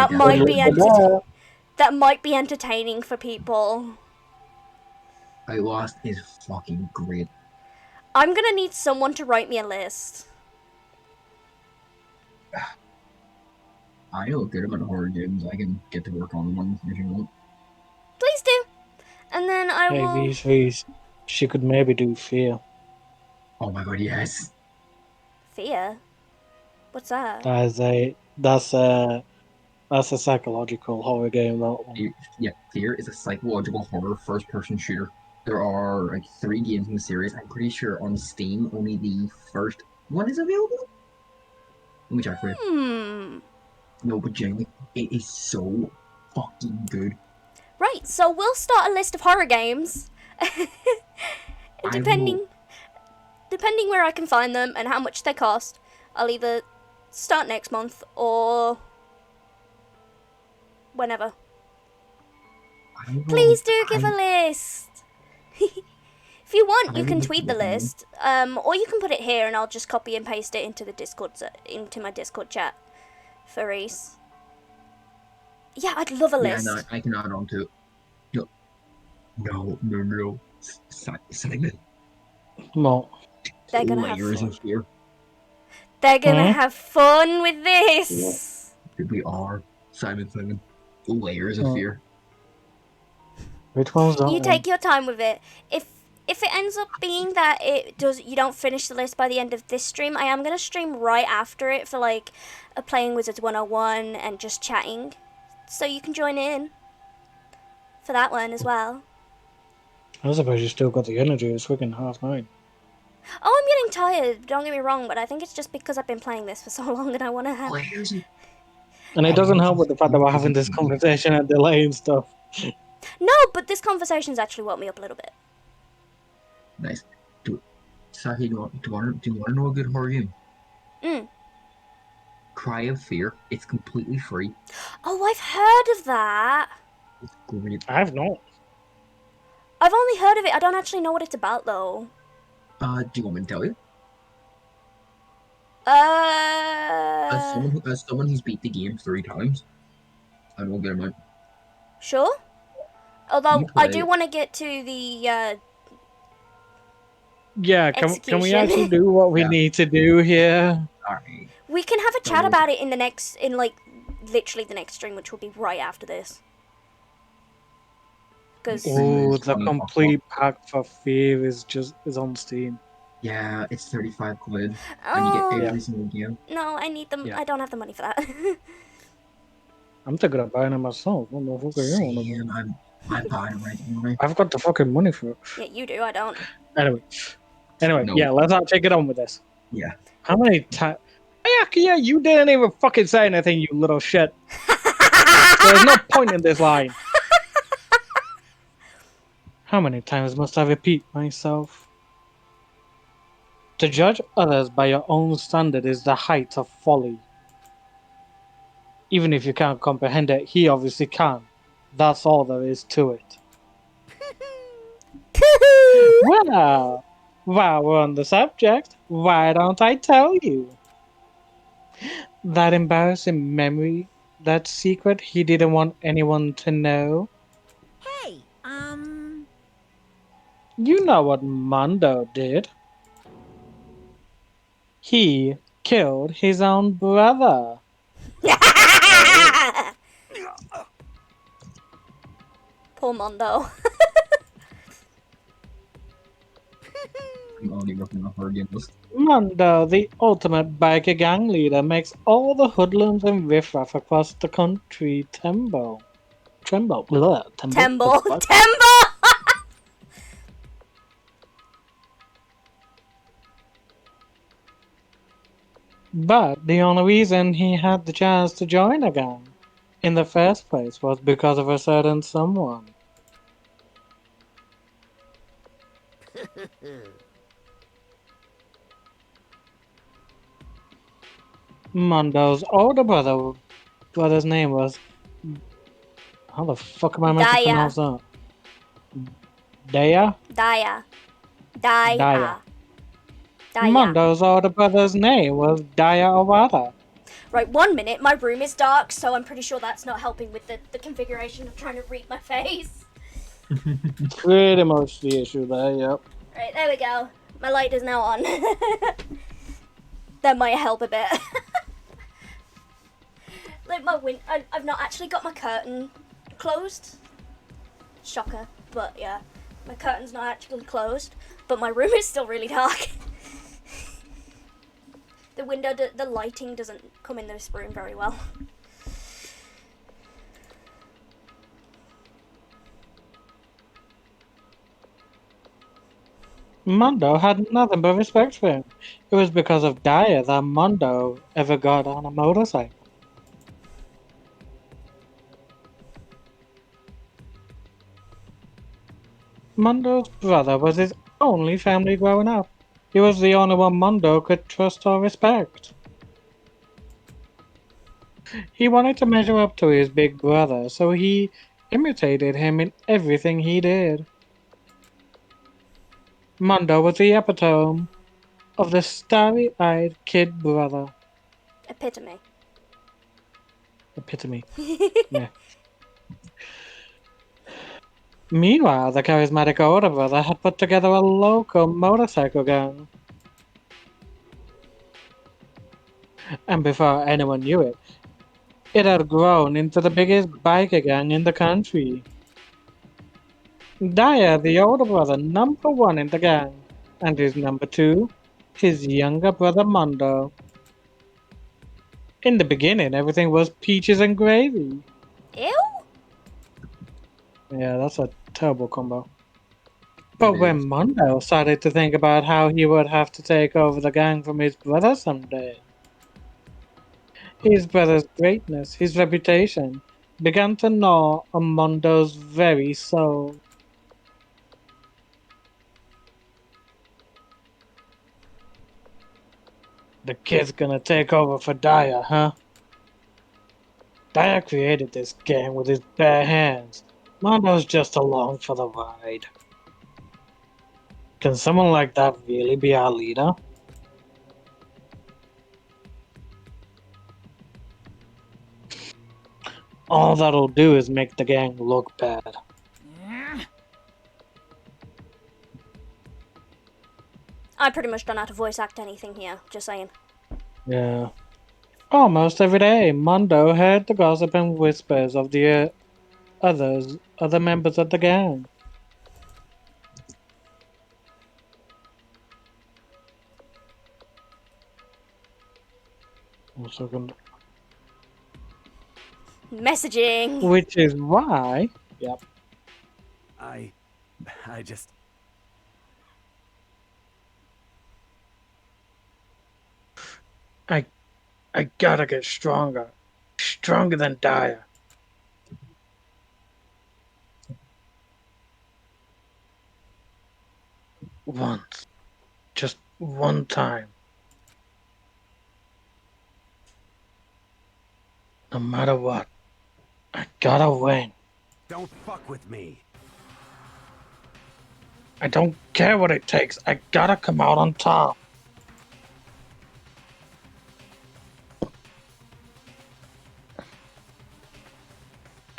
That might be entertaining for people. Outlast is fucking great. I'm gonna need someone to write me a list. I know a good amount of horror games. I can get to work on one if you want. Please do. And then I will... Hey, she could maybe do Fear. Oh my god, yes. Fear? What's that? That's a psychological horror game. That one. Yeah, Fear is a psychological horror first-person shooter. There are like 3 games in the series. I'm pretty sure on Steam only the first one is available. Let me check for you. No, but genuinely, it is so fucking good. Right, so we'll start a list of horror games. Depending where I can find them and how much they cost, I'll either start next month or whenever. Please do give a list. If you want, you can tweet the list, or you can put it here and I'll just copy and paste it into the into my Discord chat for Reese. Yeah, I'd love a list. Yeah, no, I can add on to it. No. Simon. No. They're gonna have Layers fun. of Fear. They're gonna have fun with this. We are. Simon. Layers of Fear. Which one's that? You take your time with it. If it ends up being that you don't finish the list by the end of this stream, I am gonna stream right after it for like a Playing Wizards 101 and just chatting, so you can join in for that one as well. I suppose you still got the energy. It's freaking 9:30. Oh, I'm getting tired. Don't get me wrong, but I think it's just because I've been playing this for so long and I want to have. And it doesn't help with the fact that we're having this conversation and delaying stuff. No, but this conversation's actually woke me up a little bit. Nice. Saki, do you want to know a good horror game? Cry of Fear. It's completely free. Oh, I've heard of that. It's great. I've not. I've only heard of it. I don't actually know what it's about though. Do you want me to tell you? As someone who's beat the game 3 times, I won't get him out. Sure. Although I do want to get to the Yeah, can we actually do what we need to do here? Alright. We can have a chat about it in literally the next stream, which will be right after this. Oh, the complete pack for Fear is on Steam. Yeah, it's 35 quid, and you get every single game. No, I need them. Yeah. I don't have the money for that. I'm thinking of buying it myself. What the fuck are you on? I'm buying it right now. I've got the fucking money for it. Yeah, you do. I don't. Anyway, No. yeah, let's not take it on with this. Yeah. How many times? Yeah, you didn't even fucking say anything, you little shit. There's no point in this line. How many times must I repeat myself? To judge others by your own standard is the height of folly. Even if you can't comprehend it, he obviously can. That's all there is to it. Well, while we're on the subject, why don't I tell you? That embarrassing memory, that secret he didn't want anyone to know. Hey, You know what Mondo did. He killed his own brother. Poor Mondo. I'm only working on her again. Mondo, the ultimate biker gang leader, makes all the hoodlums and riffraff across the country tremble. Tremble? Blah, Temple. the fuck? Temple! But the only reason he had the chance to join a gang in the first place was because of a certain someone. Mondo's older brother's name was... How the fuck am I meant to Daya. pronounce that? Daya? Daya. Daya. Daya. Mondo's older brother's name was Daya Owada. Right, 1 minute, my room is dark, so I'm pretty sure that's not helping with the configuration of trying to read my face. Pretty much the issue there, yep. Right, there we go. My light is now on. That might help a bit. Like I've not actually got my curtain closed. Shocker, but yeah. My curtain's not actually closed, but my room is still really dark. The lighting doesn't come in this room very well. Mondo had nothing but respect for him. It was because of Daya that Mondo ever got on a motorcycle. Mondo's brother was his only family growing up. He was the only one Mondo could trust or respect. He wanted to measure up to his big brother, so he imitated him in everything he did. Mondo was the epitome of the starry-eyed kid brother. Epitome. Epitome. Yeah. Meanwhile, the charismatic older brother had put together a local motorcycle gang. And before anyone knew it, it had grown into the biggest biker gang in the country. Daya, the older brother, number one in the gang, and his number two, his younger brother Mondo. In the beginning, everything was peaches and gravy. Ew? Yeah, that's a terrible combo. But when Mondo started to think about how he would have to take over the gang from his brother someday, his brother's greatness, his reputation, began to gnaw on Mondo's very soul. The kid's gonna take over for Daya, huh? Daya created this gang with his bare hands. Mondo's just along for the ride. Can someone like that really be our leader? All that'll do is make the gang look bad. I pretty much don't know how to voice act anything here, just saying. Yeah. Almost every day, Mondo heard the gossip and whispers of the other members of the gang. One second. Messaging! Which is why... Yep. I just... I I gotta get stronger. Stronger than Daya. Once. Just one time. No matter what, I gotta win. Don't fuck with me. I don't care what it takes. I gotta come out on top.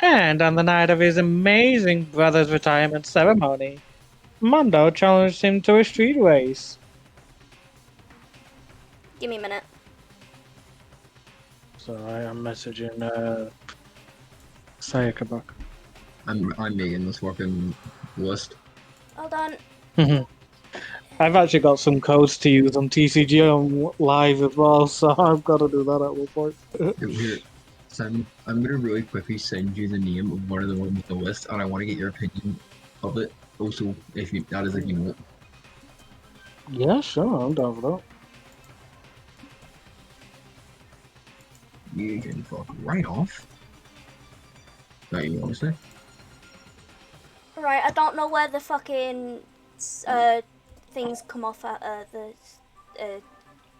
And on the night of his amazing brother's retirement ceremony, Mondo challenged him to a street race. Give me a minute. Sorry, I'm messaging Sayaka. I'm making this fucking list. Hold on. I've actually got some codes to use on TCG on live as well, so I've got to do that at one point. Here, Simon, I'm gonna really quickly send you the name of one of the ones with the list, and I want to get your opinion of it. Also, if you that is if you know it. Yeah, sure, I'm down for that. You can fuck right off. Not even want to say. Right, I don't know where the fucking things come off at the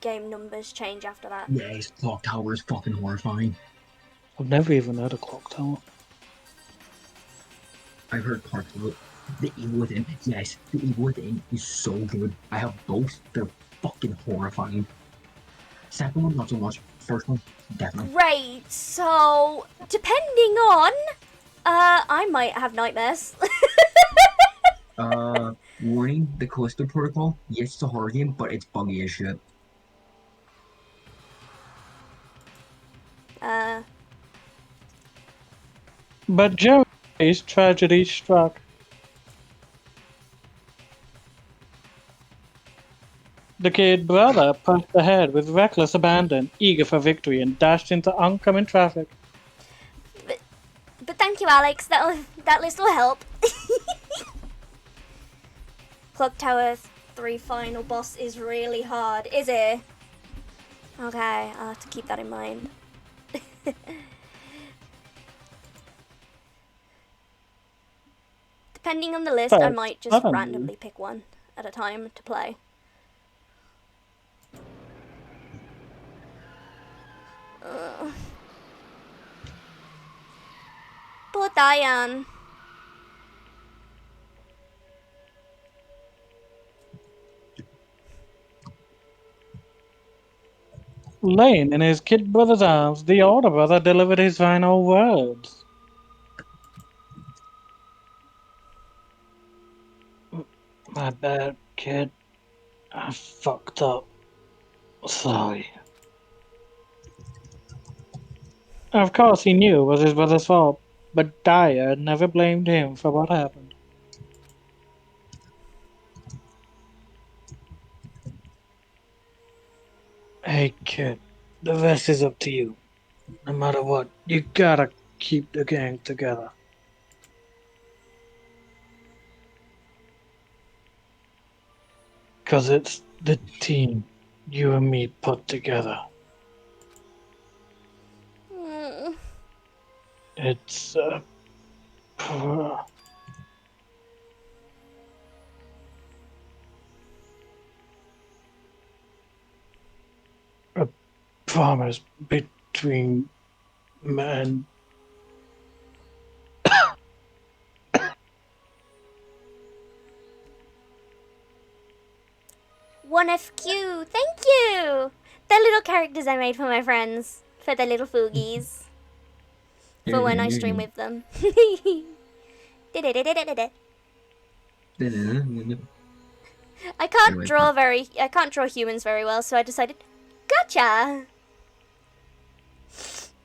game numbers change after that. Yes, clock tower is fucking horrifying. I've never even heard of Clock Tower. I've heard parts of it. The Evil Within, yes, the Evil Within is so good. I have both. They're fucking horrifying. Second one, not so much. First one, definitely. Great, so depending on, I might have nightmares. Warning, the Callisto Protocol, yes, it's a horror game, but it's buggy as shit. But Joey's tragedy struck. The kid brother pushed ahead with reckless abandon, eager for victory, and dashed into oncoming traffic. But thank you, Alex. That list will help. Clock Tower 3 final boss is really hard, is it? Okay, I'll have to keep that in mind. Depending on the list, I might just randomly pick one at a time to play. Poor Diane. Laying in his kid brother's arms, the older brother delivered his final words. My bad, kid. I fucked up. Sorry. Of course he knew it was his brother's fault, but Dyer never blamed him for what happened. Hey kid, the rest is up to you. No matter what, you gotta keep the gang together. Cause it's the team you and me put together. It's a promise between man. One FQ, thank you! The little characters I made for my friends, for their little foogies. For when I stream with them. I can't draw humans very well, so I decided, gotcha!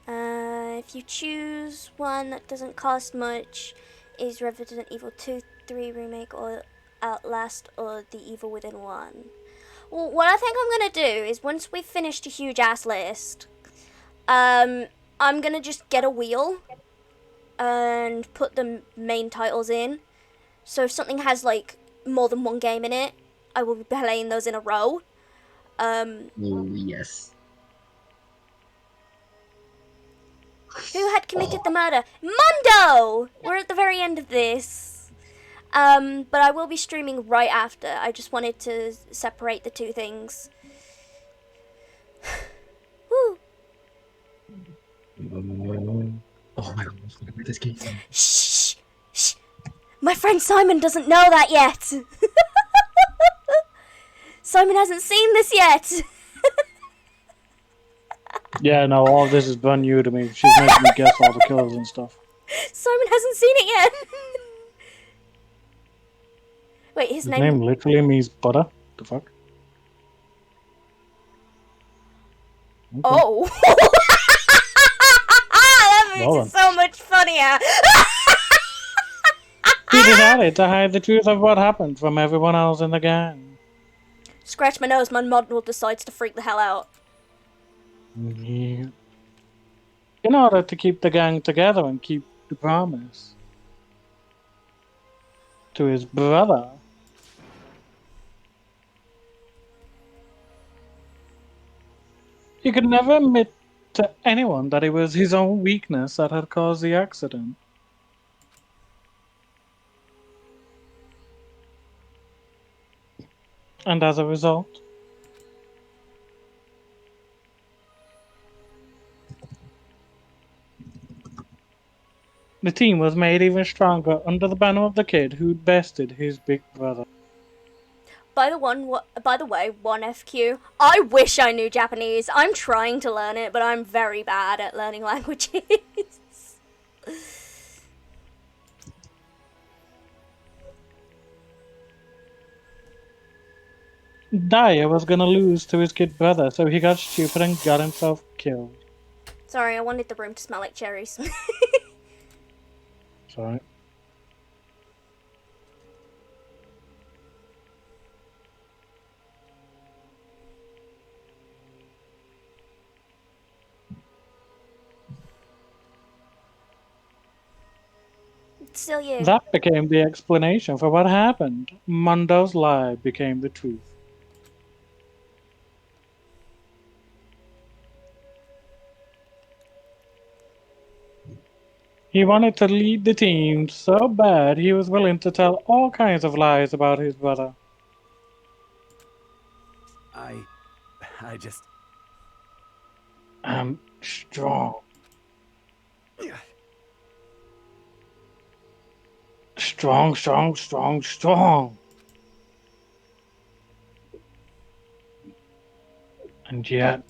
If you choose one that doesn't cost much, is Resident Evil 2, 3 Remake, or Outlast, or The Evil Within 1. Well, what I think I'm gonna do is once we've finished a huge ass list, I'm gonna just get a wheel and put the main titles in. So if something has like more than one game in it, I will be playing those in a row. Oh yes. Who had committed the murder? Mondo! We're at the very end of this. But I will be streaming right after. I just wanted to separate the two things. Woo! Oh my god, look at this game. Shh! Shh! My friend Simon doesn't know that yet! Simon hasn't seen this yet! Yeah, no, all of this is brand new to me. She's making me guess all the kills and stuff. Simon hasn't seen it yet! Wait, his name literally means butter? The fuck? Okay. Oh! That makes it so much funnier! He decided to hide the truth of what happened from everyone else in the gang. Scratch my nose, my model decides to freak the hell out. Yeah. In order to keep the gang together and keep the promise to his brother. He could never admit to anyone that it was his own weakness that had caused the accident. And as a result, the team was made even stronger under the banner of the kid who'd bested his big brother. By the way, 1FQ, I wish I knew Japanese. I'm trying to learn it, but I'm very bad at learning languages. Daya was gonna lose to his kid brother, so he got stupid and got himself killed. Sorry, I wanted the room to smell like cherries. Sorry. Still you. That became the explanation for what happened. Mondo's lie became the truth. He wanted to lead the team so bad he was willing to tell all kinds of lies about his brother. I just... I'm strong. Strong, strong, strong, strong. And yet...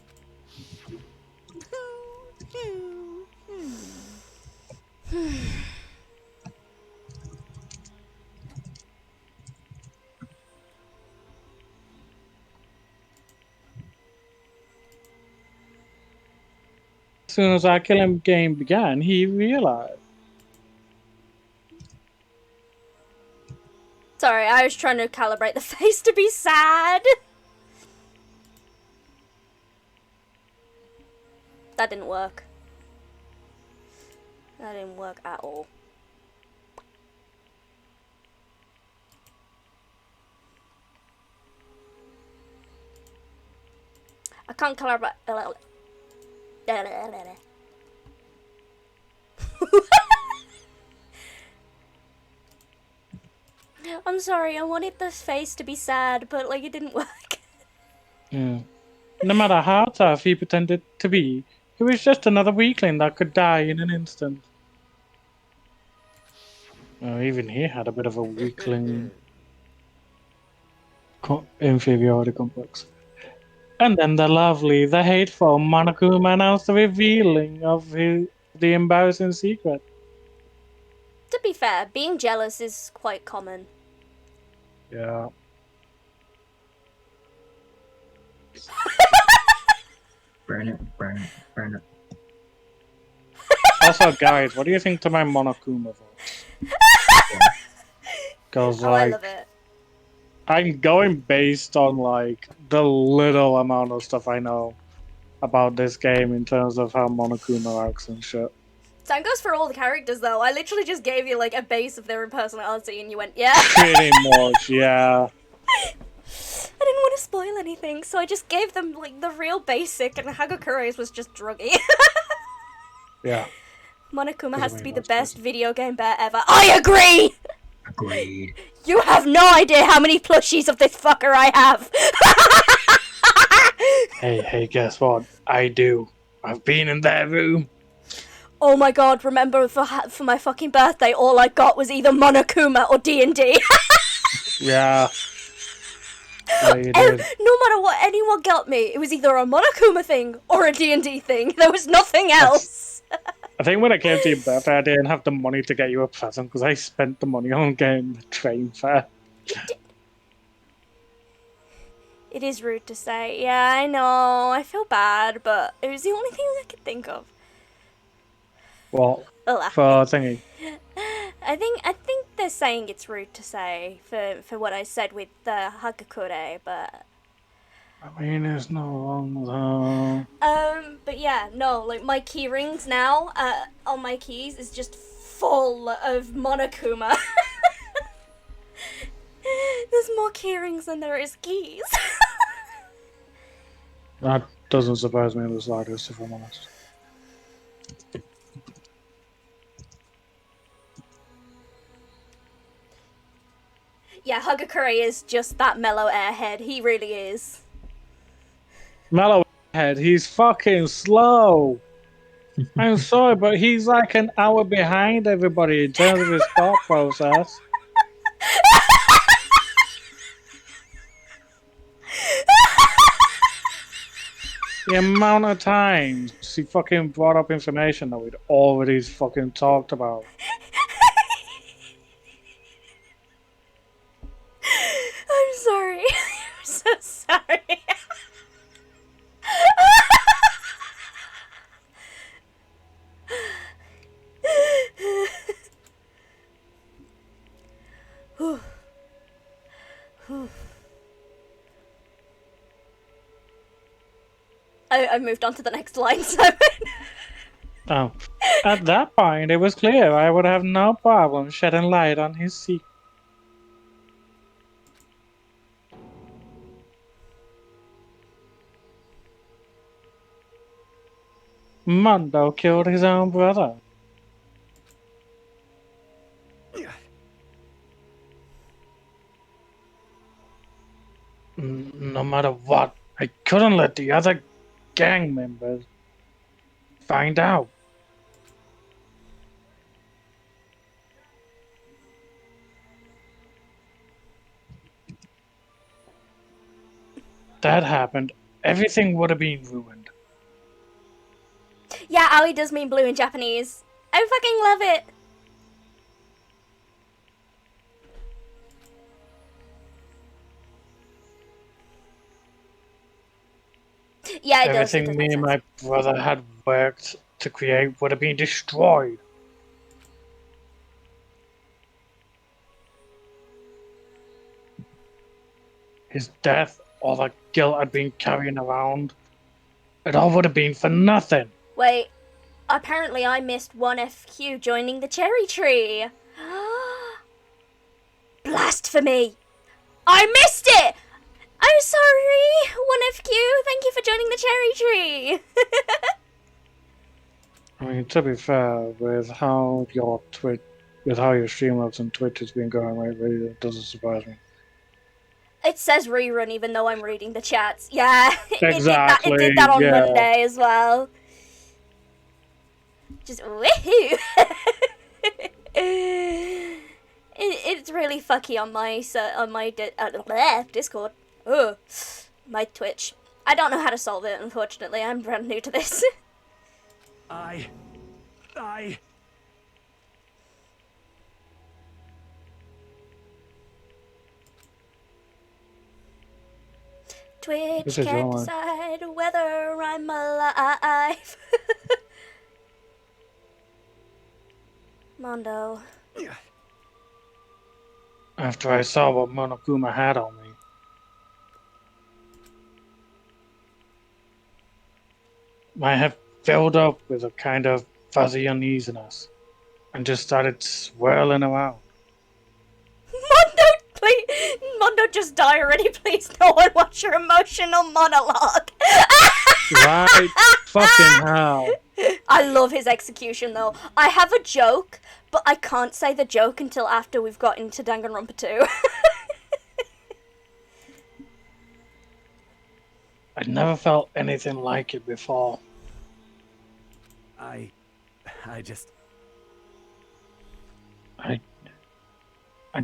As soon as our killing game began, he realized. Sorry, I was trying to calibrate the face to be sad. That didn't work. That didn't work at all. I can't calibrate. I'm sorry, I wanted this face to be sad, but like it didn't work. Yeah. No matter how tough he pretended to be, he was just another weakling that could die in an instant. Oh, even he had a bit of a weakling inferiority complex. And then the lovely, the hateful Monokuma announced the revealing of the embarrassing secret. To be fair, being jealous is quite common. Yeah. Burn it, burn it, burn it. Also, guys, what do you think to my Monokuma voice? Because, I like, love it. I'm going based on, like, the little amount of stuff I know about this game in terms of how Monokuma acts and shit. Same goes for all the characters, though. I literally just gave you, like, a base of their personality, and you went, yeah. Pretty much, yeah. I didn't want to spoil anything, so I just gave them, like, the real basic, and Hagokure's was just druggy. Yeah. Monokuma has to be the That's best video game bear ever. I agree! Agreed. You have no idea how many plushies of this fucker I have! Hey, guess what? I do. I've been in that room. Oh my god, remember for my fucking birthday, all I got was either Monokuma or D&D. Yeah. Yeah, you did. No matter what anyone got me, it was either a Monokuma thing or a D&D thing. There was nothing else. I think when it came to your birthday, I didn't have the money to get you a present because I spent the money on getting the train fare. It is rude to say. Yeah, I know. I feel bad, but it was the only thing I could think of. What? Ugh. For thingy. I think they're saying it's rude to say for what I said with the Hagakure, but I mean, there's no wrong though. but yeah, no, like my key rings now on my keys is just full of Monokuma. There's more key rings than there is keys. That doesn't surprise me in the slightest, if I'm honest. Yeah, Hagakure is just that mellow airhead. He really is. Mellow head, he's fucking slow. I'm sorry, but he's like an hour behind everybody in terms of his thought process. The amount of times he fucking brought up information that we'd already fucking talked about. I'm sorry. I'm so sorry. I moved on to the next line, so... Oh. At that point, it was clear I would have no problem shedding light on his secret. Mondo killed his own brother. No matter what, I couldn't let the other gang members find out. That happened, everything would have been ruined. Yeah, Ali does mean blue in Japanese. I fucking love it. Yeah, it does. Everything me and my brother had worked to create would have been destroyed. His death, all the guilt I'd been carrying around, it all would have been for nothing. Wait, apparently I missed one FQ joining the cherry tree. Blasphemy! I missed it! I'm sorry, 1FQ, thank you for joining the cherry tree. I mean, to be fair, with how your Streamlabs and Twitch has been going lately, it doesn't surprise me. It says rerun even though I'm reading the chats. Yeah, Exactly, it did that on yeah. Monday as well. Just woohoo! It's really fucky on my Discord. Ugh, my Twitch. I don't know how to solve it, unfortunately. I'm brand new to this. Twitch can't decide whether I'm alive. Mondo. After I saw what Monokuma had on me, I have filled up with a kind of fuzzy uneasiness and just started swirling around. Mondo, just die already, please. No one watch your emotional monologue. Right fucking hell. I love his execution though. I have a joke, but I can't say the joke until after we've got into Danganronpa 2. I'd never felt anything like it before. I just... I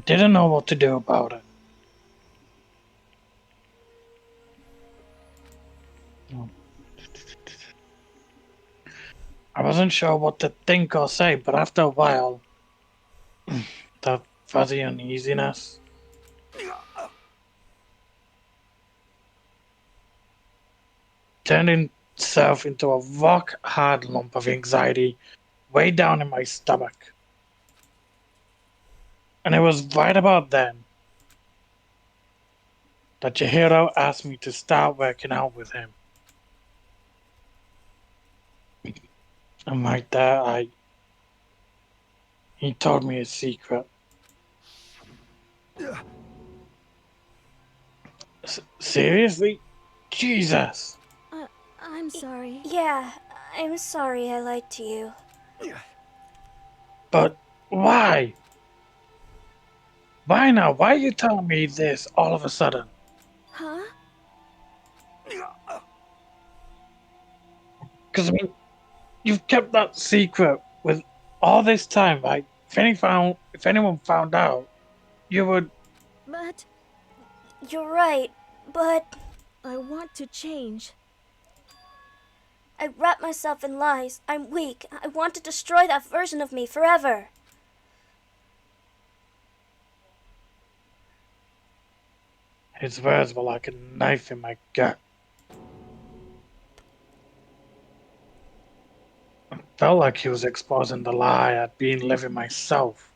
didn't know what to do about it. I wasn't sure what to think or say, but after a while, that fuzzy uneasiness turned itself into a rock-hard lump of anxiety way down in my stomach. And it was right about then that Chihiro asked me to start working out with him. And right there, he told me a secret. Seriously? Jesus. I'm sorry. Yeah, I'm sorry I lied to you. But why? Why now? Why are you telling me this all of a sudden? Huh? Because, I mean, you've kept that secret with all this time, right? If anyone found out, you would... But... You're right, but... I want to change. I wrap myself in lies. I'm weak. I want to destroy that version of me forever. His words were like a knife in my gut. I felt like he was exposing the lie I'd been living myself.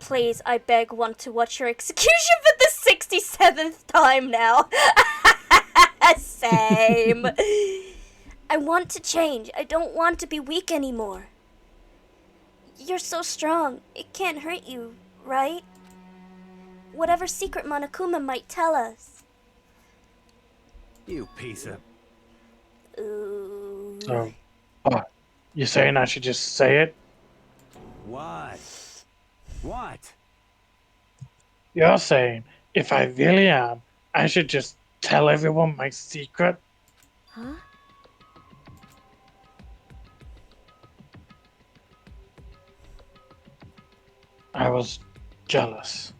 Please, I beg, want to watch your execution for the 67th time now. Same. I want to change. I don't want to be weak anymore. You're so strong. It can't hurt you, right? Whatever secret Monokuma might tell us. You piece of... Ooh. So, what? You saying I should just say it? What? What? You're saying if I really am, I should just tell everyone my secret? Huh? I was jealous.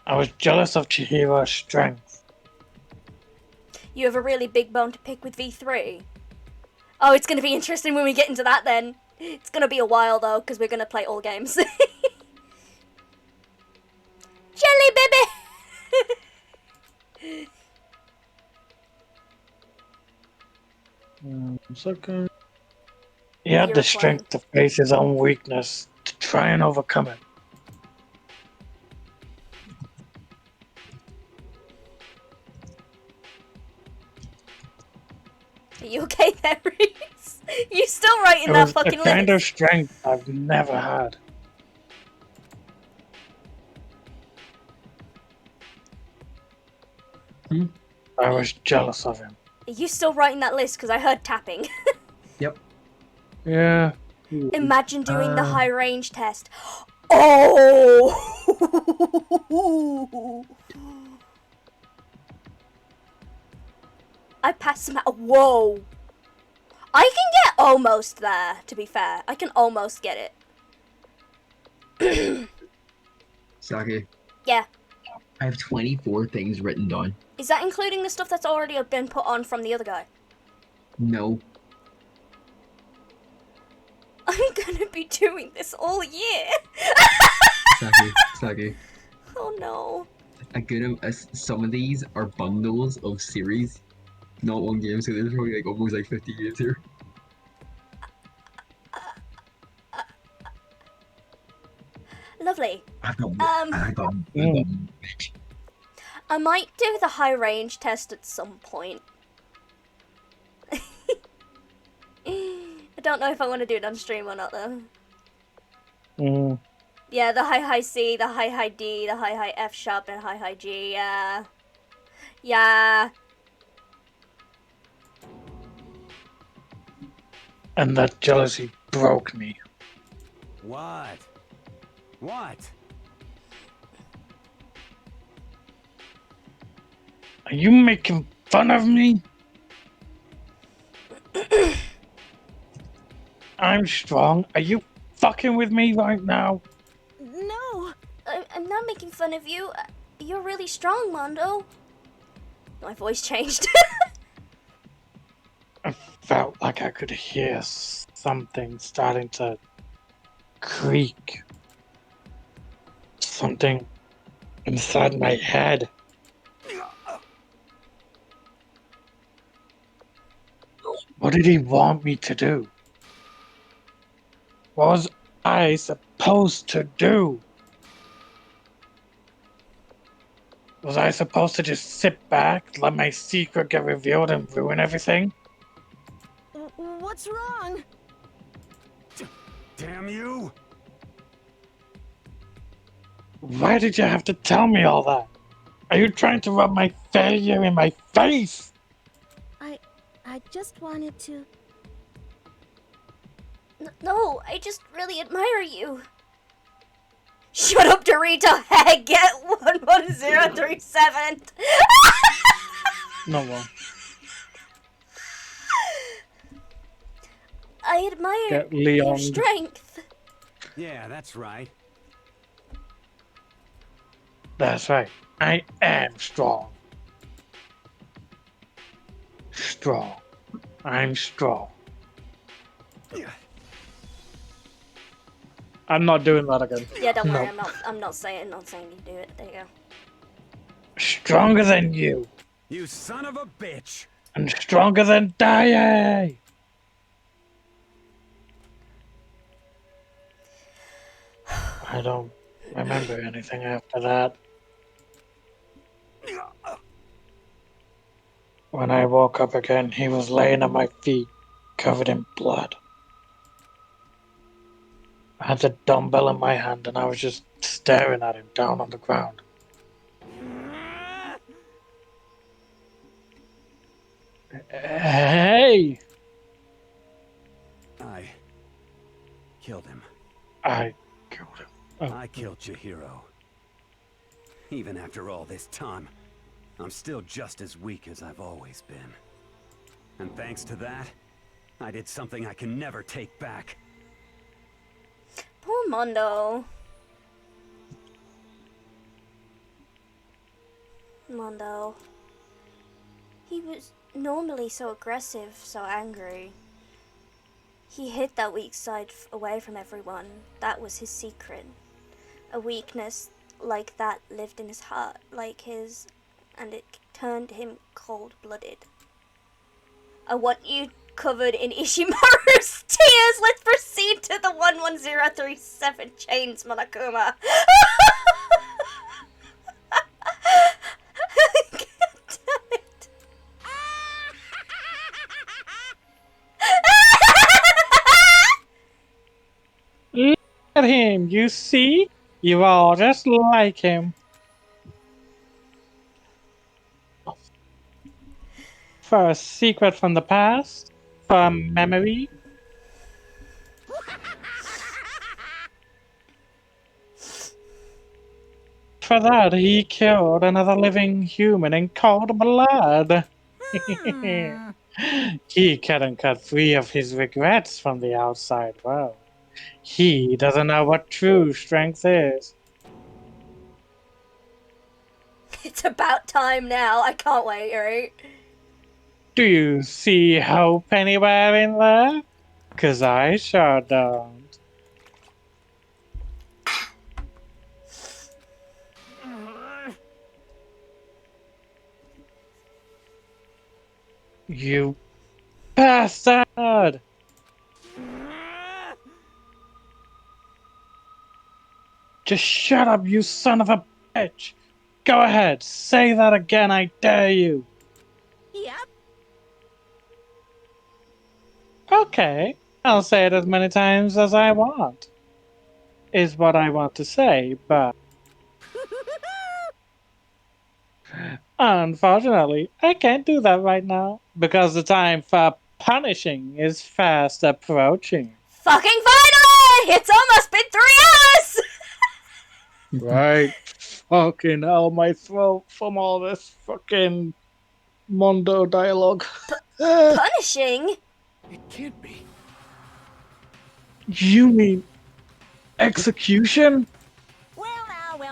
I was jealous of Chihiro's strength. You have a really big bone to pick with V3. Oh, it's going to be interesting when we get into that then. It's going to be a while though, because we're going to play all games. Jelly baby! Second. He had the strength to face his own weakness, to try and overcome it. Are you okay there, Reese? You still writing It that was fucking the kind of list? strength I've never had. I was jealous of him. Are you still writing that list? Because I heard tapping. Yep. Yeah. Imagine doing the high range test. Oh! I passed some out. Whoa! I can get almost there, to be fair. I can almost get it. Saki, Yeah. I have 24 things written down. Is that including the stuff that's already been put on from the other guy? No. I'm gonna be doing this all year. Saki. Oh no. Some of these are bundles of series, not one game, so there's probably like almost like 50 games here. Lovely. I might do the high range test at some point. I don't know if I want to do it on stream or not though. Yeah, the high C, the high D, the high F sharp, and high G. Yeah. Yeah. And that jealousy broke me. What? What? Are you making fun of me? I'm strong. Are you fucking with me right now? No! I'm not making fun of you. You're really strong, Mondo. My voice changed. I felt like I could hear something starting to creak. Something inside my head. What did he want me to do? What was I supposed to do? Was I supposed to just sit back, let my secret get revealed and ruin everything? What's wrong? Damn you! Why did you have to tell me all that? Are you trying to rub my failure in my face? I just wanted to... No, I just really admire you. Shut up, Dorito! Get 11037! No one. I admire Get your Leon. strength. Yeah, that's right. That's right. I am strong. Strong. I'm strong. I'm not doing that again. Yeah, don't worry. No. I'm not saying you do it. There you go. Stronger than you. You son of a bitch! And stronger than Daiei. I don't remember anything after that. When I woke up again, he was laying at my feet, covered in blood. I had the dumbbell in my hand and I was just staring at him down on the ground. Hey! I killed him. I killed him. Oh. I killed Chihiro. Even after all this time, I'm still just as weak as I've always been. And thanks to that, I did something I can never take back. Poor Mondo. Mondo. He was normally so aggressive, so angry. He hid that weak side away from everyone. That was his secret. A weakness like that lived in his heart, like his, and it turned him cold-blooded. I want you covered in Ishimaru's tears. Let's proceed to the 11037 chains, Monokuma. God damn it. Look at him, you see? You all just like him. For a secret from the past? For a memory? For that, he killed another living human in cold blood. He couldn't cut free of his regrets from the outside world. He doesn't know what true strength is. It's about time now. I can't wait, right? Do you see hope anywhere in there? 'Cause I sure don't. You bastard! Just shut up, you son of a bitch! Go ahead, say that again, I dare you! Yep. Okay, I'll say it as many times as I want. is what I want to say, but unfortunately, I can't do that right now because the time for punishing is fast approaching. Fucking finally! It's almost been 3 hours! Right. Fucking hell, my throat from all this fucking Mondo dialogue. Punishing? It can't be. You mean execution? Well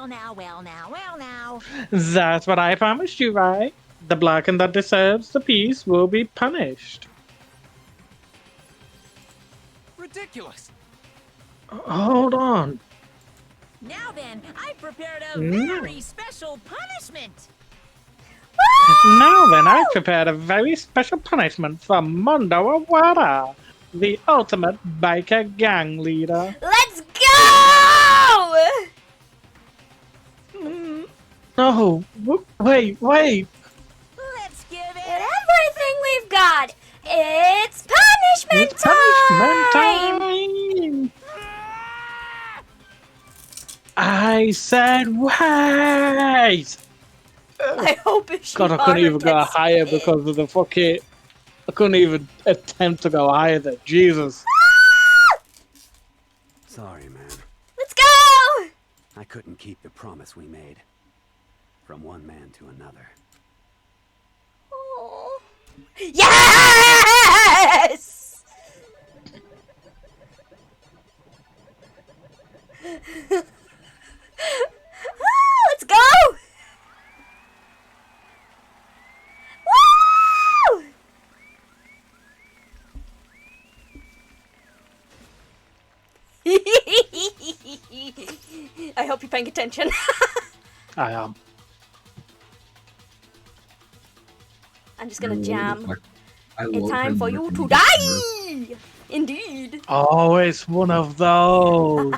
now. That's what I promised you, right? The blackened that deserves the peace will be punished. Ridiculous. Hold on. Now then, I prepared a No. very special punishment. Now then, I've prepared a very special punishment for Mondo Awada, the ultimate biker gang leader. Let's go! No, wait. Let's give it Everything we've got. It's punishment It's time! punishment time! I said wait! I hope if she God, I couldn't even go gets higher hit. because of the fucking... I couldn't even attempt to go higher than Jesus. Sorry, man. Let's go! I couldn't keep the promise we made. From one man to another. Oh. Yes! Let's go! Woo! I hope you're paying attention. I am. I'm just gonna jam. I It's love time him for you ripping to the die! Indeed. Oh, it's one of those.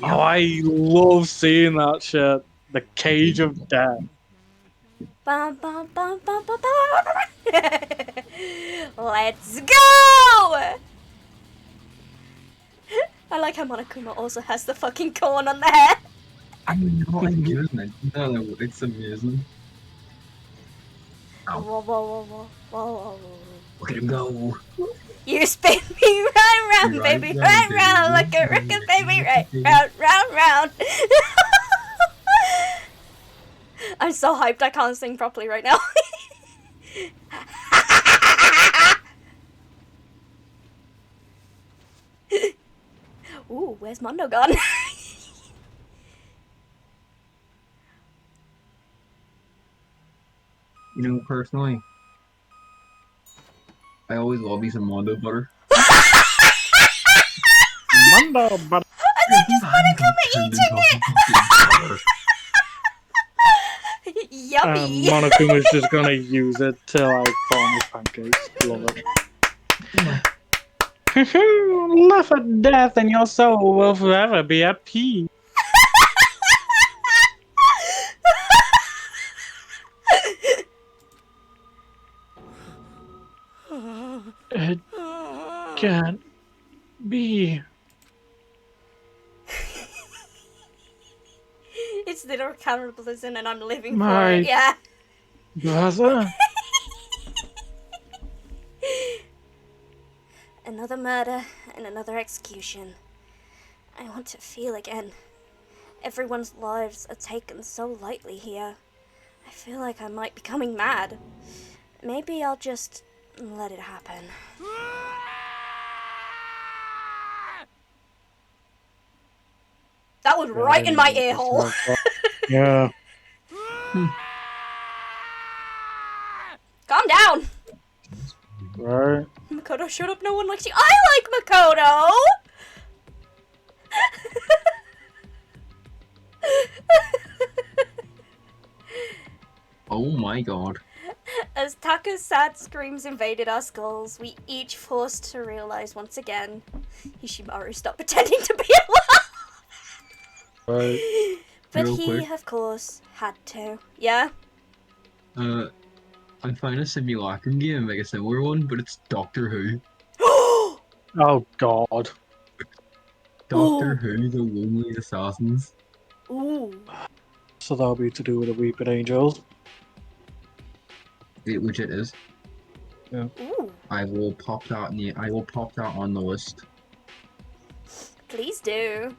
Oh, I love seeing that shit. The Cage of Death. Bum, bum, bum, bum, bum, bum. Let's go! I like how Monokuma also has the fucking corn on the head. I know, amusement. No, it's amusing. Whoa, whoa, whoa, whoa, whoa, whoa. Look at him go. You spin me right round, Right baby, round, right baby. round, like a record, baby, right round, round, round. I'm so hyped I can't sing properly right now. Ooh, where's Mondo gone? You know, personally, I always love me some Mondo butter. Mondo butter. And then just Monokuma eating it! Yummy! Monokuma's just gonna use it to like form his pancakes. Love it. Laugh at death and your soul will forever be at peace. It can't be. It's literal cannibalism and I'm living for My it, yeah. brother. Another murder and another execution. I want to feel again. Everyone's lives are taken so lightly here. I feel like I might be becoming mad. Maybe I'll just let it happen. That was right in my ear hole. Yeah. Calm down. Right. Makoto, shut up. No one likes you. I like Makoto. Oh my god. As Taka's sad screams invaded our skulls, we each forced to realize once again, Hishimaru stopped pretending to be alive. Right. But Real he, quick. of course, had to. Yeah? I find a simulacrum game like a similar one, but it's Doctor Who. Oh god. Doctor Who, The Lonely Assassins. Ooh. So that'll be to do with the Weeping Angels. It legit is. Yeah. Ooh. I will pop that on the list. Please do.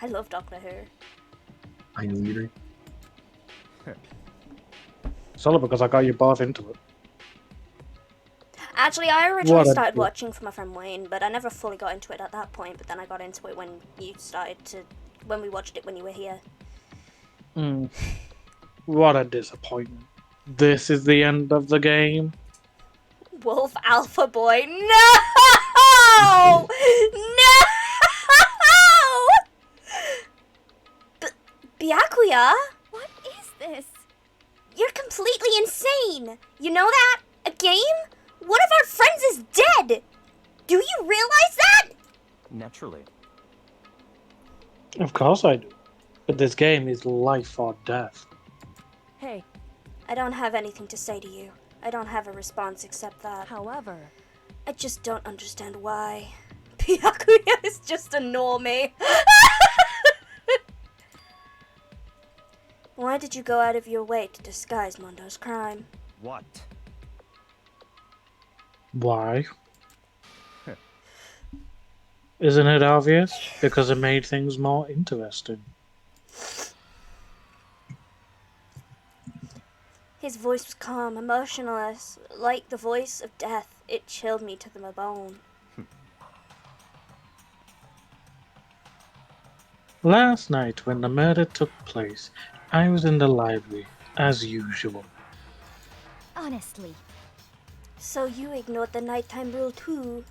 I love Doctor Who. I know you do. It's all because I got you both into it. Actually, I originally What a started dick. watching from my friend Wayne, but I never fully got into it at that point. But then I got into it when we watched it when you were here. What a disappointment. This is the end of the game. Wolf Alpha Boy, no! No! Byakuya? What is this? You're completely insane! You know that? A game? One of our friends is dead! Do you realize that? Naturally. Of course I do. But this game is life or death. Hey. I don't have anything to say to you. I don't have a response except that. However, I just don't understand why. Byakuya is just a normie. Why did you go out of your way to disguise Mondo's crime? What? Why? Isn't it obvious? Because it made things more interesting. His voice was calm, emotionless, like the voice of death. It chilled me to the bone. Last night, when the murder took place, I was in the library, as usual. Honestly. So you ignored the nighttime rule too?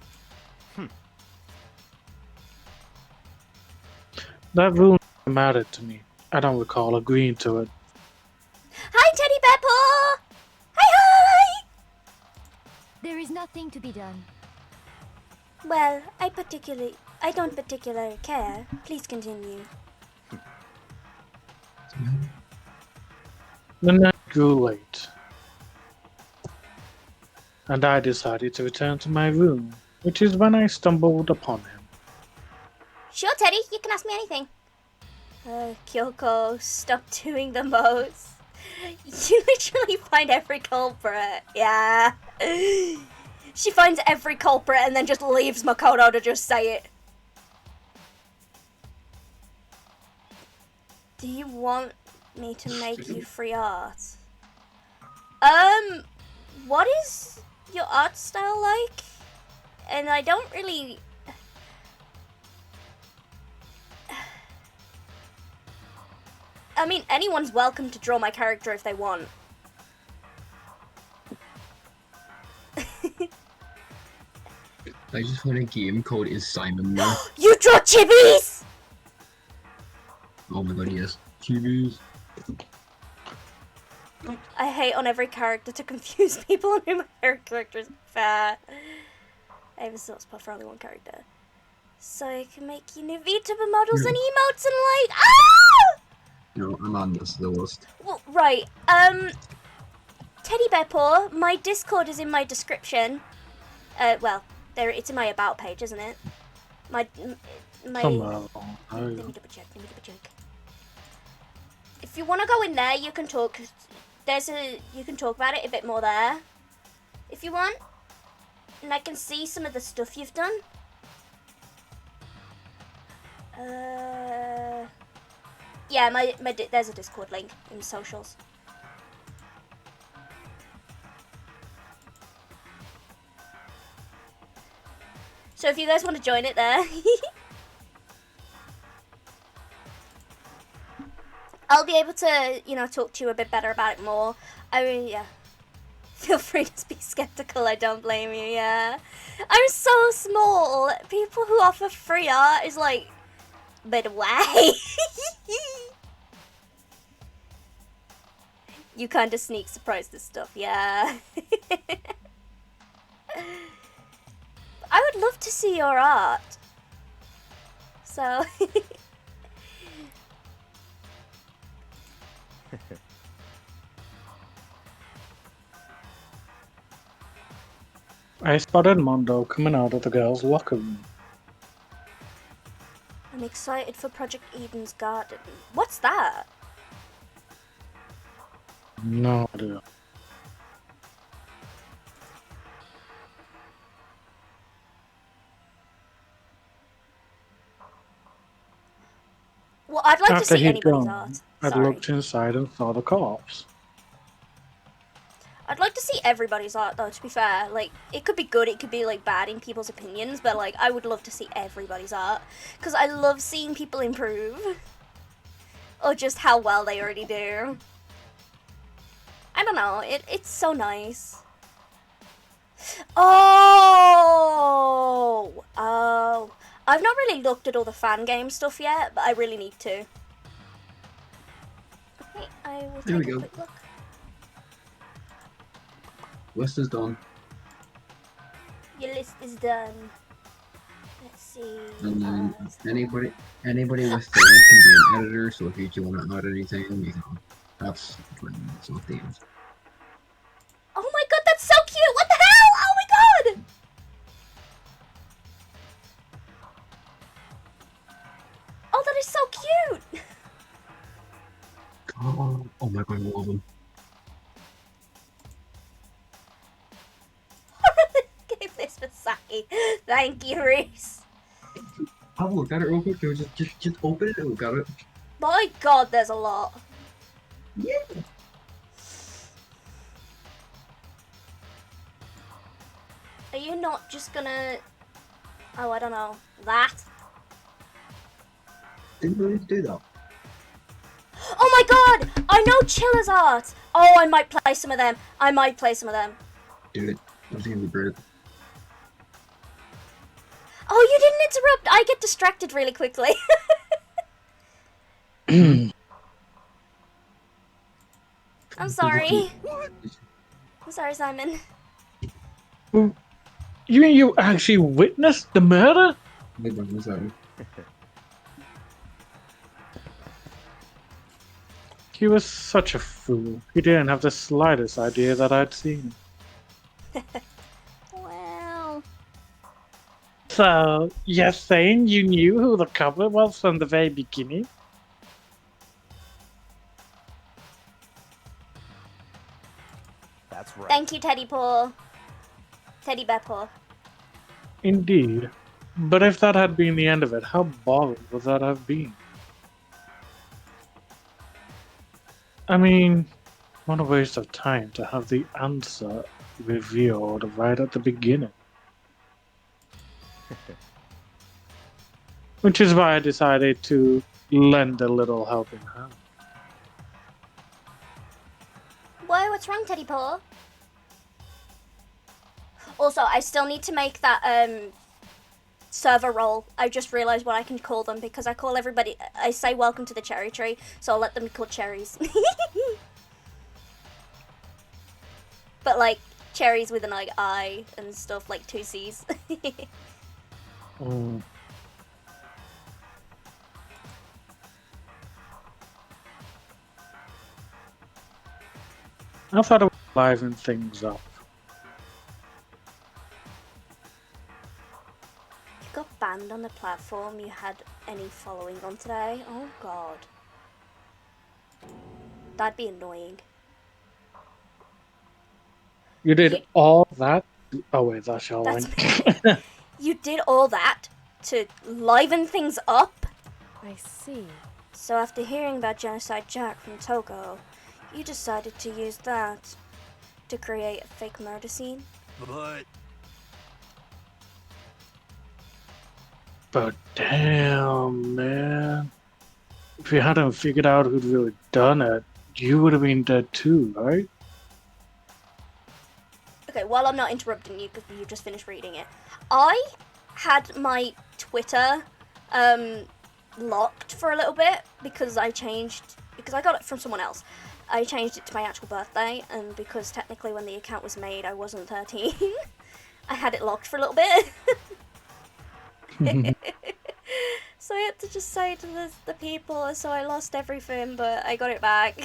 That rule never mattered to me. I don't recall agreeing to it. Hi, Teddy Bear Paw! Hi! There is nothing to be done. Well, I don't particularly care. Please continue. The night grew late, and I decided to return to my room, which is when I stumbled upon him. Sure, Teddy, you can ask me anything. Kyoko, stop doing the most. You literally find every culprit. Yeah. She finds every culprit and then just leaves Makoto to just say it. Do you want me to make you free art? What is your art style like? And I don't really... I mean, anyone's welcome to draw my character if they want. I just want a game called Is Simon There? You draw chibis! Oh my god, yes. Chibis. I hate on every character to confuse people on who my favorite character is. Fair. I have a soft spot for only one character. So I can make you new VTuber models and emotes and like... Ah! No, I'm on the list. Well, right. Teddy Bear Paw, my Discord is in my description. Well, it's in my about page, isn't it? My... Somewhere. Let me double check. If you want to go in there, you can talk. You can talk about it a bit more there, if you want. And I can see some of the stuff you've done. Yeah, there's a Discord link in socials. So if you guys want to join it there. I'll be able to, talk to you a bit better about it more. I mean, yeah. Feel free to be skeptical, I don't blame you, yeah. I'm so small. People who offer free art is like, but why? You kind of sneak surprise this stuff, yeah. I would love to see your art. So... I spotted Mondo coming out of the girls' locker room. excited for Project Eden's Garden. What's that? No idea. Well, I'd like to After see he'd anybody's gone, art. I Sorry. looked inside and saw the corpse. I'd like to see everybody's art, though, to be fair. Like, it could be good, it could be, like, bad in people's opinions, but, like, I would love to see everybody's art. Because I love seeing people improve. Or just how well they already do. I don't know, it's so nice. Oh! Oh. I've not really looked at all the fan game stuff yet, but I really need to. Okay, I will There we take a go. quick look. List is done. Your list is done. Let's see. And then anybody with things can be an editor, so if you want to add anything, you can. That's 20 minutes off the end. Oh my god, that's so cute! What the hell? Oh my god! Oh, that is so cute! Oh my god, I love them. Give this for Saki. Thank you, Reese. Have a look at it real quick. Just open it and look at it. My god, there's a lot. Yeah. Are you not just gonna... Oh, I don't know. That? Didn't really do that. Oh my god! I know Chilla's art! Oh, I might play some of them. I might play some of them. Do it. That's gonna be great. Oh, you didn't interrupt! I get distracted really quickly. I'm sorry. I'm sorry, Simon. You mean you actually witnessed the murder? He was such a fool. He didn't have the slightest idea that I'd seen him. Well... So, you're saying you knew who the culprit was from the very beginning? That's right. Thank you, Teddy Paw. Teddy Bear Paw. Indeed. But if that had been the end of it, how boring would that have been? I mean, what a waste of time to have the answer revealed right at the beginning. Which is why I decided to lend a little helping hand. Why, what's wrong, Teddy Paw? Also, I still need to make that, server role. I just realised what I can call them because I call everybody, I say welcome to the cherry tree, so I'll let them be called cherries. But like, cherries with an like I and stuff, like 2 C's. I thought it would liven things up. You got banned on the platform you had any following on today? Oh god. That'd be annoying. You did all that? Oh wait, that's your line. You did all that to liven things up? I see. So after hearing about Genocide Jack from Toko, you decided to use that to create a fake murder scene? But damn, man. If you hadn't figured out who'd really done it, you would have been dead too, right? Okay, while I'm not interrupting you because you just finished reading it, I had my Twitter locked for a little bit because I got it from someone else. I changed it to my actual birthday, and because technically when the account was made I wasn't 13, I had it locked for a little bit. So I had to just say to the people, so I lost everything, but I got it back.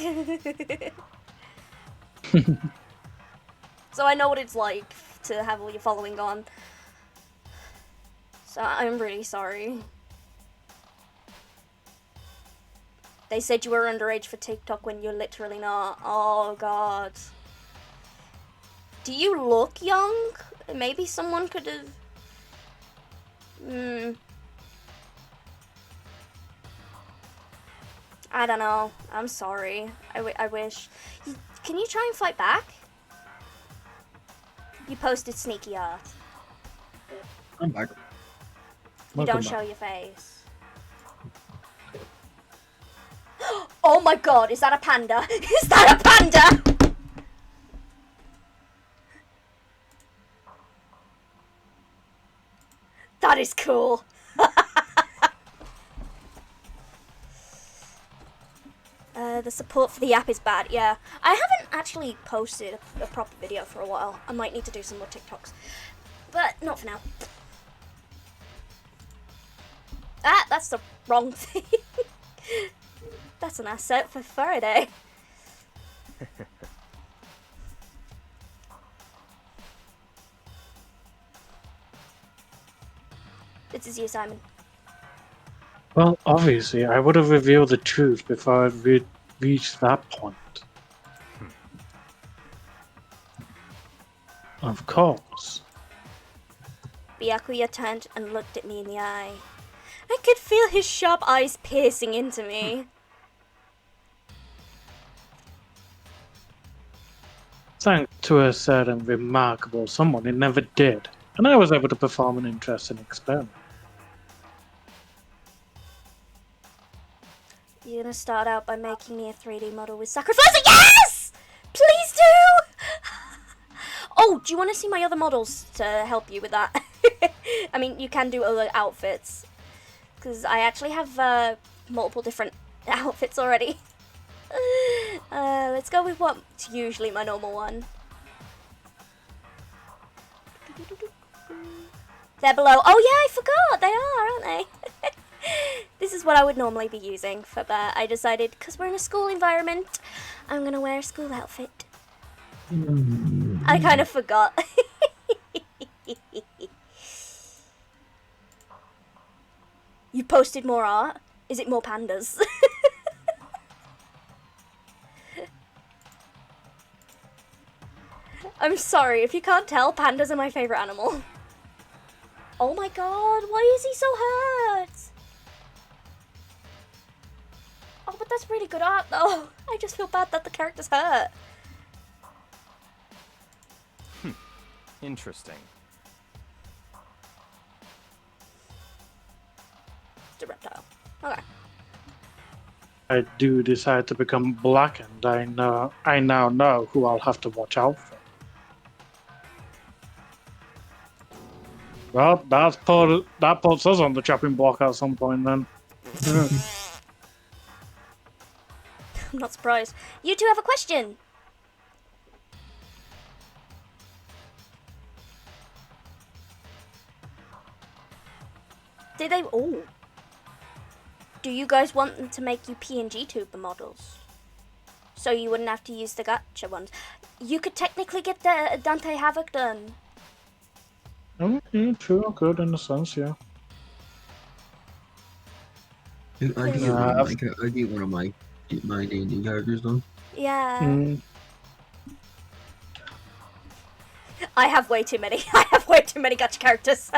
So I know what it's like to have all your following gone. So I'm really sorry. They said you were underage for TikTok when you're literally not. Oh god. Do you look young? Maybe someone could have... I don't know. I'm sorry. I wish. Can you try and fight back? You posted sneaky art. I'm back. You don't show your face. Oh my god, is that a panda? Is that a panda? That is cool. The support for the app is bad, yeah. I haven't actually posted a proper video for a while. I might need to do some more TikToks. But not for now. Ah, that's the wrong thing. That's an asset for Faraday. This is you, Simon. Well, obviously, I would have revealed the truth before it reached that point. Of course. Byakuya turned and looked at me in the eye. I could feel his sharp eyes piercing into me. Thanks to a certain remarkable someone, it never did, and I was able to perform an interesting experiment. You're gonna start out by making me a 3D model with sacrificing. Yes! Please do! Oh, do you want to see my other models to help you with that? I mean, you can do other outfits. Because I actually have multiple different outfits already. Let's go with what's usually my normal one. They're below. Oh yeah, I forgot. They are, aren't they? This is what I would normally be using, but I decided, because we're in a school environment, I'm going to wear a school outfit. I kind of forgot. You posted more art? Is it more pandas? I'm sorry, if you can't tell, pandas are my favourite animal. Oh my god, why is he so hurt? Oh, but that's really good art though. I just feel bad that the character's hurt. Interesting. It's a reptile. Okay. I do decide to become blackened, I now know who I'll have to watch out for. Well, that puts us on the chopping block at some point then. I'm not surprised. You two have a question. Did they? Oh. Do you guys want them to make you PNG tuber models? So you wouldn't have to use the gacha ones. You could technically get the Dante Havoc done. Oh, yeah, true, good in a sense, yeah. I get one of my D&D characters done. Yeah. I have way too many. I have way too many gacha characters.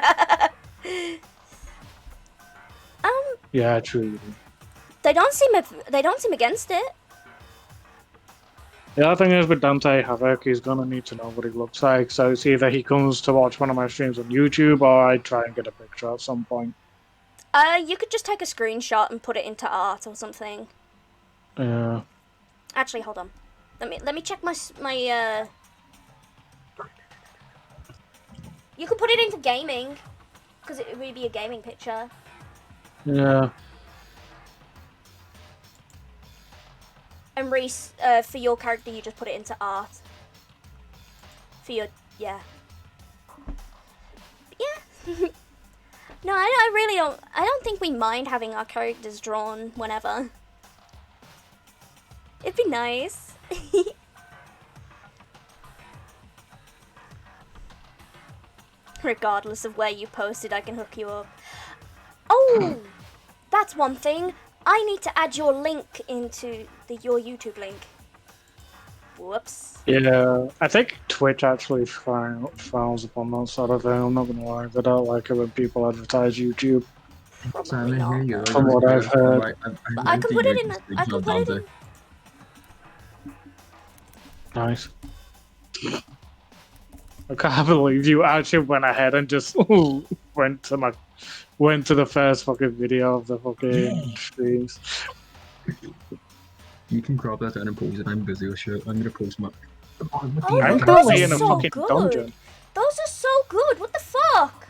Yeah, true. They don't seem against it. The other thing is with Dante Havoc, he's gonna need to know what he looks like, so it's either he comes to watch one of my streams on YouTube or I try and get a picture at some point. You could just take a screenshot and put it into art or something. Yeah. Actually, hold on. Let me check my. You could put it into gaming, because it would be a gaming picture. Yeah. And Reese, for your character, you just put it into art. For your, yeah. Yeah. No, I really don't. I don't think we mind having our characters drawn whenever. It'd be nice. Regardless of where you posted, I can hook you up. Oh, that's one thing. I need to add your link into your YouTube link. Whoops. Yeah, I think Twitch actually frowns upon that sort of thing. I'm not gonna lie, they don't like it when people advertise YouTube. Simon, here you go. From what I've heard. But I can put it in. I can put it in. Nice. I can't believe you actually went ahead and just went to the first fucking video of the fucking streams. You can crop that down and post it. I'm busy with shit. I'm gonna post my. Oh, those are so good. Those are so good. What the fuck?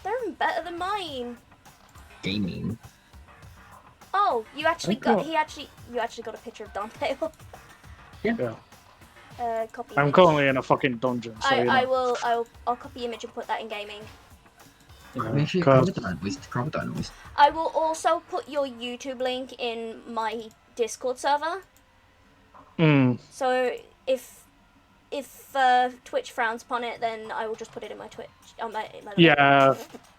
They're even better than mine. Gaming. Oh, you actually Okay. you actually got a picture of Dante. Yeah. Copy. I'm image. currently in a fucking dungeon, so you know. I'll copy image and put that in gaming. Make sure you crop it down, please. Crop it down, please. I will also put your YouTube link in my Discord server. So if Twitch frowns upon it, then I will just put it in my Twitch. Yeah,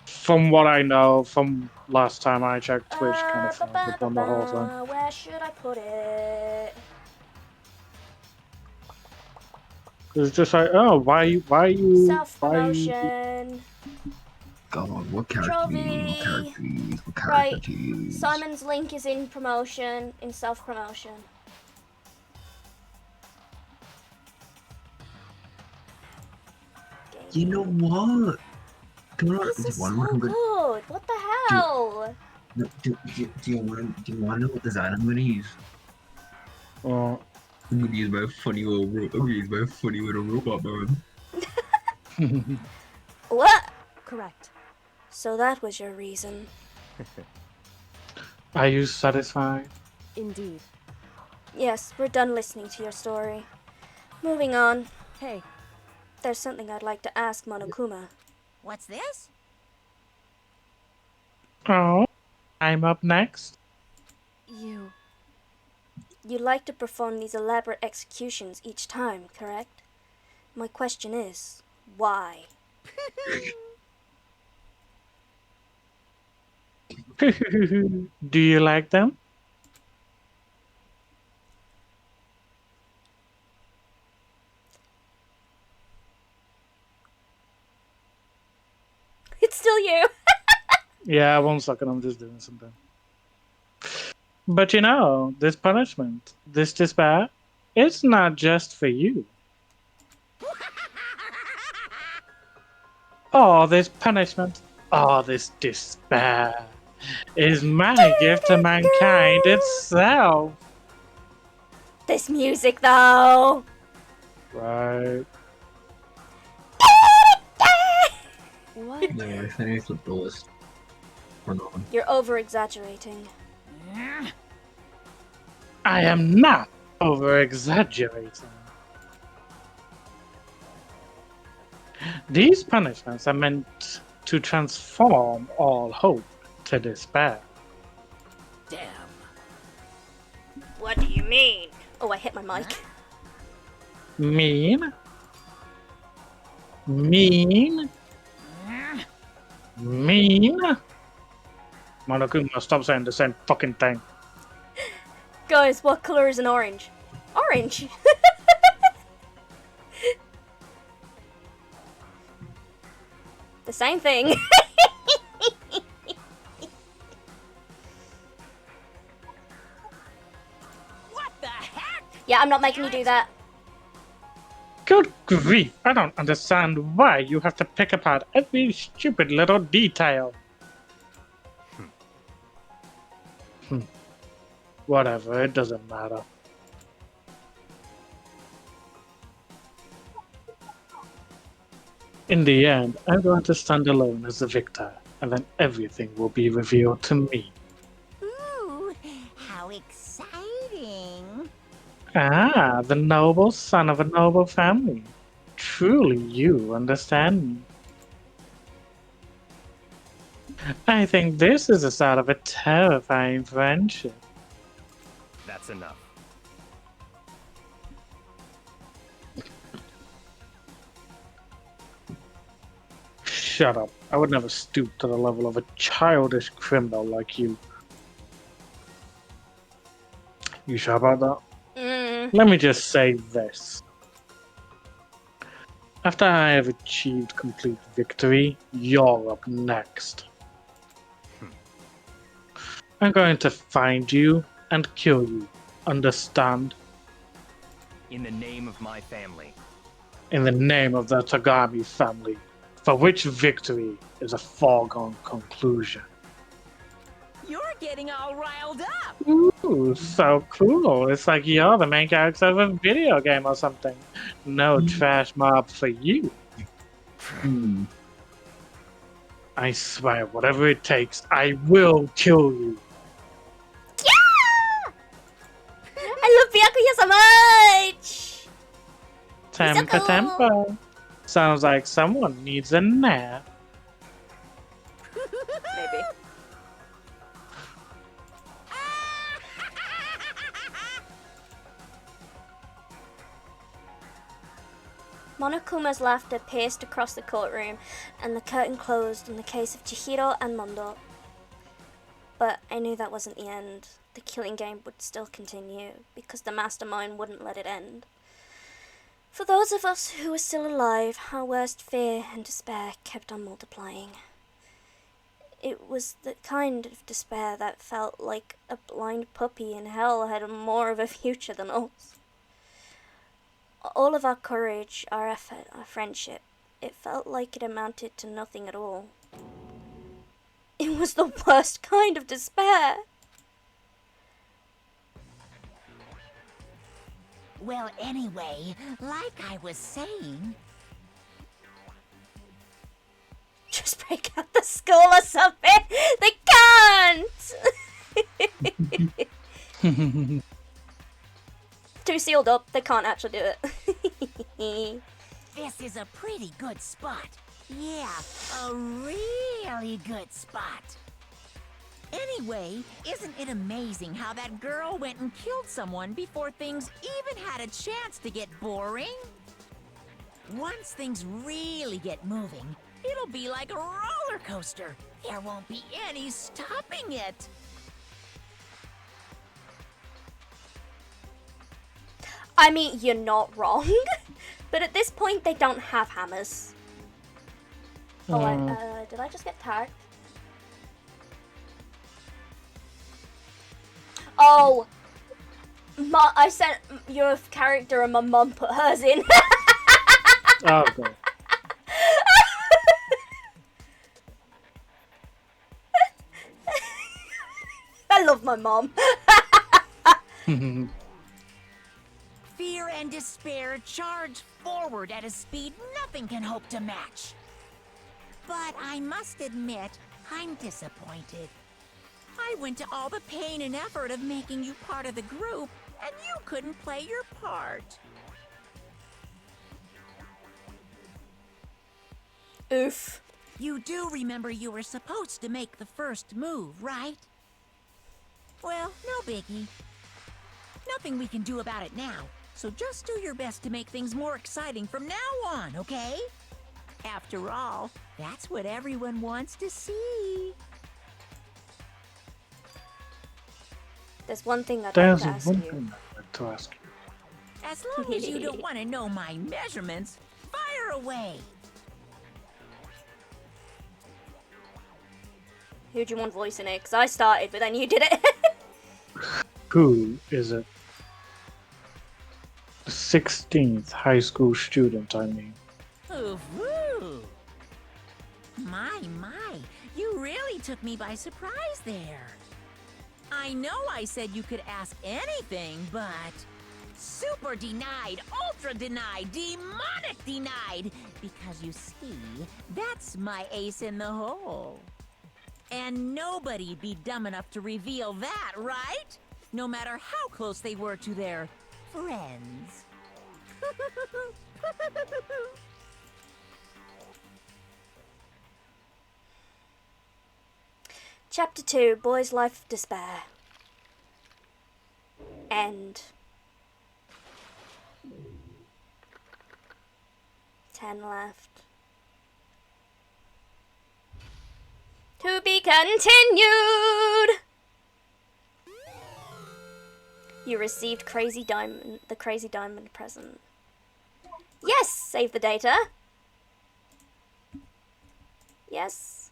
from what I know, from last time I checked, Twitch kind of frowns upon the whole thing. Where should I put it? It's just like, oh, why you? Self promotion. God, what character do you use? What character Right. do you use? Simon's link is in promotion, in self promotion. You know what? Come on, This is so one more. good. What the hell? Do you want to know what design I'm gonna use? Oh. I'm gonna use my funny little robot man. What? Correct. So that was your reason. Are you satisfied? Indeed. Yes, we're done listening to your story. Moving on. Hey. There's something I'd like to ask Monokuma. What's this? Oh, I'm up next. You like to perform these elaborate executions each time, correct? My question is, why? Do you like them? It's still you. Yeah, 1 second, I'm just doing something. But you know, this punishment, this despair, it's not just for you. Oh, this punishment, oh, this despair is my gift to mankind itself. This music, though. Right. What? Yeah, I finished with the list. We're going. You're over-exaggerating. I am not over-exaggerating. These punishments are meant to transform all hope to despair. Damn. What do you mean? Oh, I hit my mic. Mean? Mean? Mean? Monokuma, stop saying the same fucking thing. Guys, what color is an orange? Orange! The same thing. What the heck? Yeah, I'm not making you do that. Good grief, I don't understand why you have to pick apart every stupid little detail. Whatever, it doesn't matter. In the end, I'm going to stand alone as the victor, and then everything will be revealed to me. Ooh, how exciting. Ah, the noble son of a noble family. Truly, you understand me. I think this is the start of a terrifying friendship. That's enough. Shut up. I would never stoop to the level of a childish criminal like you. You sure about that? Mm. Let me just say this. After I have achieved complete victory, you're up next. I'm going to find you and kill you. Understand? In the name of my family. In the name of the Tagami family, for which victory is a foregone conclusion. You're getting all riled up. Ooh, so cool. It's like you're the main character of a video game or something. No trash mob for you. I swear, whatever it takes, I will kill you. Yeah! I love Byakuya so much! Temper, temper. Sounds like someone needs a nap. Maybe. Monokuma's laughter pierced across the courtroom, and the curtain closed on the case of Chihiro and Mondo. But I knew that wasn't the end. The killing game would still continue, because the mastermind wouldn't let it end. For those of us who were still alive, our worst fear and despair kept on multiplying. It was the kind of despair that felt like a blind puppy in hell had more of a future than us. All of our courage, our effort, our friendship, it felt like it amounted to nothing at all. It was the worst kind of despair. Well, anyway, like I was saying... Just break out the school or something! They can't! Too sealed up, they can't actually do it. This is a pretty good spot. Yeah, a really good spot. Anyway, isn't it amazing how that girl went and killed someone before things even had a chance to get boring? Once things really get moving, it'll be like a roller coaster. There won't be any stopping it. I mean, you're not wrong, but at this point they don't have hammers. Oh, did I just get tagged? Oh, I sent your character and my mum put hers in. Oh, God. I love my mum. Fear and despair charge forward at a speed nothing can hope to match. But I must admit, I'm disappointed. I went to all the pain and effort of making you part of the group, and you couldn't play your part. Oof. You do remember you were supposed to make the first move, right? Well, no biggie. Nothing we can do about it now, so just do your best to make things more exciting from now on, okay? After all, that's what everyone wants to see. There's one thing I'd like There's to ask one you. thing I'd like to ask you. As long as you don't want to know my measurements, fire away. Who do you want voicing it? Because I started, but then you did it. Who is it? The 16th high school student, I mean. Ooh. My, you really took me by surprise there. I know I said you could ask anything, but... Super denied, ultra denied, demonic denied! Because you see, that's my ace in the hole. And nobody'd be dumb enough to reveal that, right? No matter how close they were to their friends. Chapter 2, Boy's Life of Despair. End. 10 left. To be continued! You received the crazy diamond present. Yes, save the data. Yes.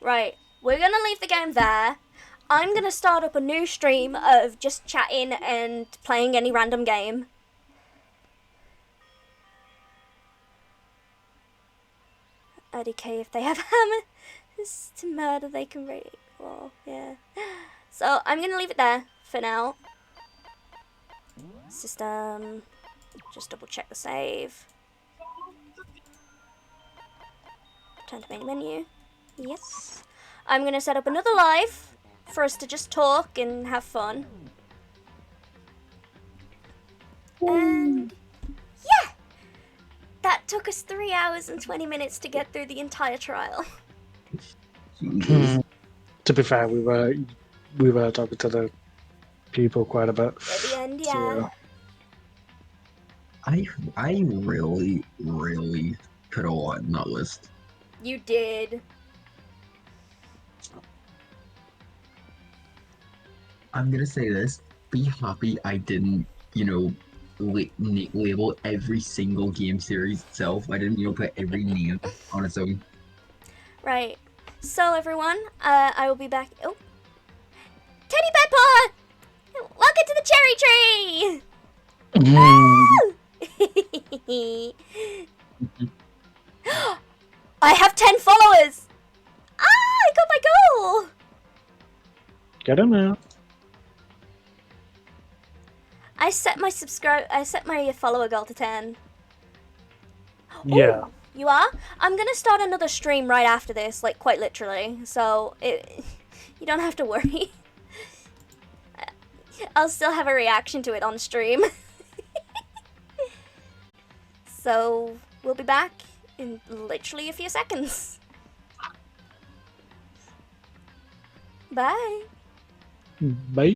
Right, we're gonna leave the game there. I'm gonna start up a new stream of just chatting and playing any random game. IDK, if they have hammers to murder, they can raid. Well, yeah. So I'm gonna leave it there for now. System. Just double check the save. Return to main menu. Yes. I'm gonna set up another live for us to just talk and have fun. And yeah, that took us 3 hours and 20 minutes to get through the entire trial. To be fair, we were talking to the people quite a bit. At the end, yeah. So, I really put a lot in that list. You did. I'm gonna say this. Be happy I didn't, you know, label every single game series itself. I didn't, you know, put every name on its own. Right. So everyone, I will be back. Oh, Teddy Bedpaw! Welcome to the cherry tree! I have 10 followers! Ah, I got my goal! get him out. I set my follower goal to 10. Yeah. Ooh, you are? I'm gonna start another stream right after this, like quite literally. So you don't have to worry. I'll still have a reaction to it on stream. So we'll be back in literally a few seconds. Bye. Bye.